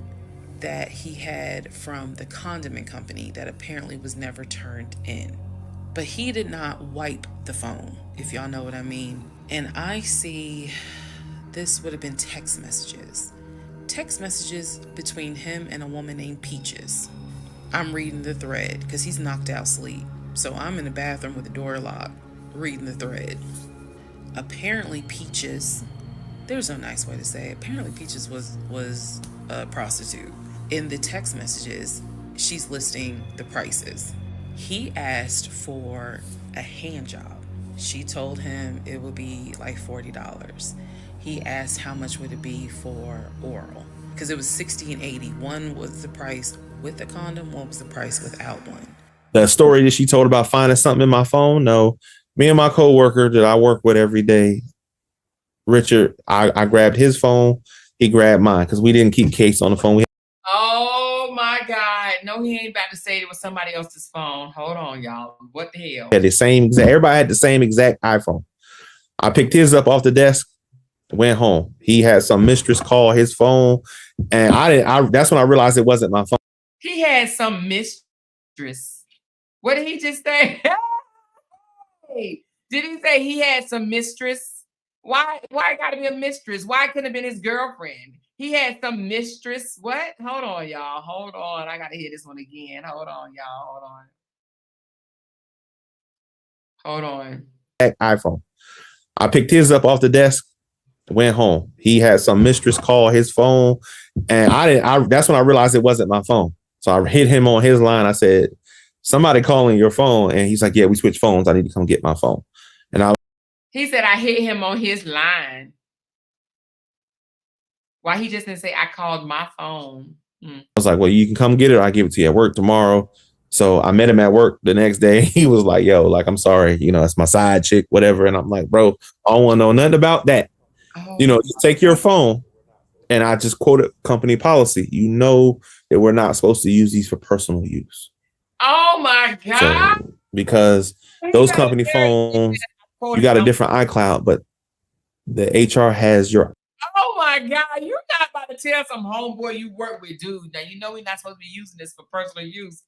that he had from the condiment company that apparently was never turned in. But he did not wipe the phone, if y'all know what I mean. And I see this would have been text messages. Text messages between him and a woman named Peaches. I'm reading the thread because he's knocked out sleep. So I'm in the bathroom with the door locked, reading the thread. Apparently Peaches, there's no nice way to say it. Apparently Peaches was a prostitute. In the text messages, she's listing the prices. He asked for a hand job. She told him it would be like $40. He asked how much would it be for oral, because it was $60 and $80. One was the price with the condom, one was the price without one. The story that she told about finding something in my phone, no. Me and my coworker that I work with every day, Richard, I grabbed his phone, he grabbed mine, because we didn't keep Case on the phone. Oh my God. No, he ain't about to say it was somebody else's phone. Hold on, y'all. What the hell? Had the same exact, everybody had the same exact iPhone. I picked his up off the desk, went home. He had some mistress call his phone, and that's when I realized it wasn't my phone. He had some mistress. What did he just say? Hey, did he say he had some mistress? Why it gotta be a mistress? Why couldn't have been his girlfriend? He had some mistress. What? Hold on, y'all. Hold on. I gotta hear this one again. Hold on, y'all. Hold on. iPhone. I picked his up off the desk, went home. He had some mistress call his phone, and that's when I realized it wasn't my phone. So I hit him on his line. I said, somebody calling your phone. And he's like, yeah, we switched phones. I need to come get my phone. And he said, I hit him on his line. Why he just didn't say I called my phone? I was like, well, you can come get it. I'll give it to you at work tomorrow. So I met him at work the next day. He was like, yo, like, I'm sorry. It's my side chick, whatever. And I'm like, bro, I don't want to know nothing about that. Oh. You take your phone. And I just quoted company policy. That we're not supposed to use these for personal use. Oh my God. So, because those company phones, you got a different iCloud, but the HR has your. Oh my God, you're not about to tell some homeboy you work with, dude. Now we're not supposed to be using this for personal use.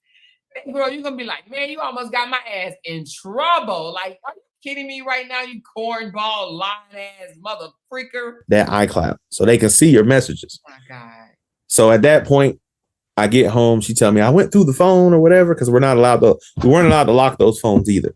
Girl, you're gonna be like, man, you almost got my ass in trouble. Like, are you kidding me right now, you cornball, lying ass mother freaker? That iCloud, so they can see your messages. Oh my God. So at that point, I get home, she tell me I went through the phone or whatever, because we weren't allowed to lock those phones either.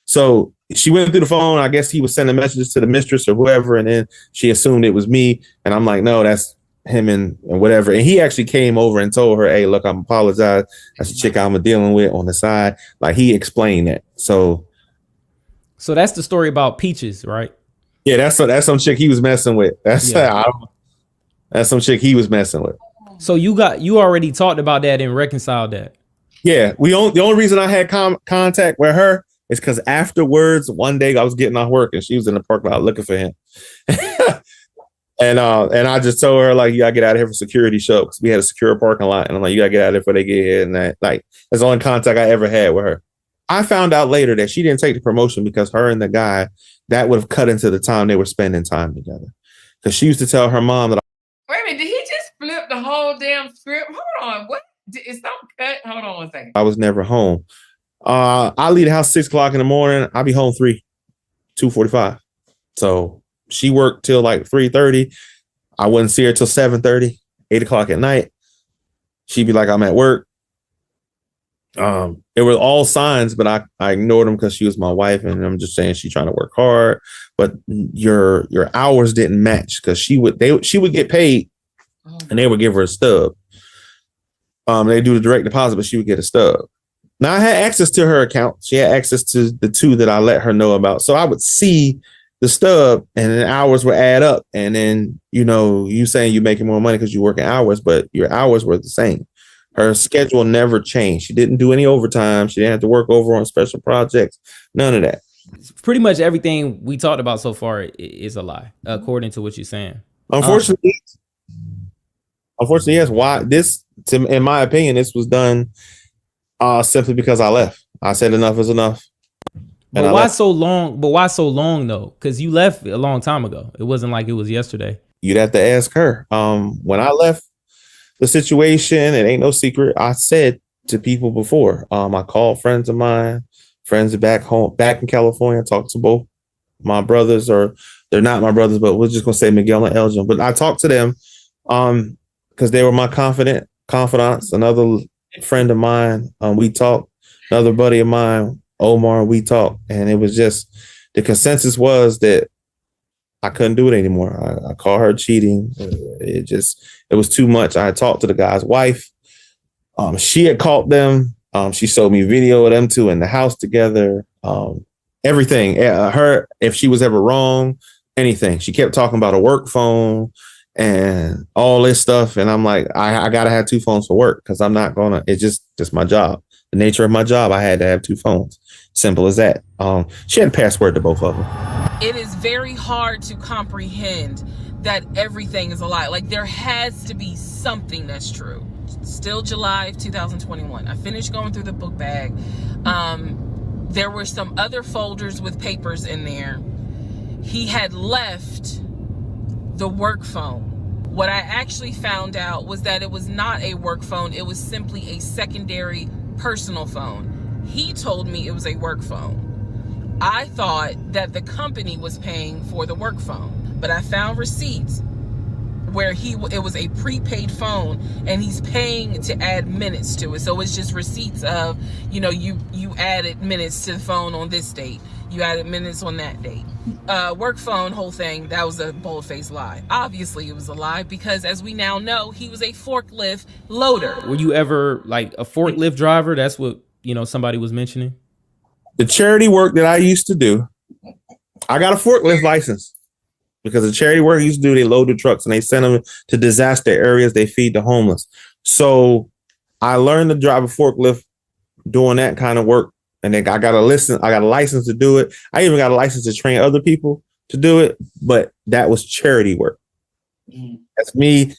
So she went through the phone. I guess he was sending messages to the mistress or whoever, and then she assumed it was me. And I'm like, no, that's him and whatever. And he actually came over and told her, hey, look, I'm apologize. That's a chick I'm dealing with on the side. Like, he explained that. So that's the story about Peaches, right? Yeah, that's some chick he was messing with. That's some chick he was messing with. So you already talked about that and reconciled that. Yeah, the only reason I had contact with her is because afterwards, one day I was getting off work and she was in the parking lot looking for him. And I just told her, like, you gotta get out of here for security show, because we had a secure parking lot, and I'm like, you gotta get out of there before they get here. And that's the only contact I ever had with her. I found out later that she didn't take the promotion because her and the guy, that would have cut into the time they were spending time together. Because she used to tell her mom that. Wait a minute, did he just flip the whole damn script? Hold on, what? Is something cut? Hold on 1 second. I was never home. I leave the house 6 o'clock in the morning. I'll be home 2:45. So she worked till like 3:30. I wouldn't see her till 7:30, 8 o'clock at night. She'd be like, I'm at work. It were all signs, but I ignored them because she was my wife, and I'm just saying she's trying to work hard. But your hours didn't match, because she would get paid, and they would give her a stub. They do the direct deposit, but she would get a stub. Now I had access to her account. She had access to the 2 that I let her know about. So I would see the stub, and then hours would add up. And then, you saying you're making more money because you're working hours, but your hours were the same. Her schedule never changed. She didn't do any overtime. She didn't have to work over on special projects. None of that. Pretty much everything we talked about so far is a lie, according to what you're saying. Unfortunately, yes. Why this? In my opinion, this was done simply because I left. I said enough is enough. But why so long? But why so long though? Because you left a long time ago. It wasn't like it was yesterday. You'd have to ask her. When I left the situation, it ain't no secret. I said to people before. I called friends of mine, friends back in California. Talked to both my brothers, or they're not my brothers, but we're just gonna say Miguel and Elgin. But I talked to them because they were my confidants. Another friend of mine, we talked. Another buddy of mine, Omar, we talked, and it was just the consensus was that I couldn't do it anymore. I called her cheating. It was too much. I had talked to the guy's wife. She had caught them. She showed me video of them 2 in the house together. Everything. Her, if she was ever wrong, anything. She kept talking about a work phone and all this stuff. And I'm like, I gotta have 2 phones for work, because I'm not gonna. It's just my job. The nature of my job, I had to have 2 phones. Simple as that. She had a password to both of them. It is very hard to comprehend that everything is a lie. Like, there has to be something that's true. Still July of 2021. I finished going through the book bag. There were some other folders with papers in there. He had left the work phone. What I actually found out was that it was not a work phone. It was simply a secondary personal phone. He told me it was a work phone. I thought that the company was paying for the work phone, but I found receipts where it was a prepaid phone, and he's paying to add minutes to it. So it's just receipts of, you added minutes to the phone on this date, you added minutes on that date. Work phone, whole thing, that was a bold-faced lie. Obviously it was a lie, because as we now know, he was a forklift loader. Were you ever like a forklift driver? That's what somebody was mentioning. The charity work that I used to do, I got a forklift license, because the charity work I used to do, they load the trucks and they send them to disaster areas. They feed the homeless. So I learned to drive a forklift doing that kind of work. And then I got a license to do it. I even got a license to train other people to do it. But that was charity work. That's me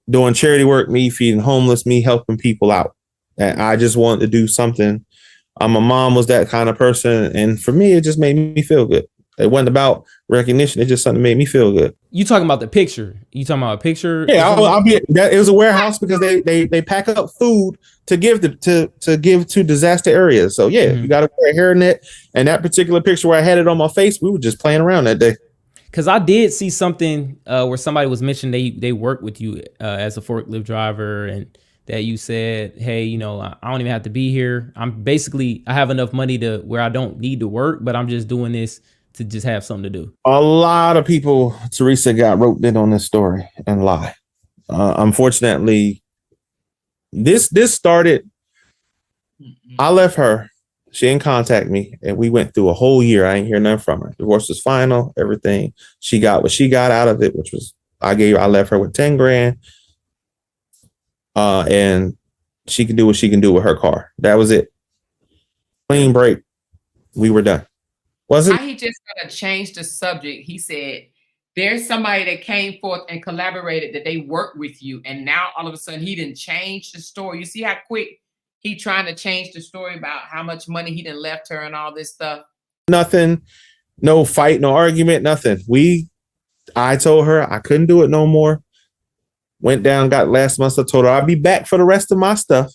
doing charity work, me feeding homeless, me helping people out. And I just wanted to do something. My mom was that kind of person. And for me, it just made me feel good. It wasn't about recognition. It just something made me feel good. You talking about the picture? You talking about a picture? Yeah, it was a warehouse, because they pack up food to give to disaster areas. So yeah, you got to wear a hairnet. And that particular picture where I had it on my face, we were just playing around that day. Because I did see something where somebody was mentioning they worked with you as a forklift driver, and that you said, hey, you know, I don't even have to be here. I have enough money to where I don't need to work, but I'm just doing this to just have something to do. A lot of people, Teresa, got roped in on this story and lie. Unfortunately, this started. I left her. She didn't contact me, and we went through a whole year. I ain't hear nothing from her. Divorce was final. Everything she got what she got out of it, which was I left her with 10 grand. And she can do what she can do with her car. That was it. Clean break. We were done. Wasn't he just gonna change the subject? He said there's somebody that came forth and collaborated that they worked with you, and now all of a sudden he didn't change the story. You see how quick he trying to change the story about how much money he done left her and all this stuff. Nothing, no fight, no argument, nothing. I told her I couldn't do it no more. Went down, got last month. I told her I'd be back for the rest of my stuff.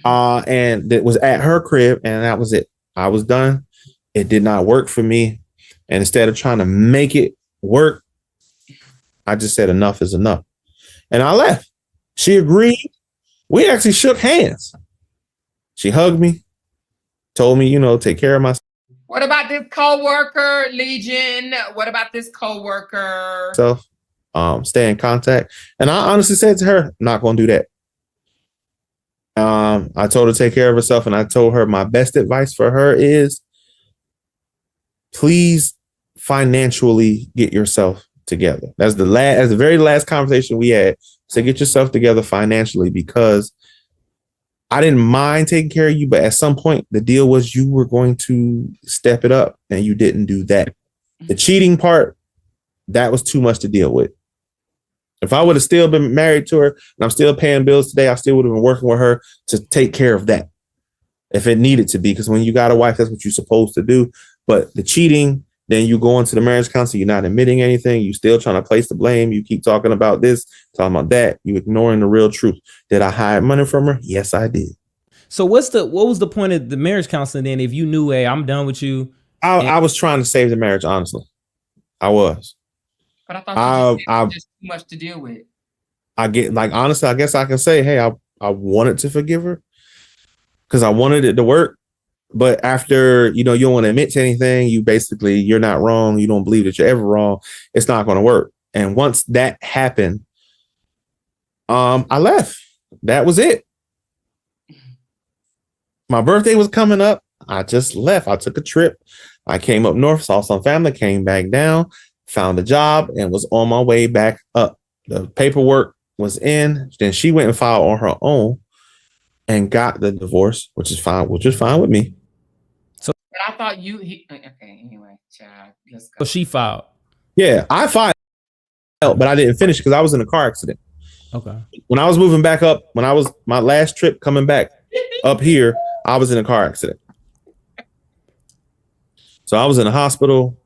And it was at her crib, and that was it. I was done. It did not work for me. And instead of trying to make it work, I just said enough is enough. And I left. She agreed. We actually shook hands. She hugged me, told me, take care of myself. What about this co-worker, Legion? What about this co-worker? Stay in contact. And I honestly said to her, I'm not going to do that. I told her to take care of herself, and I told her my best advice for her is please financially get yourself together. That's the very last conversation we had. So get yourself together financially, because I didn't mind taking care of you, but at some point the deal was you were going to step it up, and you didn't do that. The cheating part, that was too much to deal with. If I would have still been married to her and I'm still paying bills today, I still would have been working with her to take care of that if it needed to be. Because when you got a wife, that's what you're supposed to do. But the cheating, then you go into the marriage counselor, you're not admitting anything. You still trying to place the blame. You keep talking about this, talking about that. You ignoring the real truth. Did I hide money from her? Yes, I did. So what was the point of the marriage counseling then? If you knew, hey, I'm done with you. I was trying to save the marriage, honestly. I was. But I thought it was just too much to deal with. Honestly, I guess I can say, hey, I wanted to forgive her because I wanted it to work. But after, you don't want to admit to anything, you're not wrong. You don't believe that you're ever wrong. It's not going to work. And once that happened, I left. That was it. My birthday was coming up. I just left. I took a trip. I came up north, saw some family, came back down, found a job, and was on my way back up. The paperwork was in. Then she went and filed on her own and got the divorce, which is fine with me. So, but I thought okay, anyway, child, let's go. So she filed. Yeah, I filed, but I didn't finish because I was in a car accident. Okay. When I was moving back up, when I was my last trip coming back up here, I was in a car accident. So I was in the hospital.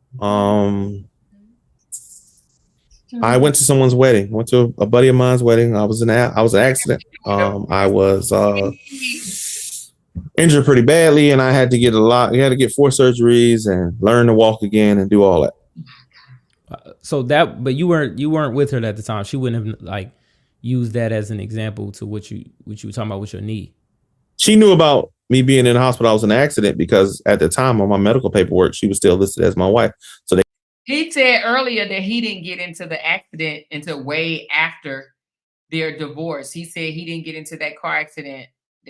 I went to someone's wedding. Went to a buddy of mine's wedding. I was an accident. I was injured pretty badly, and I had to get You had to get 4 surgeries and learn to walk again and do all that. But you weren't with her at the time. She wouldn't have used that as an example to what you were talking about with your knee. She knew about me being in the hospital. I was in an accident because at the time on my medical paperwork, she was still listed as my wife. So he said earlier that he didn't get into the accident until way after their divorce. He said he didn't get into that car accident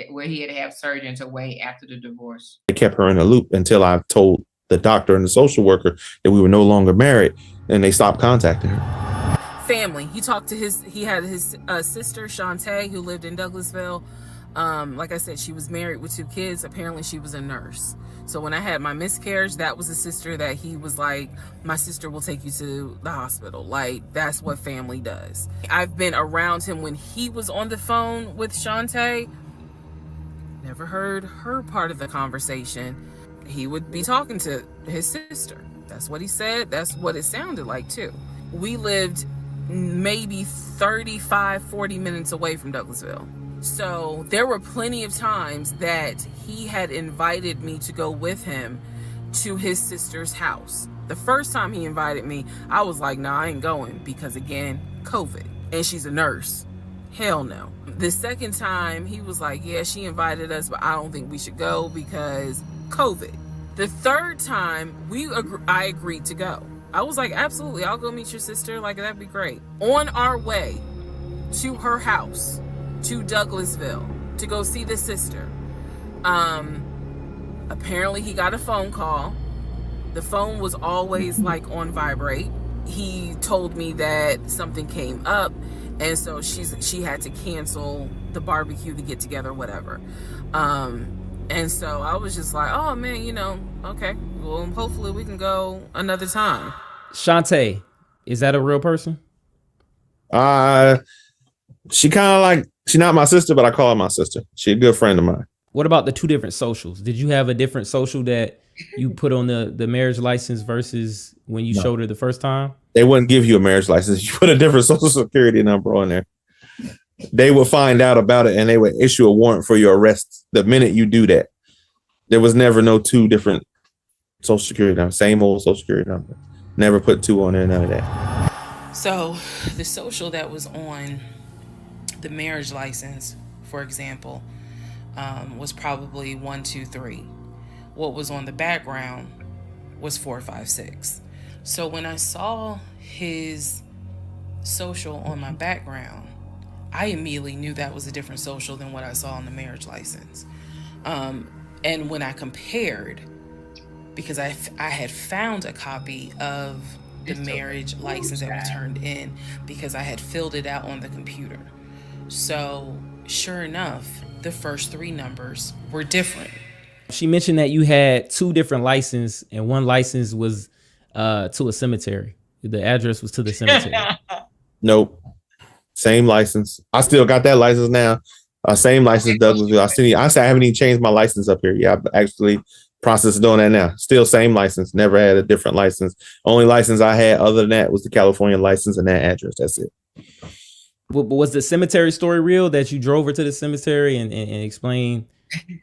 where he had to have surgery until way after the divorce. They kept her in a loop until I told the doctor and the social worker that we were no longer married, and they stopped contacting her. Family. He had his sister, Shantae, who lived in Douglasville. Like I said, she was married with 2 kids. Apparently she was a nurse. So when I had my miscarriage, that was a sister that he was like, my sister will take you to the hospital. That's what family does. I've been around him when he was on the phone with Shantae. Never heard her part of the conversation. He would be talking to his sister. That's what he said. That's what it sounded like too. We lived maybe 35, 40 minutes away from Douglasville. So there were plenty of times that he had invited me to go with him to his sister's house. The first time he invited me, I was like, nah, I ain't going because, again, COVID. And she's a nurse. Hell no. The second time, he was like, yeah, she invited us, but I don't think we should go because COVID. The third time, I agreed to go. I was like, absolutely, I'll go meet your sister. Like, that'd be great. On our way to her house, to Douglasville, to go see the sister, apparently he got a phone call. The phone was always like on vibrate. He told me that something came up, and so she had to cancel the barbecue to get together, whatever. And so I was just like, oh man, you know, okay, well, hopefully we can go another time. Shantae, is that a real person? She kind of like, she's not my sister, but I call her my sister. She's a good friend of mine. What about the two different socials? Did you have a different social that you put on the marriage license versus when you showed her the first time? They wouldn't give you a marriage license. You put a different social security number on there. They would find out about it and they would issue a warrant for your arrest the minute you do that. There was never no two different social security numbers. Same old social security number. Never put two on there, none of that. So the social that was on the marriage license, for example, was probably 1, 2, 3. What was on the background was 4, 5, 6. So when I saw his social on my background, I immediately knew that was a different social than what I saw on the marriage license. And when I compared, because I had found a copy of the marriage license that was turned in because I had filled it out on the computer. So sure enough, the first 3 numbers were different. She mentioned that you had 2 different licenses and one license was to a cemetery. The address was to the cemetery. Nope. Same license. I still got that license now. Same license, Douglasville. I haven't even changed my license up here. Yeah, I've actually processed doing that now. Still same license. Never had a different license. Only license I had other than that was the California license and that address. That's it. But was the cemetery story real, that you drove her to the cemetery and explained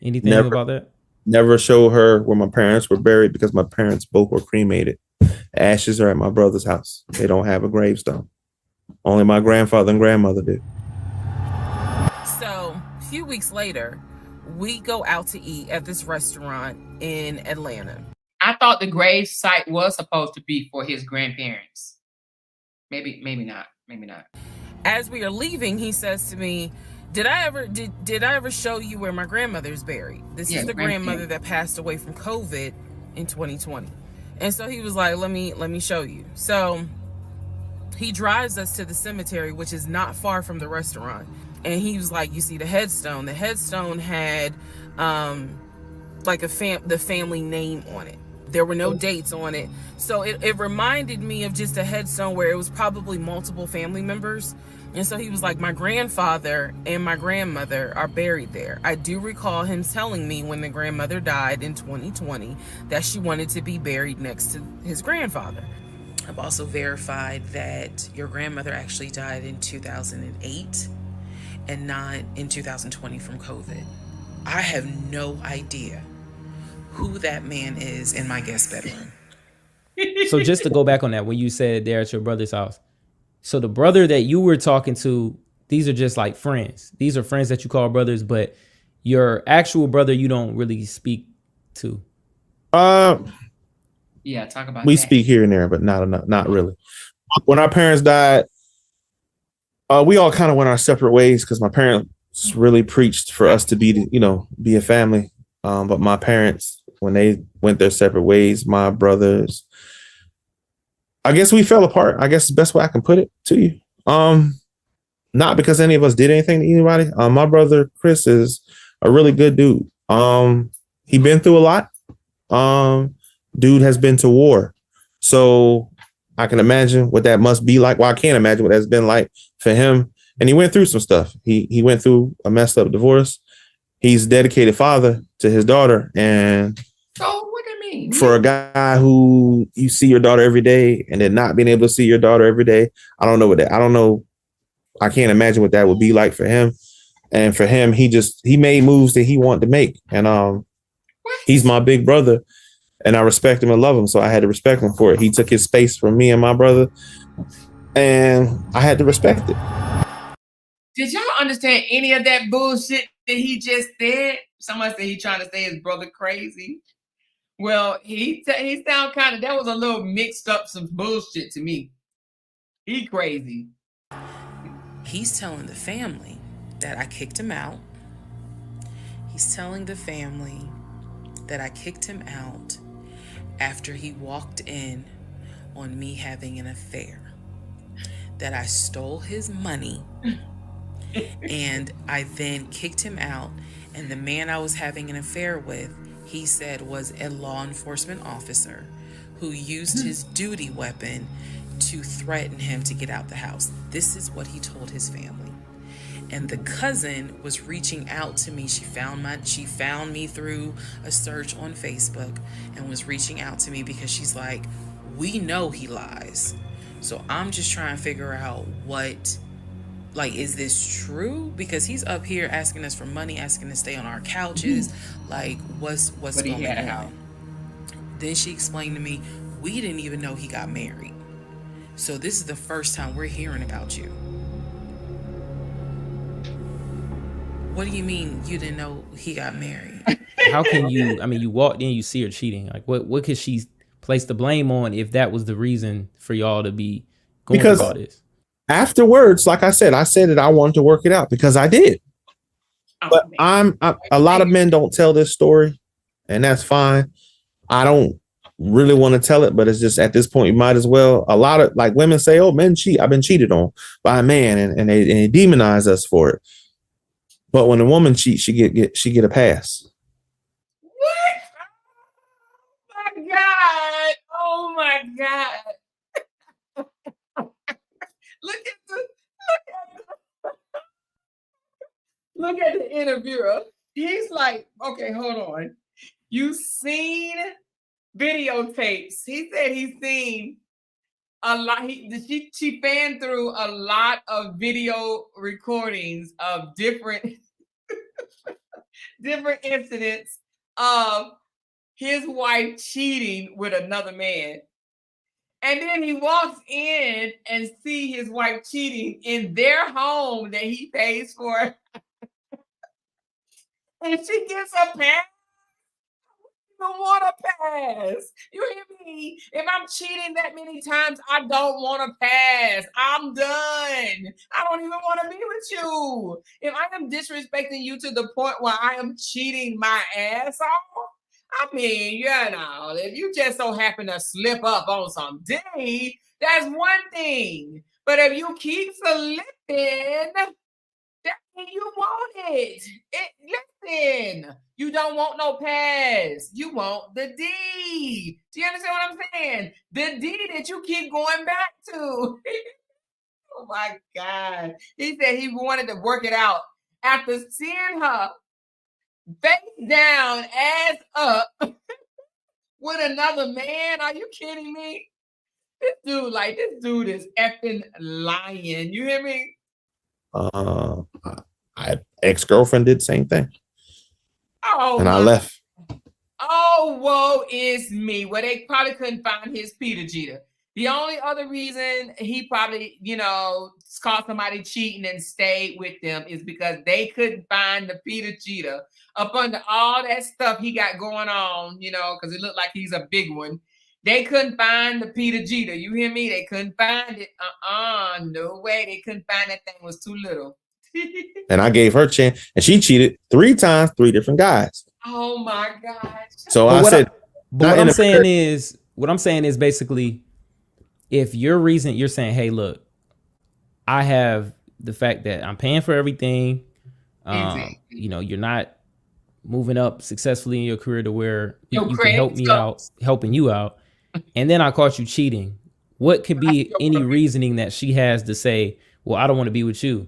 anything about that? Never showed her where my parents were buried because my parents both were cremated. Ashes are at my brother's house. They don't have a gravestone. Only my grandfather and grandmother did. So a few weeks later, we go out to eat at this restaurant in Atlanta. I thought the grave site was supposed to be for his grandparents. Maybe not. As we are leaving, he says to me, did I ever show you where my grandmother's buried? This is the grandmother that passed away from COVID in 2020. And so he was like, let me show you. So he drives us to the cemetery, which is not far from the restaurant. And he was like, you see the headstone. The headstone had like the family name on it. There were no dates on it. So it reminded me of just a headstone where it was probably multiple family members. And so he was like, my grandfather and my grandmother are buried there. I do recall him telling me when the grandmother died in 2020 that she wanted to be buried next to his grandfather. I've also verified that your grandmother actually died in 2008 and not in 2020 from COVID. I have no idea who that man is in my guest bedroom. So just to go back on that, when you said they're at your brother's house, so the brother that you were talking to, these are just like friends. These are friends that you call brothers, but your actual brother you don't really speak to. Yeah, talk about we that. speak here and there, but not really. When our parents died, we all kind of went our separate ways because my parents really preached for us to be a family. But my parents, when they went their separate ways, my brothers, I guess we fell apart. I guess the best way I can put it to you. Not because any of us did anything to anybody. My brother Chris is a really good dude. He been through a lot. Dude has been to war. So I can imagine what that must be like. Well, I can't imagine what that's been like for him. And he went through some stuff. He went through a messed up divorce. He's a dedicated father to his daughter. And So what do you mean? for a guy who you see your daughter every day and then not being able to see your daughter every day, I don't know. I can't imagine what that would be like for him. And for him, he made moves that he wanted to make. And he's my big brother. And I respect him and love him. So I had to respect him for it. He took his space from me and my brother. And I had to respect it. Did y'all understand any of that bullshit that he just said? Someone said he trying to say his brother crazy. Well, he sound kind of, that was a little mixed up some bullshit to me. He crazy. He's telling the family that I kicked him out. He's telling the family that I kicked him out after he walked in on me having an affair, that I stole his money, and I then kicked him out. And the man I was having an affair with, he said, was a law enforcement officer who used his duty weapon to threaten him to get out the house. This is what he told his family. And the cousin was reaching out to me. She found me through a search on Facebook and was reaching out to me because she's like, we know he lies. So I'm just trying to figure out what, like, is this true? Because he's up here asking us for money, asking to stay on our couches. Like, what's going on? Then she explained to me, we didn't even know he got married. So this is the first time we're hearing about you. What do you mean you didn't know he got married? How can you, I mean, you walked in, you see her cheating. Like, what could she place the blame on if that was the reason for y'all to be going through all this? Afterwards, like I said that I wanted to work it out because I did. But a lot of men don't tell this story, and that's fine. I don't really want to tell it, but it's just at this point, you might as well. A lot of, like, women say, oh, men cheat. I've been cheated on by a man, and they demonize us for it. But when a woman cheats, she get a pass. What? Oh my God. Oh my God. Look at the interviewer. He's like, okay, hold on. You seen videotapes. He said he's seen a lot. She fanned through a lot of video recordings of different incidents of his wife cheating with another man. And then he walks in and see his wife cheating in their home that he pays for. And she gets a pass. Don't want to pass. You hear me? If I'm cheating that many times, I don't want to pass. I'm done. I don't even want to be with you. If I am disrespecting you to the point where I am cheating my ass off, I mean, if you just so happen to slip up on some D, that's one thing. But if you keep slipping, that means you want it. Listen, you don't want no pass. You want the D. Do you understand what I'm saying? The D that you keep going back to. Oh my God. He said he wanted to work it out after seeing her face down, ass up with another man. Are you kidding me? This dude is effing lying. You hear me? Ex-girlfriend did the same thing. Oh, and I left. Oh, woe is me. Well, they probably couldn't find his Peter Jeter. The only other reason he probably, caught somebody cheating and stayed with them is because they couldn't find the Peter Jeter up under all that stuff he got going on, because it looked like he's a big one. They couldn't find the Peter Jeter. You hear me? They couldn't find it. No way. They couldn't find that thing. It was too little. And I gave her a chance, and she cheated 3 times, 3 different guys. Oh my gosh. So I said, what I'm saying is basically, if you're saying, hey, look, I have the fact that I'm paying for everything. You're not moving up successfully in your career to where you can help me out, helping you out. And then I caught you cheating. What could be any reasoning that she has to say, well, I don't want to be with you?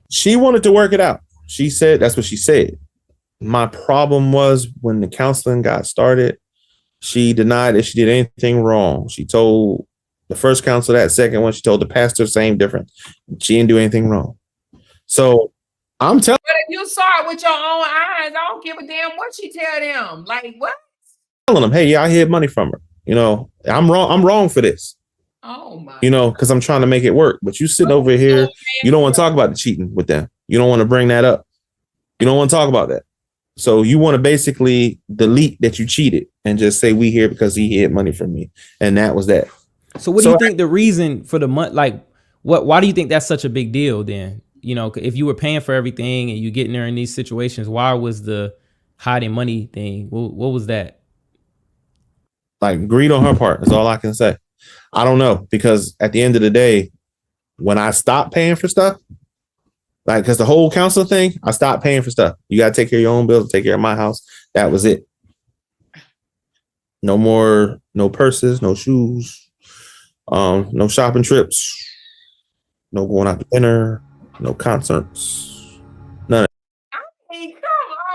She wanted to work it out. She said, that's what she said. My problem was when the counseling got started, she denied that she did anything wrong. She told the first counselor that, second one, she told the pastor, same difference. She didn't do anything wrong. So I'm telling you. But if you saw it with your own eyes, I don't give a damn what she tell them. Like, what? Telling them, hey, yeah, I hid money from her. I'm wrong for this. Oh my. You know, because I'm trying to make it work. But you sitting over here, you don't want to talk about the cheating with them. You don't want to bring that up. You don't want to talk about that. So you want to basically delete that you cheated and just say we here because he hid money from me. And that was that. So what do you think the reason for the month, like why do you think that's such a big deal then? You know, if you were paying for everything and you getting there in these situations, why was the hiding money thing? What was that? Like greed on her part is all I can say. I don't know, because at the end of the day, when I stopped paying for stuff, like, because the whole council thing, I stopped paying for stuff. You got to take care of your own bills, take care of my house. That was it. No more, no purses, no shoes, no shopping trips, no going out to dinner, no concerts, none of I mean, come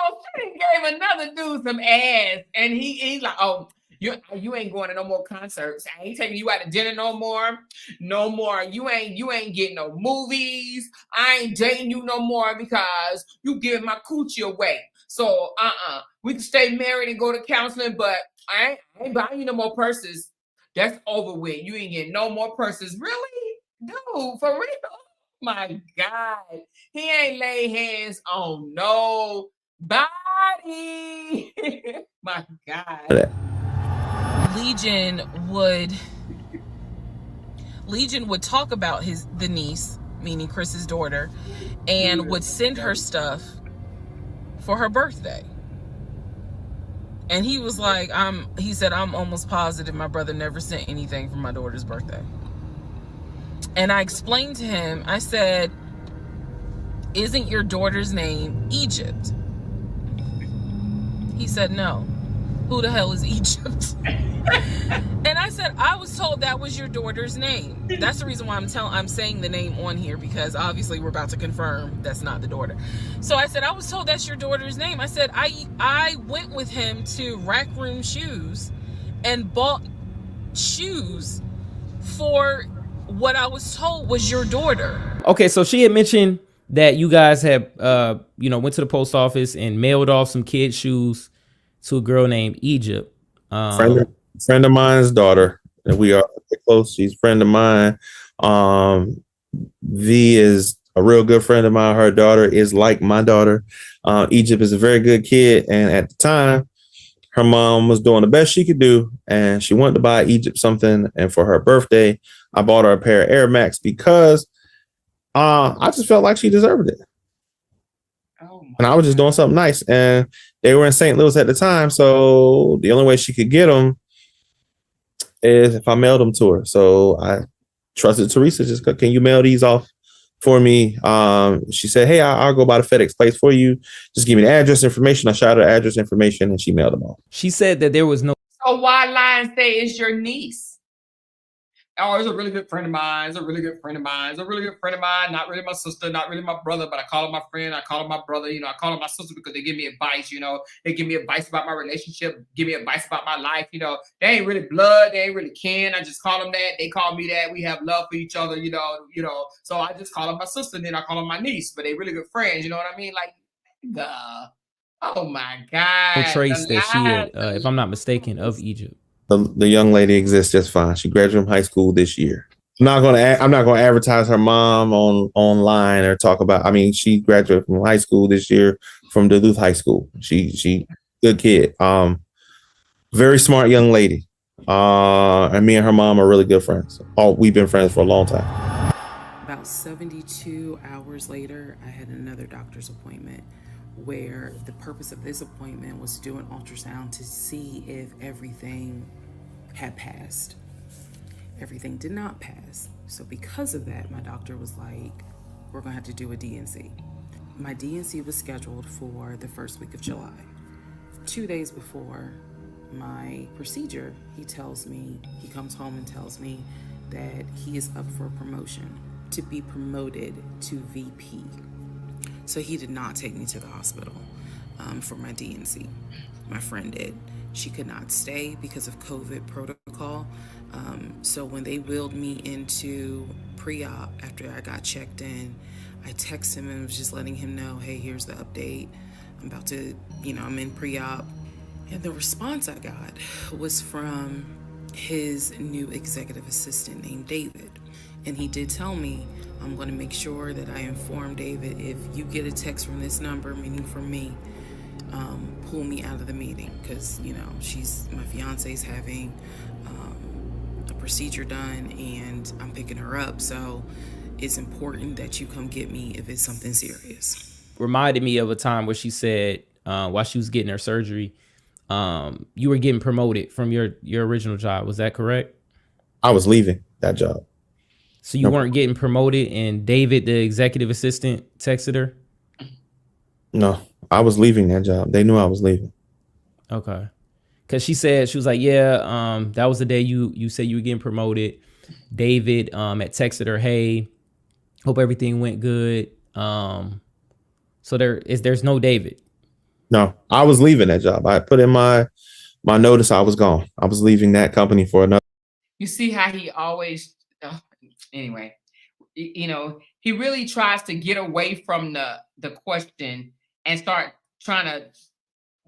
on. She gave another dude some ass. And he's like, oh, you ain't going to no more concerts. I ain't taking you out to dinner no more. No more. You ain't getting no movies. I ain't dating you no more because you giving my coochie away. So we can stay married and go to counseling, but I ain't buying you no more purses. That's over with. You ain't getting no more purses. Really? Dude, for real? Oh my God. He ain't lay hands on nobody. My God. that. Legion would talk about the niece, meaning Chris's daughter, and would send her stuff for her birthday. And he was like, he said, I'm almost positive my brother never sent anything for my daughter's birthday. And I explained to him, I said, isn't your daughter's name Egypt? He said, no. Who the hell is Egypt? And I said, I was told that was your daughter's name. That's the reason why I'm saying the name on here, because obviously we're about to confirm that's not the daughter. So I said, I was told that's your daughter's name. I said, I went with him to Rack Room Shoes and bought shoes for what I was told was your daughter. Okay, so she had mentioned that you guys had went to the post office and mailed off some kid shoes to a girl named Egypt. Friend of mine's daughter, and we are close. She's a friend of mine. V is a real good friend of mine. Her daughter is like my daughter. Egypt is a very good kid, and at the time, her mom was doing the best she could do, and she wanted to buy Egypt something. And for her birthday, I bought her a pair of Air Max because I just felt like she deserved it. And I was just doing something nice. And they were in St. Louis at the time, so the only way she could get them is if I mailed them to her. So I trusted Teresa. Just can you mail these off for me? She said, hey, I'll go by the FedEx place for you. Just give me the address information. I shot her address information and she mailed them off. She said that there was no. So why lie and say it's your niece? Oh, it's a really good friend of mine. It's a really good friend of mine. It's a really good friend of mine. Not really my sister, not really my brother, but I call him my friend. I call him my brother. I call him my sister because they give me advice. They give me advice about my relationship, give me advice about my life. They ain't really blood. They ain't really kin. I just call them that. They call me that. We have love for each other, So I just call them my sister, and then I call them my niece. But they really good friends. You know what I mean? Like, oh my God. Trace that she had, if I'm not mistaken, of Egypt. The young lady exists just fine. She graduated from high school this year. I'm not going to advertise her mom online or talk about. I mean, she graduated from high school this year from Duluth High School. She good kid. Very smart young lady. And me and her mom are really good friends. We've been friends for a long time. About 72 hours later, I had another doctor's appointment where the purpose of this appointment was to do an ultrasound to see if everything had passed. Everything did not pass. So because of that, my doctor was like, we're gonna have to do a DNC. My DNC was scheduled for the first week of July. 2 days before my procedure, he comes home and tells me that he is up for a promotion to be promoted to VP. So he did not take me to the hospital for my DNC. My friend did. She could not stay because of COVID protocol. So when they wheeled me into pre-op after I got checked in, I texted him and was just letting him know, hey, here's the update. I'm about to, I'm in pre-op. And the response I got was from his new executive assistant named David. And he did tell me, I'm going to make sure that I inform David if you get a text from this number, meaning from me, pull me out of the meeting, because my fiance's having a procedure done and I'm picking her up, so it's important that you come get me if it's something serious. Reminded me of a time where she said while she was getting her surgery, you were getting promoted from your original job. Was that correct? I was leaving that job. So you weren't getting promoted, and David, the executive assistant, texted her? No, I was leaving that job. They knew I was leaving. Okay. Because she was like, yeah, that was the day you said you were getting promoted. David had texted her, hey, hope everything went good. So there's no David. No, I was leaving that job. I put in my notice. I was gone. I was leaving that company for another. You see how he always, anyway, he really tries to get away from the question and start trying to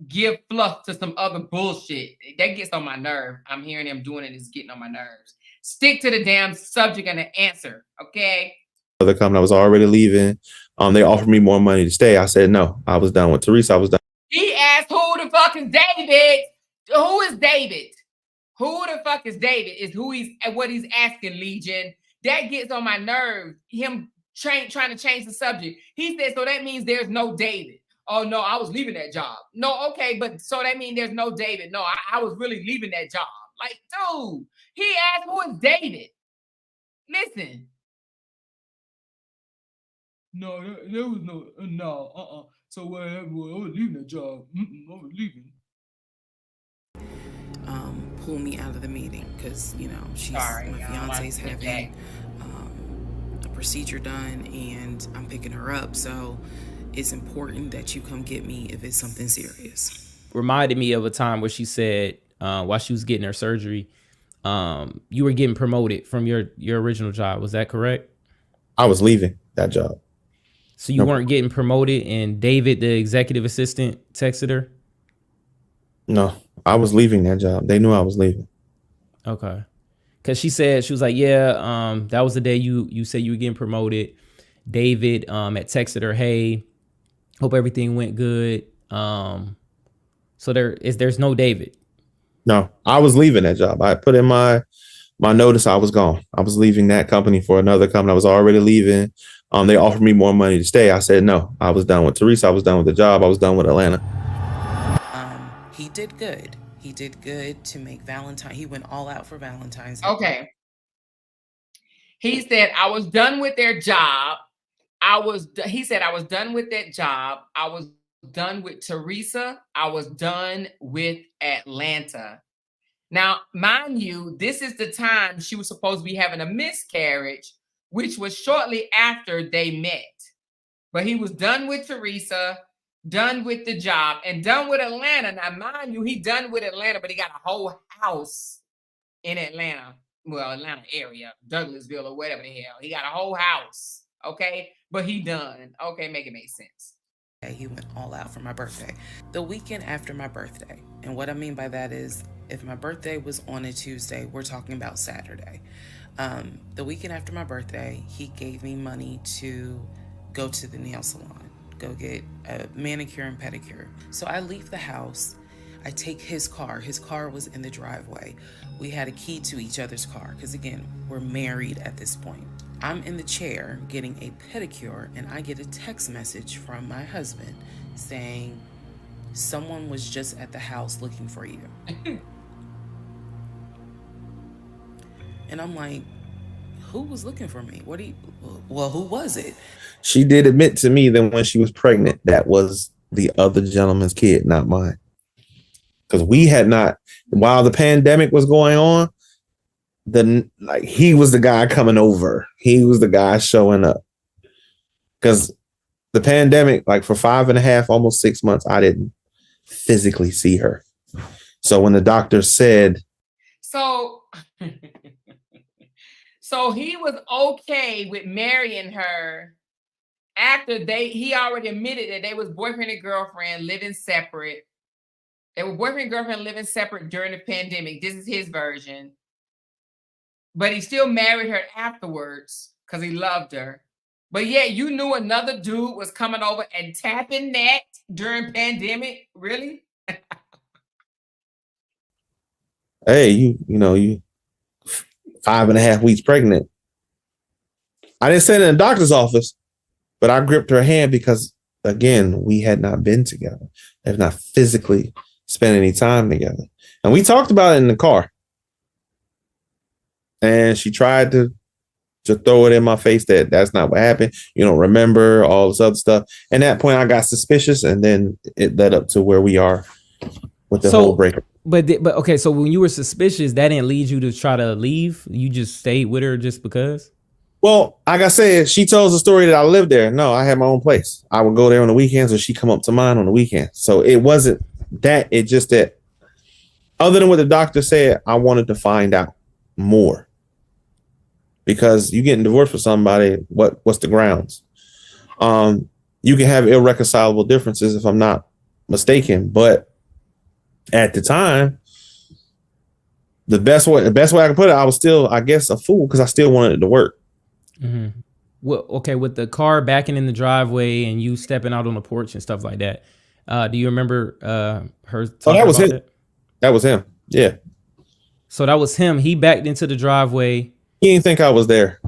give fluff to some other bullshit. That gets on my nerve. I'm hearing him doing it. It's getting on my nerves. Stick to the damn subject and the answer, okay? Other company. I was already leaving. They offered me more money to stay. I said no. I was done with Teresa. I was done. He asked, who the fuck is David? Who is David? Who the fuck is David? Is what he's asking, Legion. That gets on my nerves. Him trying to change the subject. He said, so that means there's no David. Oh no, I was leaving that job. No, okay, but so that means there's no David. No, I was really leaving that job. Like, dude, he asked, who is David? Listen. No, there was no, So what happened was I was leaving that job. I was leaving. Pull me out of the meeting, because my fiance's having a procedure done and I'm picking her up, so it's important that you come get me if it's something serious. Reminded me of a time where she said while she was getting her surgery, you were getting promoted from your original job. Was that correct? I was leaving that job. So you weren't getting promoted, and David, the executive assistant, texted her? No, I was leaving that job. They knew I was leaving. Okay. Because she was like, yeah, that was the day you said you were getting promoted. David had texted her, hey, hope everything went good. So there's no David. No, I was leaving that job. I put in my notice. I was gone. I was leaving that company for another company. I was already leaving. They offered me more money to stay. I said no. I was done with Teresa. I was done with the job. I was done with Atlanta. He did good. He did good to make Valentine. He went all out for Valentine's Day. Okay. He said, I was done with their job. He said, I was done with that job. I was done with Teresa. I was done with Atlanta. Now, mind you, this is the time she was supposed to be having a miscarriage, which was shortly after they met. But he was done with Teresa, done with the job, and done with Atlanta. Now, mind you, he done with Atlanta, but he got a whole house in Atlanta. Well, Atlanta area, Douglasville or whatever the hell. He got a whole house, okay? But he done. Okay, make it make sense. He went all out for my birthday. The weekend after my birthday. And what I mean by that is, if my birthday was on a Tuesday, we're talking about Saturday. The weekend after my birthday, he gave me money to go to the nail salon, go get a manicure and pedicure. So I leave the house. I take his car. His car was in the driveway. We had a key to each other's car because, again, we're married at this point. I'm in the chair getting a pedicure, and I get a text message from my husband saying, someone was just at the house looking for you. And I'm like, who was looking for me? Who was it? She did admit to me that when she was pregnant, that was the other gentleman's kid, not mine. Because we had not, while the pandemic was going on, he was the guy coming over. He was the guy showing up. Because the pandemic, for 5.5, almost 6 months, I didn't physically see her. So when the doctor said, so he was okay with marrying her after he already admitted that they was boyfriend and girlfriend living separate. They were boyfriend and girlfriend living separate during the pandemic. This is his version. But he still married her afterwards because he loved her. But yeah, you knew another dude was coming over and tapping that during pandemic? Really? Hey, you 5.5 weeks pregnant. I didn't say it in the doctor's office, but I gripped her hand because, again, we had not been together, have not physically spent any time together. And we talked about it in the car. And she tried to throw it in my face that that's not what happened. You don't remember all this other stuff. And at that point, I got suspicious, and then it led up to where we are with the whole breakup. But okay, so when you were suspicious, that didn't lead you to try to leave? You just stayed with her just because? Well, like I said, she tells the story that I lived there. No, I had my own place. I would go there on the weekends, or she come up to mine on the weekends. So it wasn't that. It just that, other than what the doctor said, I wanted to find out more. Because you getting divorced with somebody, what's the grounds? You can have irreconcilable differences, if I'm not mistaken. But at the time, the best way I can put it, I was still, I guess, a fool because I still wanted it to work. Mm-hmm. Well, okay, with the car backing in the driveway and you stepping out on the porch and stuff like that, do you remember her talking that was about him. That was him. Yeah. So that was him. He backed into the driveway. He didn't think I was there.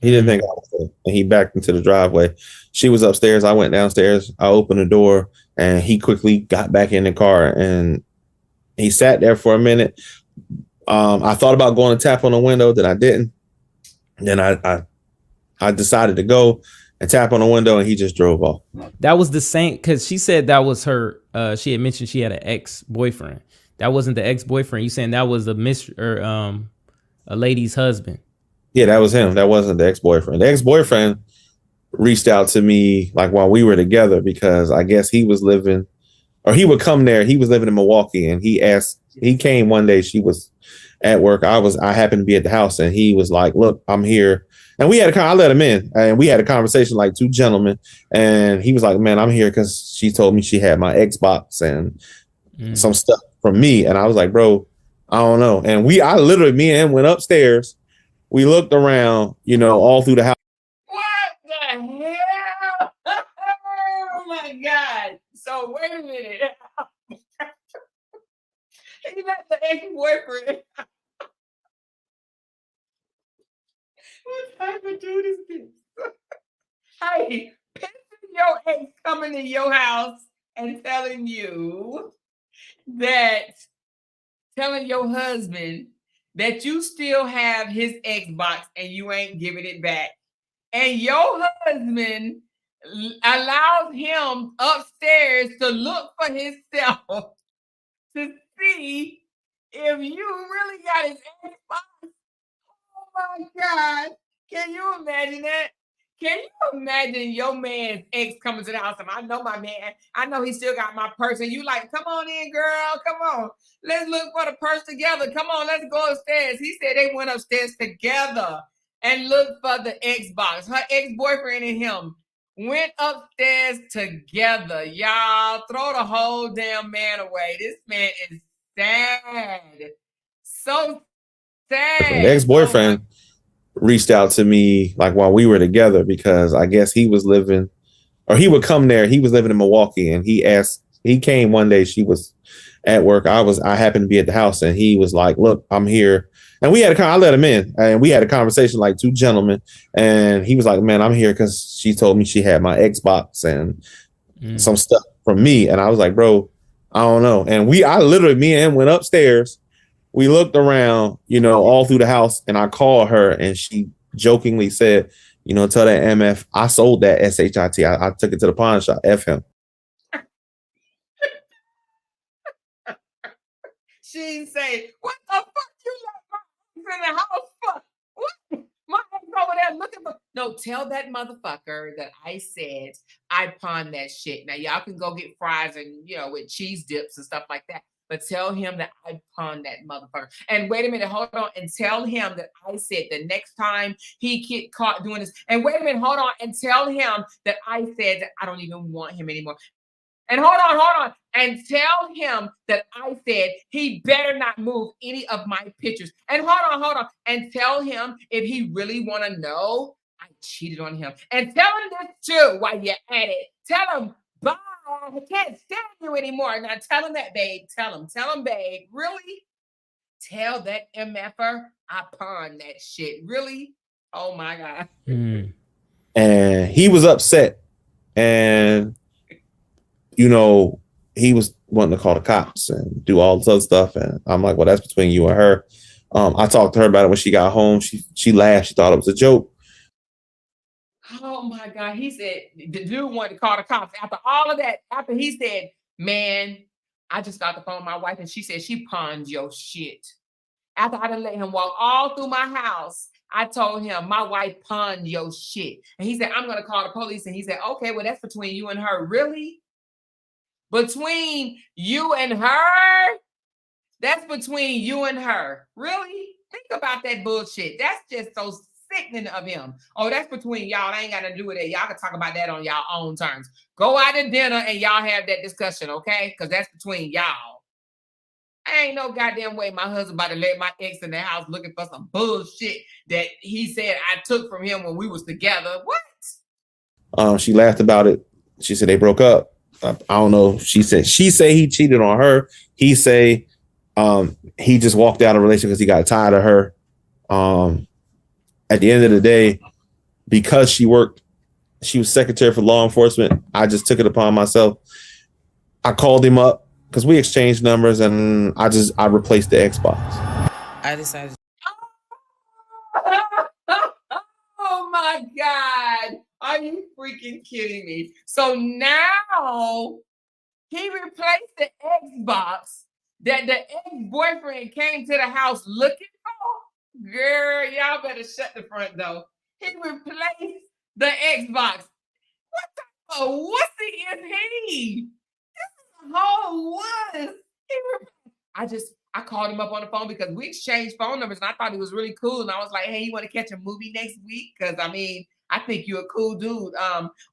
He didn't think I was there. And he backed into the driveway. She was upstairs. I went downstairs. I opened the door, and he quickly got back in the car, and he sat there for a minute. I thought about going to tap on the window, then I didn't. Then I decided to go and tap on the window, and he just drove off. That was the same, because she said that was her. She had mentioned she had an ex-boyfriend. That wasn't the ex-boyfriend. You saying that was a lady's husband? Yeah, that was him. That wasn't the ex-boyfriend. The ex-boyfriend reached out to me like while we were together because I guess he was living, or he would come there. He was living in Milwaukee, and he came one day. She was at work. I happened to be at the house, and he was like, "Look, I'm here." And I let him in, and we had a conversation like two gentlemen. And he was like, "Man, I'm here because she told me she had my Xbox and some stuff from me." And I was like, "Bro, I don't know." And me and him went upstairs. We looked around, all through the house. What the hell? Oh my God. So wait a minute. He met the ex-boyfriend. What type of dude is this? Hey, picture your ex coming to your house and telling your husband that you still have his Xbox and you ain't giving it back. And your husband allows him upstairs to look for himself to see if you really got his Xbox. Oh my God. Can you imagine that? Can you imagine your man's ex coming to the house? I know my man. I know he still got my purse. And you like, come on in, girl. Come on. Let's look for the purse together. Come on, let's go upstairs. He said they went upstairs together and looked for the Xbox. Her ex-boyfriend and him went upstairs together. Y'all, throw the whole damn man away. This man is sad. So sad. The ex-boyfriend reached out to me like while we were together because I guess he was living, or he would come there. He was living in Milwaukee, and he came one day. She was at work. I happened to be at the house, and he was like, "Look, I'm here." And I let him in, and we had a conversation like two gentlemen. And he was like, "Man, I'm here because she told me she had my Xbox and some stuff from me." And I was like, "Bro, I don't know." And me and him went upstairs. We looked around, all through the house, and I called her, and she jokingly said, "Tell that MF I sold that SHIT. I took it to the pawn shop. F him." She say, "What the fuck you let my ex in the house for? What? My ex over there looking for?" No, tell that motherfucker that I said I pawned that shit. Now y'all can go get fries and with cheese dips and stuff like that. But tell him that I pawned that motherfucker. And wait a minute, hold on. And tell him that I said the next time he get caught doing this. And wait a minute, hold on. And tell him that I said that I don't even want him anymore. And hold on. and tell him that I said he better not move any of my pictures. And hold on. And tell him if he really want to know, I cheated on him. And tell him this too while you're at it. Tell him, bye, I can't stand you anymore. Now tell him that, babe. Tell him, babe. Really? Tell that MFer I pawned that shit. Really? Oh my God. And he was upset. And, you know, he was wanting to call the cops and do all this other stuff. And I'm like, well, that's between you and her. I talked to her about it when she got home. She laughed. She thought it was a joke. Oh my God. He said the dude wanted to call the cops after all of that. After he said, man, I just got the phone with my wife and she said she pawned your shit. After I done let him walk all through my house, I told him my wife pawned your shit. And he said, I'm going to call the police. And he said, okay, well, that's between you and her. Really? Between you and her? That's between you and her. Really? Think about that bullshit. That's just so sickening of him. Oh, that's between y'all. I ain't got to do with it. Y'all can talk about that on y'all own terms. Go out to dinner and y'all have that discussion, okay? Because that's between y'all. Ain't no goddamn way my husband about to let my ex in the house looking for some bullshit that he said I took from him when we was together. What? She laughed about it. She said they broke up. I don't know. She said he cheated on her. He say he just walked out of a relationship because he got tired of her. At the end of the day, because she was secretary for law enforcement, I just took it upon myself. I called him up because we exchanged numbers and I replaced the Xbox. I decided. Oh my God. Are you freaking kidding me? So now he replaced the Xbox that the ex-boyfriend came to the house looking for. Girl, y'all better shut the front door. He replaced the Xbox. What the wussy is he? This is a whole wuss. I called him up on the phone because we exchanged phone numbers and I thought he was really cool. And I was like, hey, you want to catch a movie next week? Because I mean, I think you're a cool dude.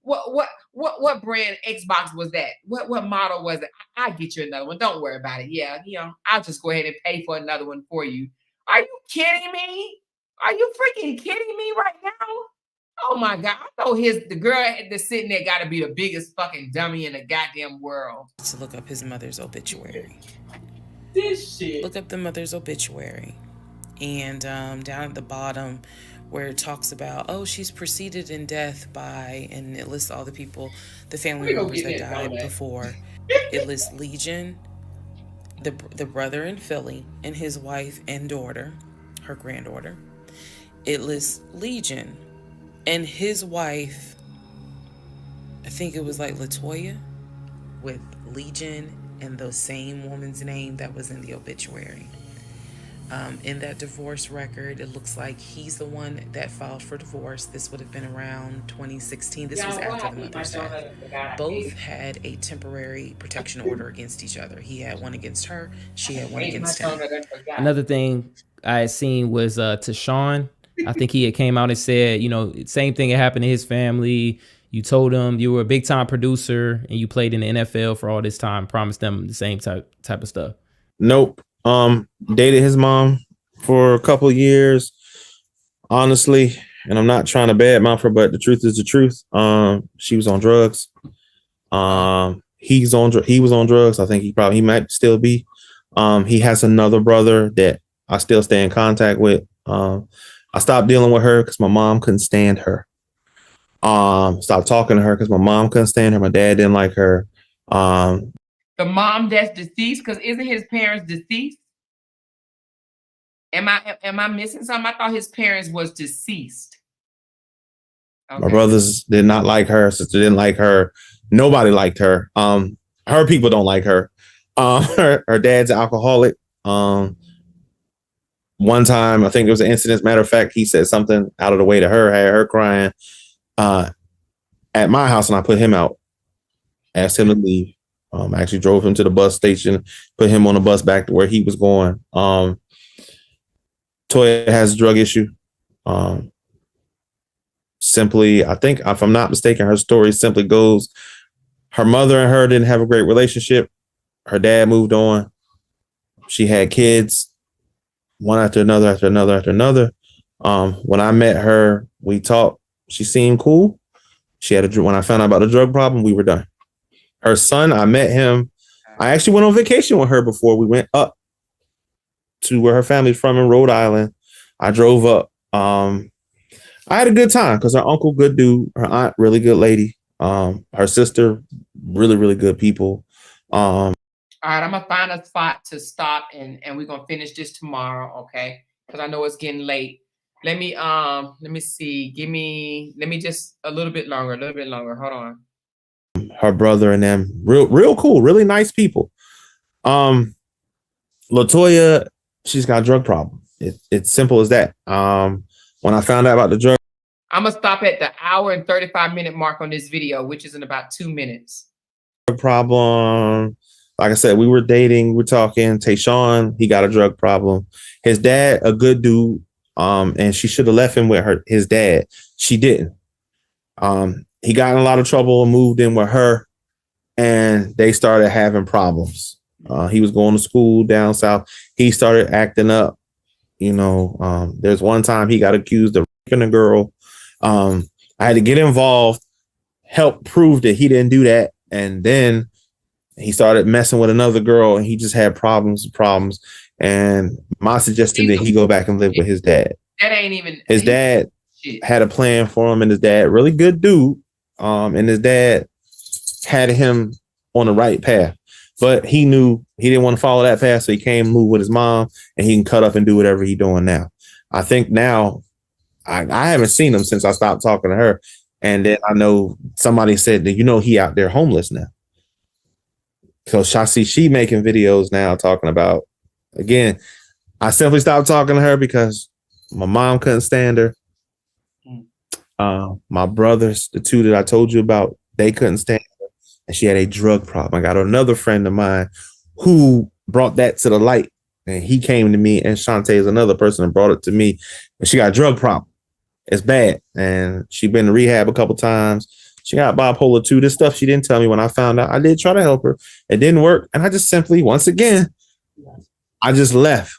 What brand Xbox was that? What model was it? I'll get you another one. Don't worry about it. Yeah, I'll just go ahead and pay for another one for you. Are you kidding me? Are you freaking kidding me right now? Oh my God. I know the girl that's sitting there got to be the biggest fucking dummy in the goddamn world. To look up his mother's obituary. This shit. Look up the mother's obituary. And down at the bottom where it talks about, she's preceded in death by, and it lists all the people, the family members that died before. It lists Legion, the brother in Philly, and his wife and daughter, her granddaughter. It lists Legion and his wife, I think it was like Latoya, with Legion and the same woman's name that was in the obituary. In that divorce record, it looks like he's the one that filed for divorce. This would have been around 2016. This was after the mother's death. Both had a temporary protection order against each other. He had one against her. She had one against him. Another thing I had seen was Tashawn. I think he had came out and said, same thing had happened to his family. You told him you were a big time producer and you played in the NFL for all this time. Promised them the same type of stuff. Nope. Dated his mom for a couple of years, honestly, and I'm not trying to badmouth her, but the truth is the truth. She was on drugs. He was on drugs. I think he might still be. He has another brother that I still stay in contact with. I stopped dealing with her because my mom couldn't stand her. Stopped talking to her because my mom couldn't stand her. My dad didn't like her. The mom that's deceased, because isn't his parents deceased? Am I missing something? I thought his parents was deceased. Okay. My brothers did not like her. Sister didn't like her. Nobody liked her. Her people don't like her. Her dad's an alcoholic. One time, I think there was an incident. As a matter of fact, he said something out of the way to her, had her crying at my house, and I put him out. Asked him to leave. I actually drove him to the bus station, put him on the bus back to where he was going. Toya has a drug issue. Simply, I think, if I'm not mistaken, her story simply goes, her mother and her didn't have a great relationship. Her dad moved on. She had kids, one after another, after another, after another. When I met her, we talked. She seemed cool. She had when I found out about the drug problem, we were done. Her son, I met him. I actually went on vacation with her before we went up to where her family's from in Rhode Island. I drove up. I had a good time because her uncle, good dude. Her aunt, really good lady. Her sister, really, really good people. All right, I'm gonna find a spot to stop and we're gonna finish this tomorrow, okay? Because I know it's getting late. Let me see. Let me just a little bit longer. Hold on. Her brother and them, real cool, really nice people. Latoya, she's got a drug problem. It's simple as that. When I found out about the drug, I'm gonna stop at the hour and 35-minute mark on this video, which is in about 2 minutes. Problem. Like I said, we were dating, we're talking. Tayshawn, he got a drug problem. His dad, a good dude. And she should have left him with his dad. She didn't. He got in a lot of trouble and moved in with her, and they started having problems. He was going to school down south. He started acting up. There's one time he got accused of raping a girl. I had to get involved, help prove that he didn't do that. And then he started messing with another girl, and he just had problems. And my suggestion that he go back and live with his dad. That ain't even his dad had a plan for him, and his dad, really good dude. And his dad had him on the right path, but he knew he didn't want to follow that path. So he came, moved with his mom, and he can cut up and do whatever he's doing now. I think now I haven't seen him since I stopped talking to her. And then I know somebody said that, he out there homeless now. So I see she making videos now talking about, again, I simply stopped talking to her because my mom couldn't stand her. My brothers, the two that I told you about, they couldn't stand her. And she had a drug problem. I got another friend of mine who brought that to the light. And he came to me, and Shantae is another person that brought it to me. And she got a drug problem. It's bad. And she been to rehab a couple times. She got bipolar 2. This stuff she didn't tell me when I found out. I did try to help her. It didn't work. And I just simply, once again, I just left.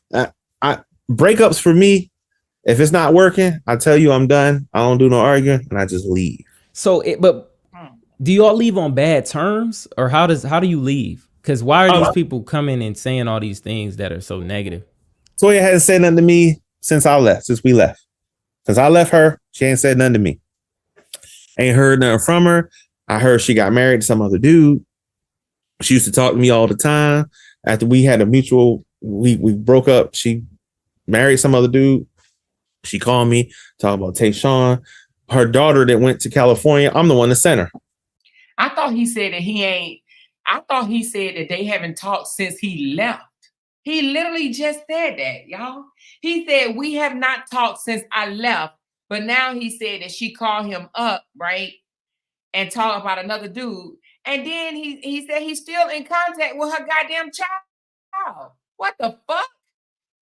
Breakups for me, if it's not working, I tell you I'm done. I don't do no arguing, and I just leave. So, but do you all leave on bad terms, or how do you leave? Because why are these people coming and saying all these things that are so negative? Toya hasn't said nothing to me since we left. Since I left her, she ain't said nothing to me. Ain't heard nothing from her. I heard she got married to some other dude. She used to talk to me all the time. After we had a mutual, we broke up. She married some other dude. She called me, talking about Tayshawn. Her daughter that went to California, I'm the one that sent her. I thought he said that they haven't talked since he left. He literally just said that, y'all. He said, we have not talked since I left. But now he said that she called him up, right? And talk about another dude. And then he said he's still in contact with her goddamn child. What the fuck?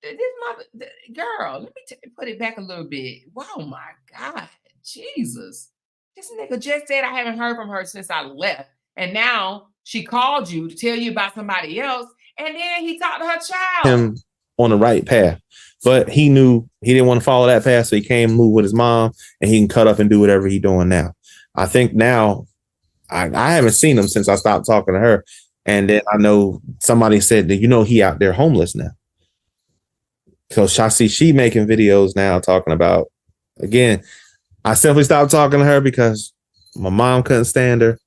This mother, girl, let me put it back a little bit. Oh my God, Jesus. This nigga just said I haven't heard from her since I left. And now she called you to tell you about somebody else. And then he talked to her child. Him on the right path. But he knew he didn't want to follow that path. So he came, moved with his mom, and he can cut up and do whatever he's doing now. I think now I haven't seen him since I stopped talking to her. And then I know somebody said that, he out there homeless now. So I see she making videos now talking about, again, I simply stopped talking to her because my mom couldn't stand her.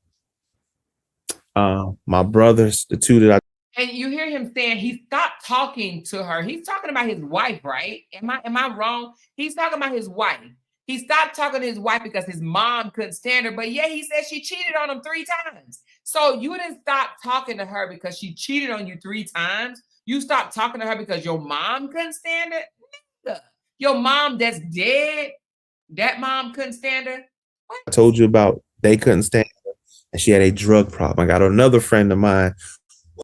My brothers, the two that I. And you hear him saying he stopped talking to her. He's talking about his wife, right? Am I wrong? He's talking about his wife. He stopped talking to his wife because his mom couldn't stand her. But yeah, he said she cheated on him 3 times. So you didn't stop talking to her because she cheated on you 3 times. You stopped talking to her because your mom couldn't stand it? Nigga. Your mom that's dead, that mom couldn't stand her? What? I told you about, they couldn't stand her. And she had a drug problem. I got another friend of mine.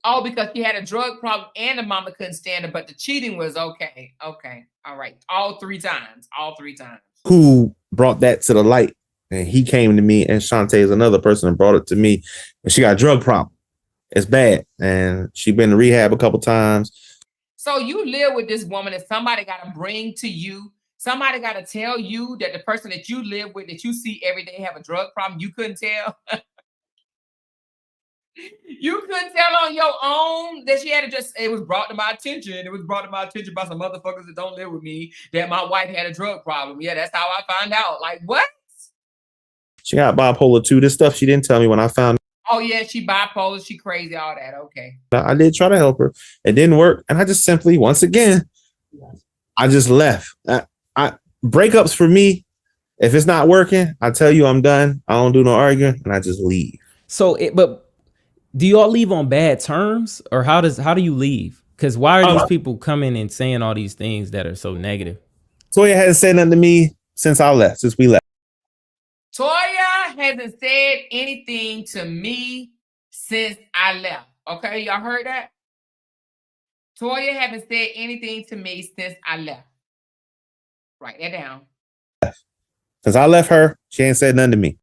Oh, because she had a drug problem and the mama couldn't stand her, but the cheating was okay. Okay. All right. All 3 times. Who brought that to the light? And he came to me, and Shantae is another person that brought it to me. And she got a drug problem. It's bad. And she been to rehab a couple times. So you live with this woman and somebody got to bring to you, somebody got to tell you that the person that you live with, that you see every day have a drug problem. You couldn't tell. You couldn't tell on your own that she had it was brought to my attention. It was brought to my attention by some motherfuckers that don't live with me that my wife had a drug problem. Yeah, that's how I found out. Like, what? She got bipolar 2. This stuff she didn't tell me when I found Oh, yeah, she bipolar, she crazy, all that. Okay. I did try to help her. It didn't work. And I just simply, once again, I just left. Breakups for me, if it's not working, I tell you I'm done. I don't do no arguing, and I just leave. So, but do y'all leave on bad terms, or how do you leave? Because why are these people coming and saying all these things that are so negative? Toya hasn't said nothing to me since we left. Toya hasn't said anything to me since I left. Okay, y'all heard that? Toya haven't said anything to me since I left. Write that down. Since I left her, she ain't said nothing to me.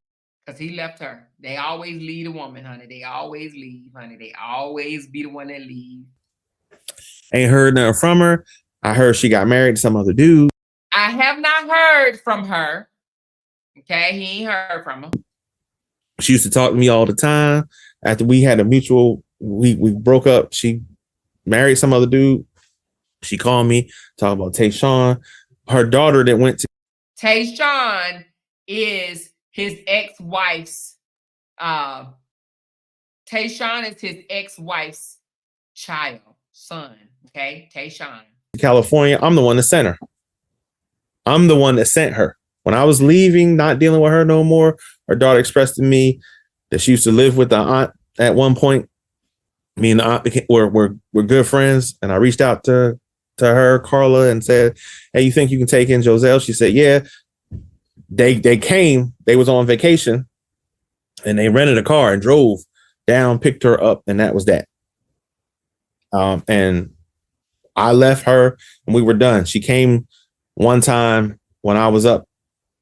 Because he left her. They always leave a woman, honey. They always leave, honey. They always be the one that leave. Ain't heard nothing from her. I heard she got married to some other dude. I have not heard from her. Okay, he ain't heard from her. She used to talk to me all the time. After we had a mutual, we broke up. She married some other dude. She called me, talking about Tayshawn. Her daughter that went to Tayshawn is his ex-wife's. Tayshawn is his ex-wife's son. Okay, Tayshawn. California. I'm the one that sent her. I'm the one that sent her. When I was leaving, not dealing with her no more, her daughter expressed to me that she used to live with the aunt at one point. Me and the aunt we're good friends, and I reached out to her, Carla, and said, "Hey, you think you can take in Joselle?" She said, "Yeah." They came. They was on vacation, and they rented a car and drove down, picked her up, and that was that. And I left her, and we were done. She came one time when I was up.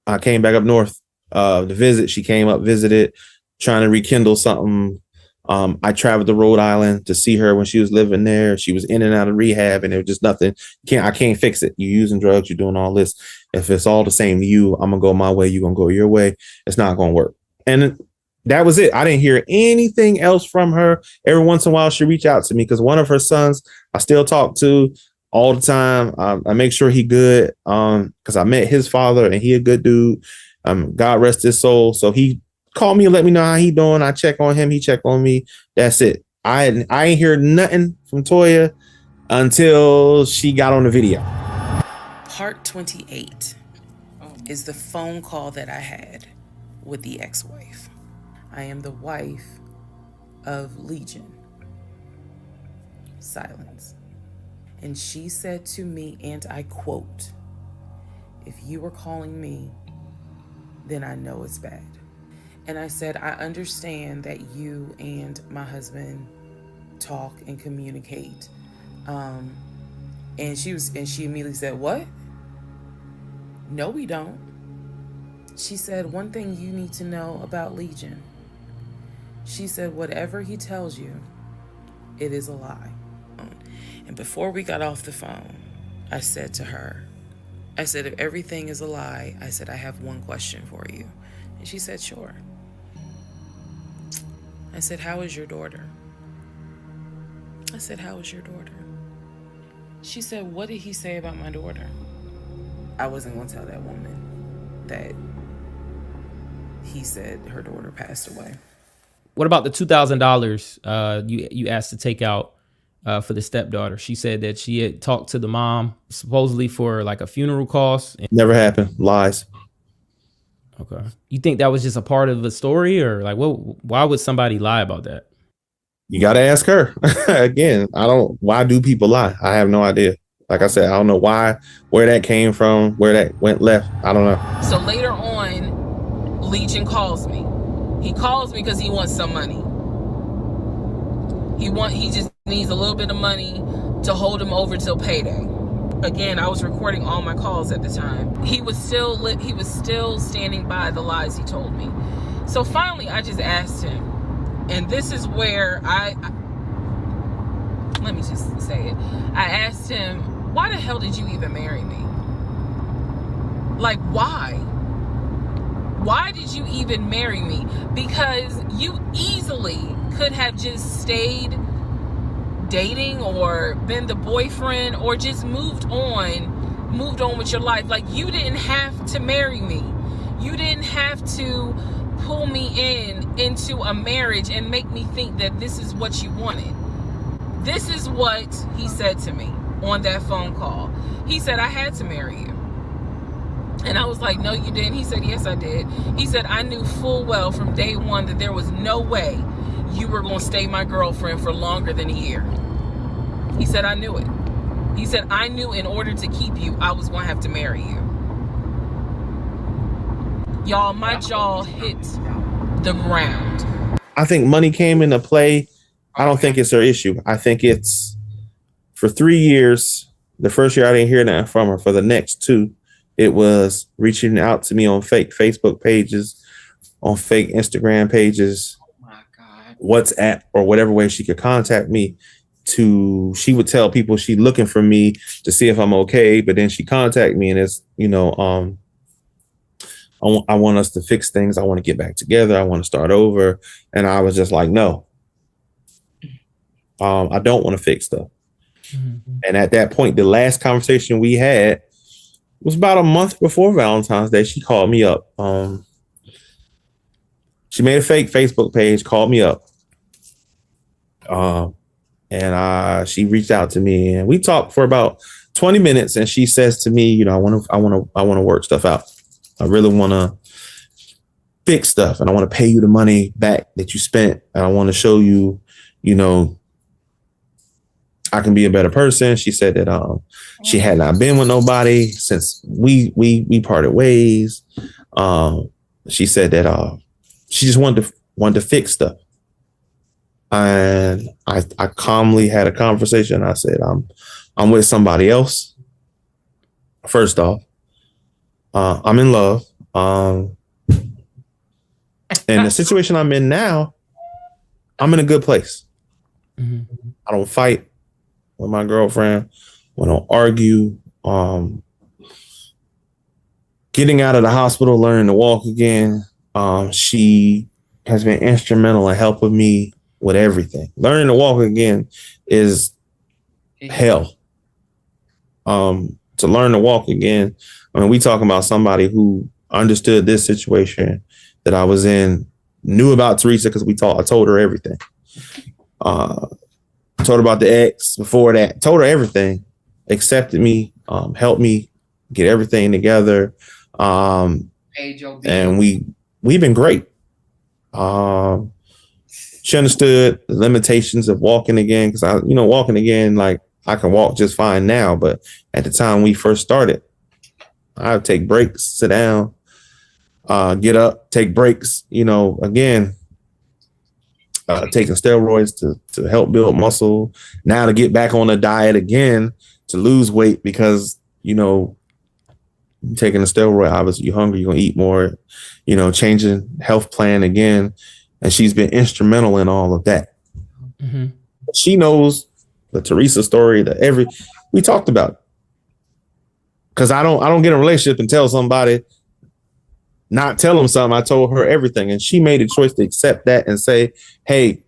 I came back up north to visit. She came up, visited, trying to rekindle something. I traveled to Rhode Island to see her when she was living there. She was in and out of rehab, and it was just nothing. I can't fix it. You're using drugs. You're doing all this. If it's all the same to you, I'm going to go my way. You're going to go your way. It's not going to work. And that was it. I didn't hear anything else from her. Every once in a while, she reached out to me because one of her sons I still talk to all the time. I make sure he good because I met his father, and he a good dude. God rest his soul. So he called me and let me know how he doing. I check on him. He check on me. That's it. I ain't heard nothing from Toya until she got on the video. Part 28 is the phone call that I had with the ex-wife. I am the wife of Legion. Silence. And she said to me, and I quote, "If you were calling me, then I know it's bad." And I said, "I understand that you and my husband talk and communicate." And she immediately said, "What? No, we don't." She said, "One thing you need to know about Legion." She said, "Whatever he tells you, it is a lie." And before we got off the phone, I said to her, I said, "If everything is a lie," I said, "I have one question for you." And she said, "Sure." I said, "How is your daughter?" I said, "How is your daughter?" She said, "What did he say about my daughter?" I wasn't going to tell that woman that he said her daughter passed away. What about the $2,000 you asked to take out for the stepdaughter? She said that she had talked to the mom supposedly for like a funeral cost. Never happened. Lies. Okay. You think that was just a part of the story, or like, why would somebody lie about that? You got to ask her. Again, why do people lie? I have no idea. Like I said, I don't know where that came from, where that went left. I don't know. So later on, Legion calls me. He calls me because he wants some money. He just needs a little bit of money to hold him over till payday. Again, I was recording all my calls at the time. He was still standing by the lies he told me. So finally, I just asked him, and this is where let me just say it. I asked him, why the hell did you even marry me? Like, why? Why did you even marry me? Because you easily could have just stayed dating or been the boyfriend or just moved on with your life. Like, you didn't have to marry me. You didn't have to pull me into a marriage and make me think that this is what you wanted. This is what he said to me on that phone call. He said, I had to marry you. And I was like, no, you didn't. He said, yes, I did. He said, I knew full well from day one that there was no way you were going to stay my girlfriend for longer than a year. He said, I knew it. He said, I knew in order to keep you, I was going to have to marry you. Y'all, my jaw hit the ground. I think money came into play. I don't think it's her issue. I think it's for 3 years. The first year I didn't hear nothing from her. For the next 2, it was reaching out to me on fake Facebook pages, on fake Instagram pages, WhatsApp, or whatever way she could contact me. She would tell people she's looking for me to see if I'm okay, but then she contact me and it's, I want us to fix things. I want to get back together. I want to start over. And I was just like, no, I don't want to fix stuff. Mm-hmm. And at that point, the last conversation we had was about a month before Valentine's Day. She called me up. She made a fake Facebook page, called me up. And she reached out to me and we talked for about 20 minutes. And she says to me, I want to work stuff out. I really want to fix stuff and I want to pay you the money back that you spent. And I want to show you, I can be a better person. She said that she had not been with nobody since we parted ways. She said that she just wanted to fix stuff. And I calmly had a conversation. I said, I'm with somebody else. First off, I'm in love. And the situation I'm in now, I'm in a good place. Mm-hmm. I don't fight with my girlfriend. We don't argue. Getting out of the hospital, learning to walk again. She has been instrumental in helping me with everything. Learning to walk again is hell. To learn to walk again, we talking about somebody who understood this situation that I was in, knew about Teresa because I told her everything. Told her about the ex before that, told her everything, accepted me, helped me get everything together. And we've been great. She understood the limitations of walking again because walking again, like I can walk just fine now. But at the time we first started, I would take breaks, sit down, get up, take breaks, again, taking steroids to help build muscle. Now to get back on a diet again to lose weight because, taking a steroid, obviously you're hungry, you're going to eat more, changing health plan again. And she's been instrumental in all of that. Mm-hmm. She knows the Teresa story, we talked about it. Cause I don't get in a relationship and tell somebody, not tell them something. I told her everything. And she made a choice to accept that and say, hey,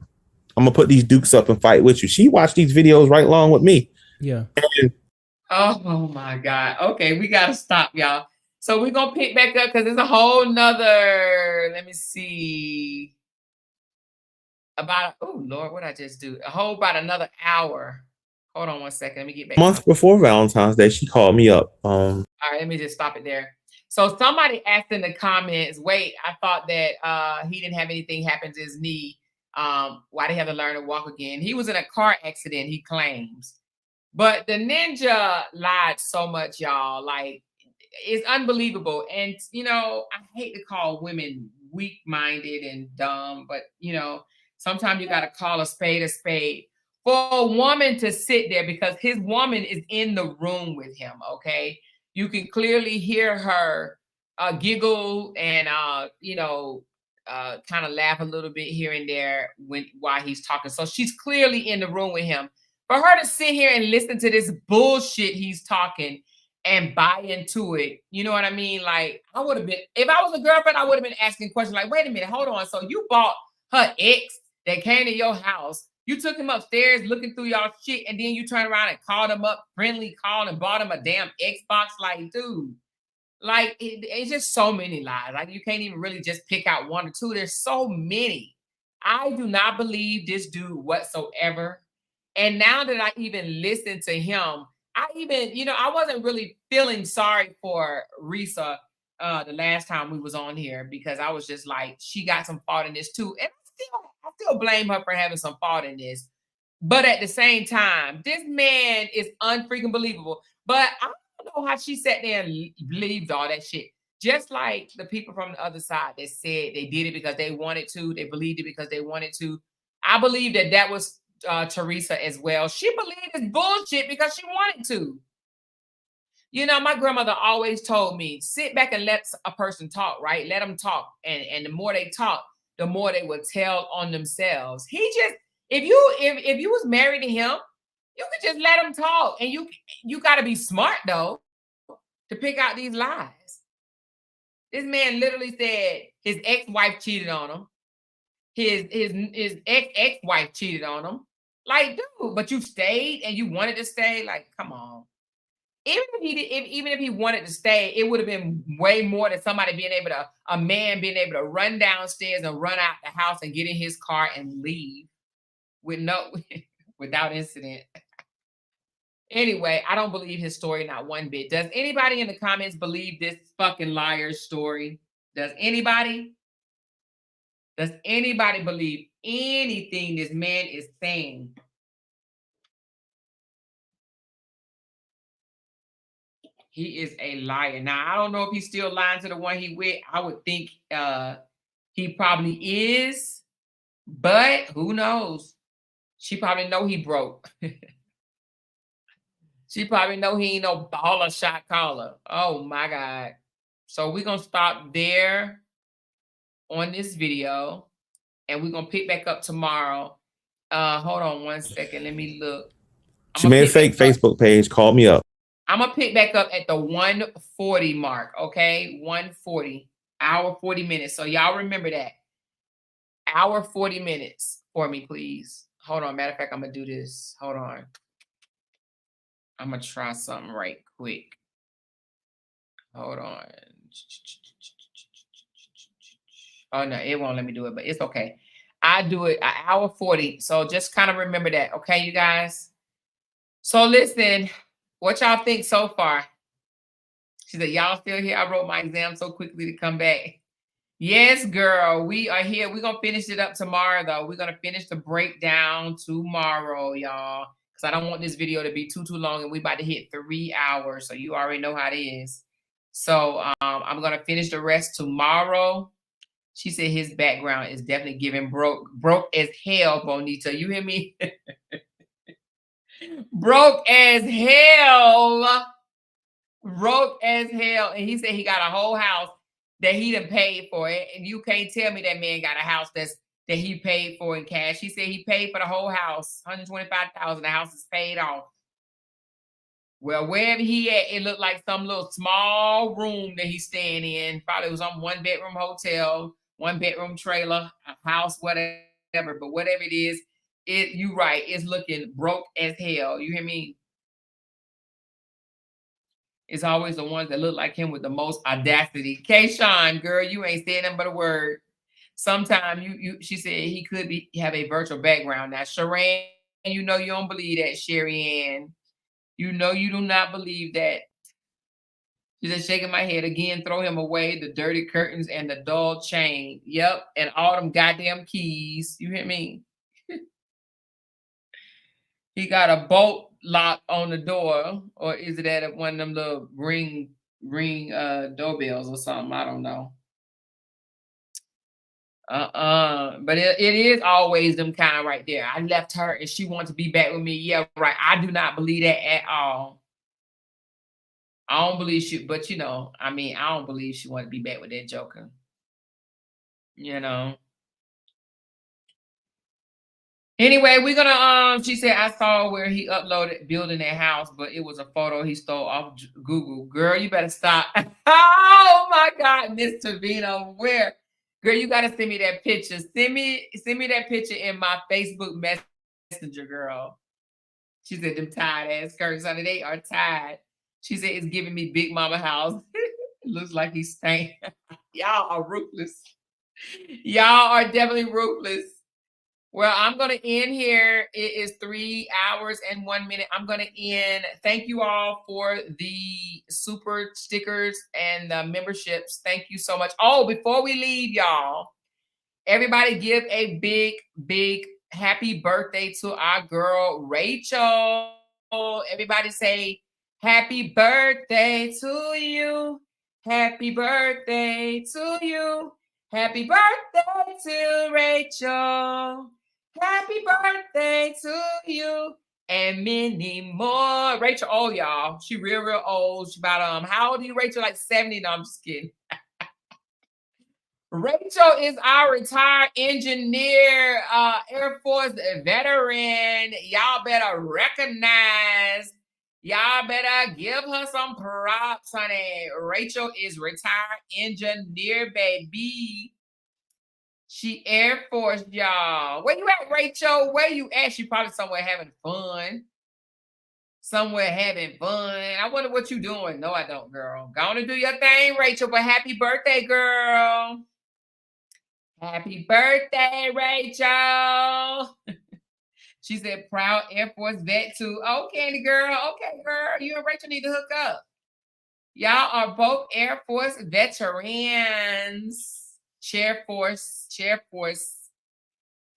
I'm gonna put these dukes up and fight with you. She watched these videos right along with me. Yeah. Oh my God. Okay, we gotta stop, y'all. So we're gonna pick back up because there's a whole nother, let me see. Oh Lord, what I just do? About another hour. Hold on one second. Let me get back. A month before Valentine's Day, she called me up. All right, let me just stop it there. So somebody asked in the comments, wait, I thought that he didn't have anything happen to his knee. Why did he have to learn to walk again? He was in a car accident, he claims. But the ninja lied so much, y'all. Like, it's unbelievable. And, I hate to call women weak-minded and dumb, but, sometimes you got to call a spade a spade. For a woman to sit there, because his woman is in the room with him, okay? You can clearly hear her giggle and, kind of laugh a little bit here and there while he's talking. So she's clearly in the room with him. For her to sit here and listen to this bullshit he's talking and buy into it, you know what I mean? Like, I would have been, if I was a girlfriend, I would have been asking questions like, wait a minute, hold on. So you bought her ex that came to your house. You took him upstairs looking through y'all shit, and then you turn around and called him up, friendly called and bought him a damn Xbox. Like, dude, like it's just so many lies. Like, you can't even really just pick out one or two. There's so many. I do not believe this dude whatsoever. And now that I even listened to him, I even, I wasn't really feeling sorry for Reesa the last time we was on here, because I was just like, she got some fault in this too. And I still blame her for having some fault in this. But at the same time, this man is unfreaking believable. But I don't know how she sat there and believed all that shit. Just like the people from the other side that said they did it because they wanted to, they believed it because they wanted to. I believe that was Teresa as well. She believed this bullshit because she wanted to. My grandmother always told me, sit back and let a person talk, right? Let them talk. And the more they talk, the more they will tell on themselves. He just, if you was married to him, you could just let him talk. And you got to be smart, though, to pick out these lies. This man literally said his ex-wife cheated on him. His ex-wife cheated on him. Like, dude, but you stayed and you wanted to stay. Like, come on. Even if he wanted to stay, it would have been way more than a man being able to run downstairs and run out the house and get in his car and leave without incident. Anyway, I don't believe his story, not one bit. Does anybody in the comments believe this fucking liar's story? Does anybody believe anything this man is saying? He is a liar. Now, I don't know if he's still lying to the one he with. I would think he probably is, but who knows? She probably know he broke. She probably know he ain't no baller shot caller. Oh my God. So we're going to stop there on this video, and we're going to pick back up tomorrow. Hold on one second. Let me look. She made a fake Facebook page. Called me up. I'm going to pick back up at the 1:40 mark, okay? 1:40, hour 40 minutes. So y'all remember that. Hour 40 minutes for me, please. Hold on. Matter of fact, I'm going to do this. Hold on. I'm going to try something right quick. Hold on. Oh, no, it won't let me do it, but it's okay. I do it an hour 40. So just kind of remember that, okay, you guys? So listen, what y'all think so far? She said, y'all still here? I wrote my exam so quickly to come back. Yes, girl, we are here. We're going to finish it up tomorrow, though. We're going to finish the breakdown tomorrow, y'all, because I don't want this video to be too long, and we about to hit 3 hours, so you already know how it is. So I'm going to finish the rest tomorrow. She said his background is definitely giving broke as hell, Bonita. You hear me? Broke as hell. Broke as hell. And he said he got a whole house that he done paid for it. And you can't tell me that man got a house that he paid for in cash. He said he paid for the whole house, $125,000. The house is paid off. Well, wherever he at, it looked like some little small room that he's staying in. Probably was on 1-bedroom hotel, 1-bedroom trailer, a house, whatever. But whatever it is, you right, it's looking broke as hell. You hear me? It's always the ones that look like him with the most audacity. Kayshawn, girl, you ain't saying nothing but a word. Sometimes she said he could have a virtual background. Now, Sharon, you know you don't believe that, Sherry Ann. You know you do not believe that. She's just shaking my head again. Throw him away. The dirty curtains and the dull chain. Yep, and all them goddamn keys. You hear me? He got a bolt lock on the door, or is it at one of them little ring doorbells or something? I don't know. But it is always them kind right there. I left her and she wants to be back with me. Yeah, right. I do not believe that at all. I don't believe she, but I don't believe she want to be back with that joker. Anyway, we're gonna she said I saw where he uploaded building that house, but it was a photo he stole off Google. Girl, you better stop. Oh my God, Mr. Vino, where? Girl, you gotta send me that picture. Send me that picture in my Facebook Messenger, girl. She said them tied ass skirts, honey, they are tied. She said it's giving me Big Mama house. It looks like he's staying. Y'all are ruthless. Y'all are definitely ruthless. Well, I'm going to end here. It is 3 hours and 1 minute. I'm going to end. Thank you all for the super stickers and the memberships. Thank you so much. Oh, before we leave, y'all, everybody give a big, big happy birthday to our girl, Rachel. Everybody say, happy birthday to you. Happy birthday to you. Happy birthday to Rachel. Happy birthday to you. And many more. Rachel old, y'all. She real old. She about how old are you, Rachel? Like 70? No, I'm just kidding. Rachel is our retired engineer, Air Force veteran. Y'all better recognize. Y'all better give her some props, honey. Rachel is retired engineer, baby. She Air Force, y'all. Where you at, Rachel? Where you at? She probably somewhere having fun. Somewhere having fun. I wonder what you doing. No, I don't, girl. Go on and do your thing, Rachel. But happy birthday, girl. Happy birthday, Rachel. She said, proud Air Force vet too. Oh, Candy girl. Okay, girl. You and Rachel need to hook up. Y'all are both Air Force veterans. Chair Force.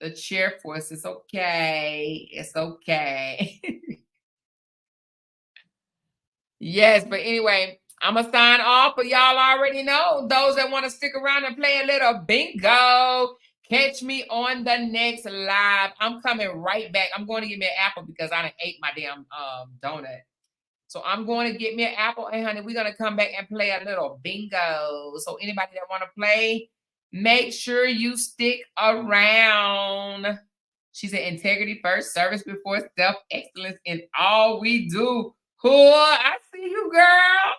The Chair Force is okay. It's okay. Yes, but anyway, I'm going to sign off, but y'all already know. Those that want to stick around and play a little bingo, catch me on the next live. I'm coming right back. I'm going to get me an apple because I done ate my damn donut. So I'm going to get me an apple. And honey, we're going to come back and play a little bingo. So anybody that want to play, make sure you stick around. She said, integrity first, service before self, excellence in all we do. Cool. I see you, girl.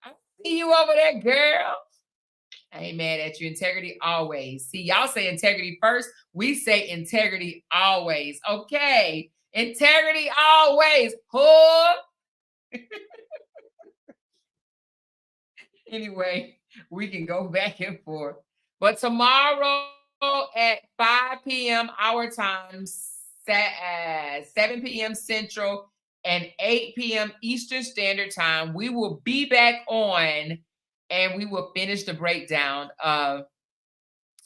I see you over there, girl. I ain't mad at you. Integrity always. See, y'all say integrity first. We say integrity always. Okay. Integrity always. Cool. Anyway, we can go back and forth. But tomorrow at 5 p.m. our time, 7 p.m. Central, and 8 p.m. Eastern Standard Time, we will be back on and we will finish the breakdown of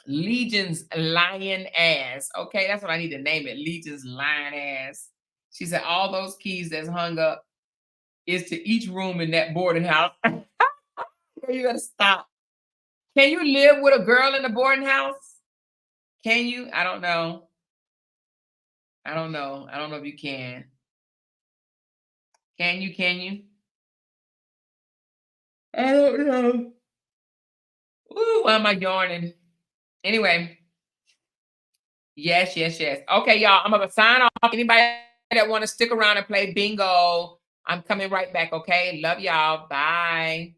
Legion's Lion Ass. Okay, that's what I need to name it. Legion's Lion Ass. She said all those keys that's hung up is to each room in that boarding house. You gotta stop. Can you live with a girl in a boarding house? Can you? I don't know. I don't know if you can. Can you? I don't know. Ooh, why am I yawning? Anyway. Yes. Okay, y'all, I'm gonna sign off. Anybody that want to stick around and play bingo, I'm coming right back, okay? Love y'all. Bye.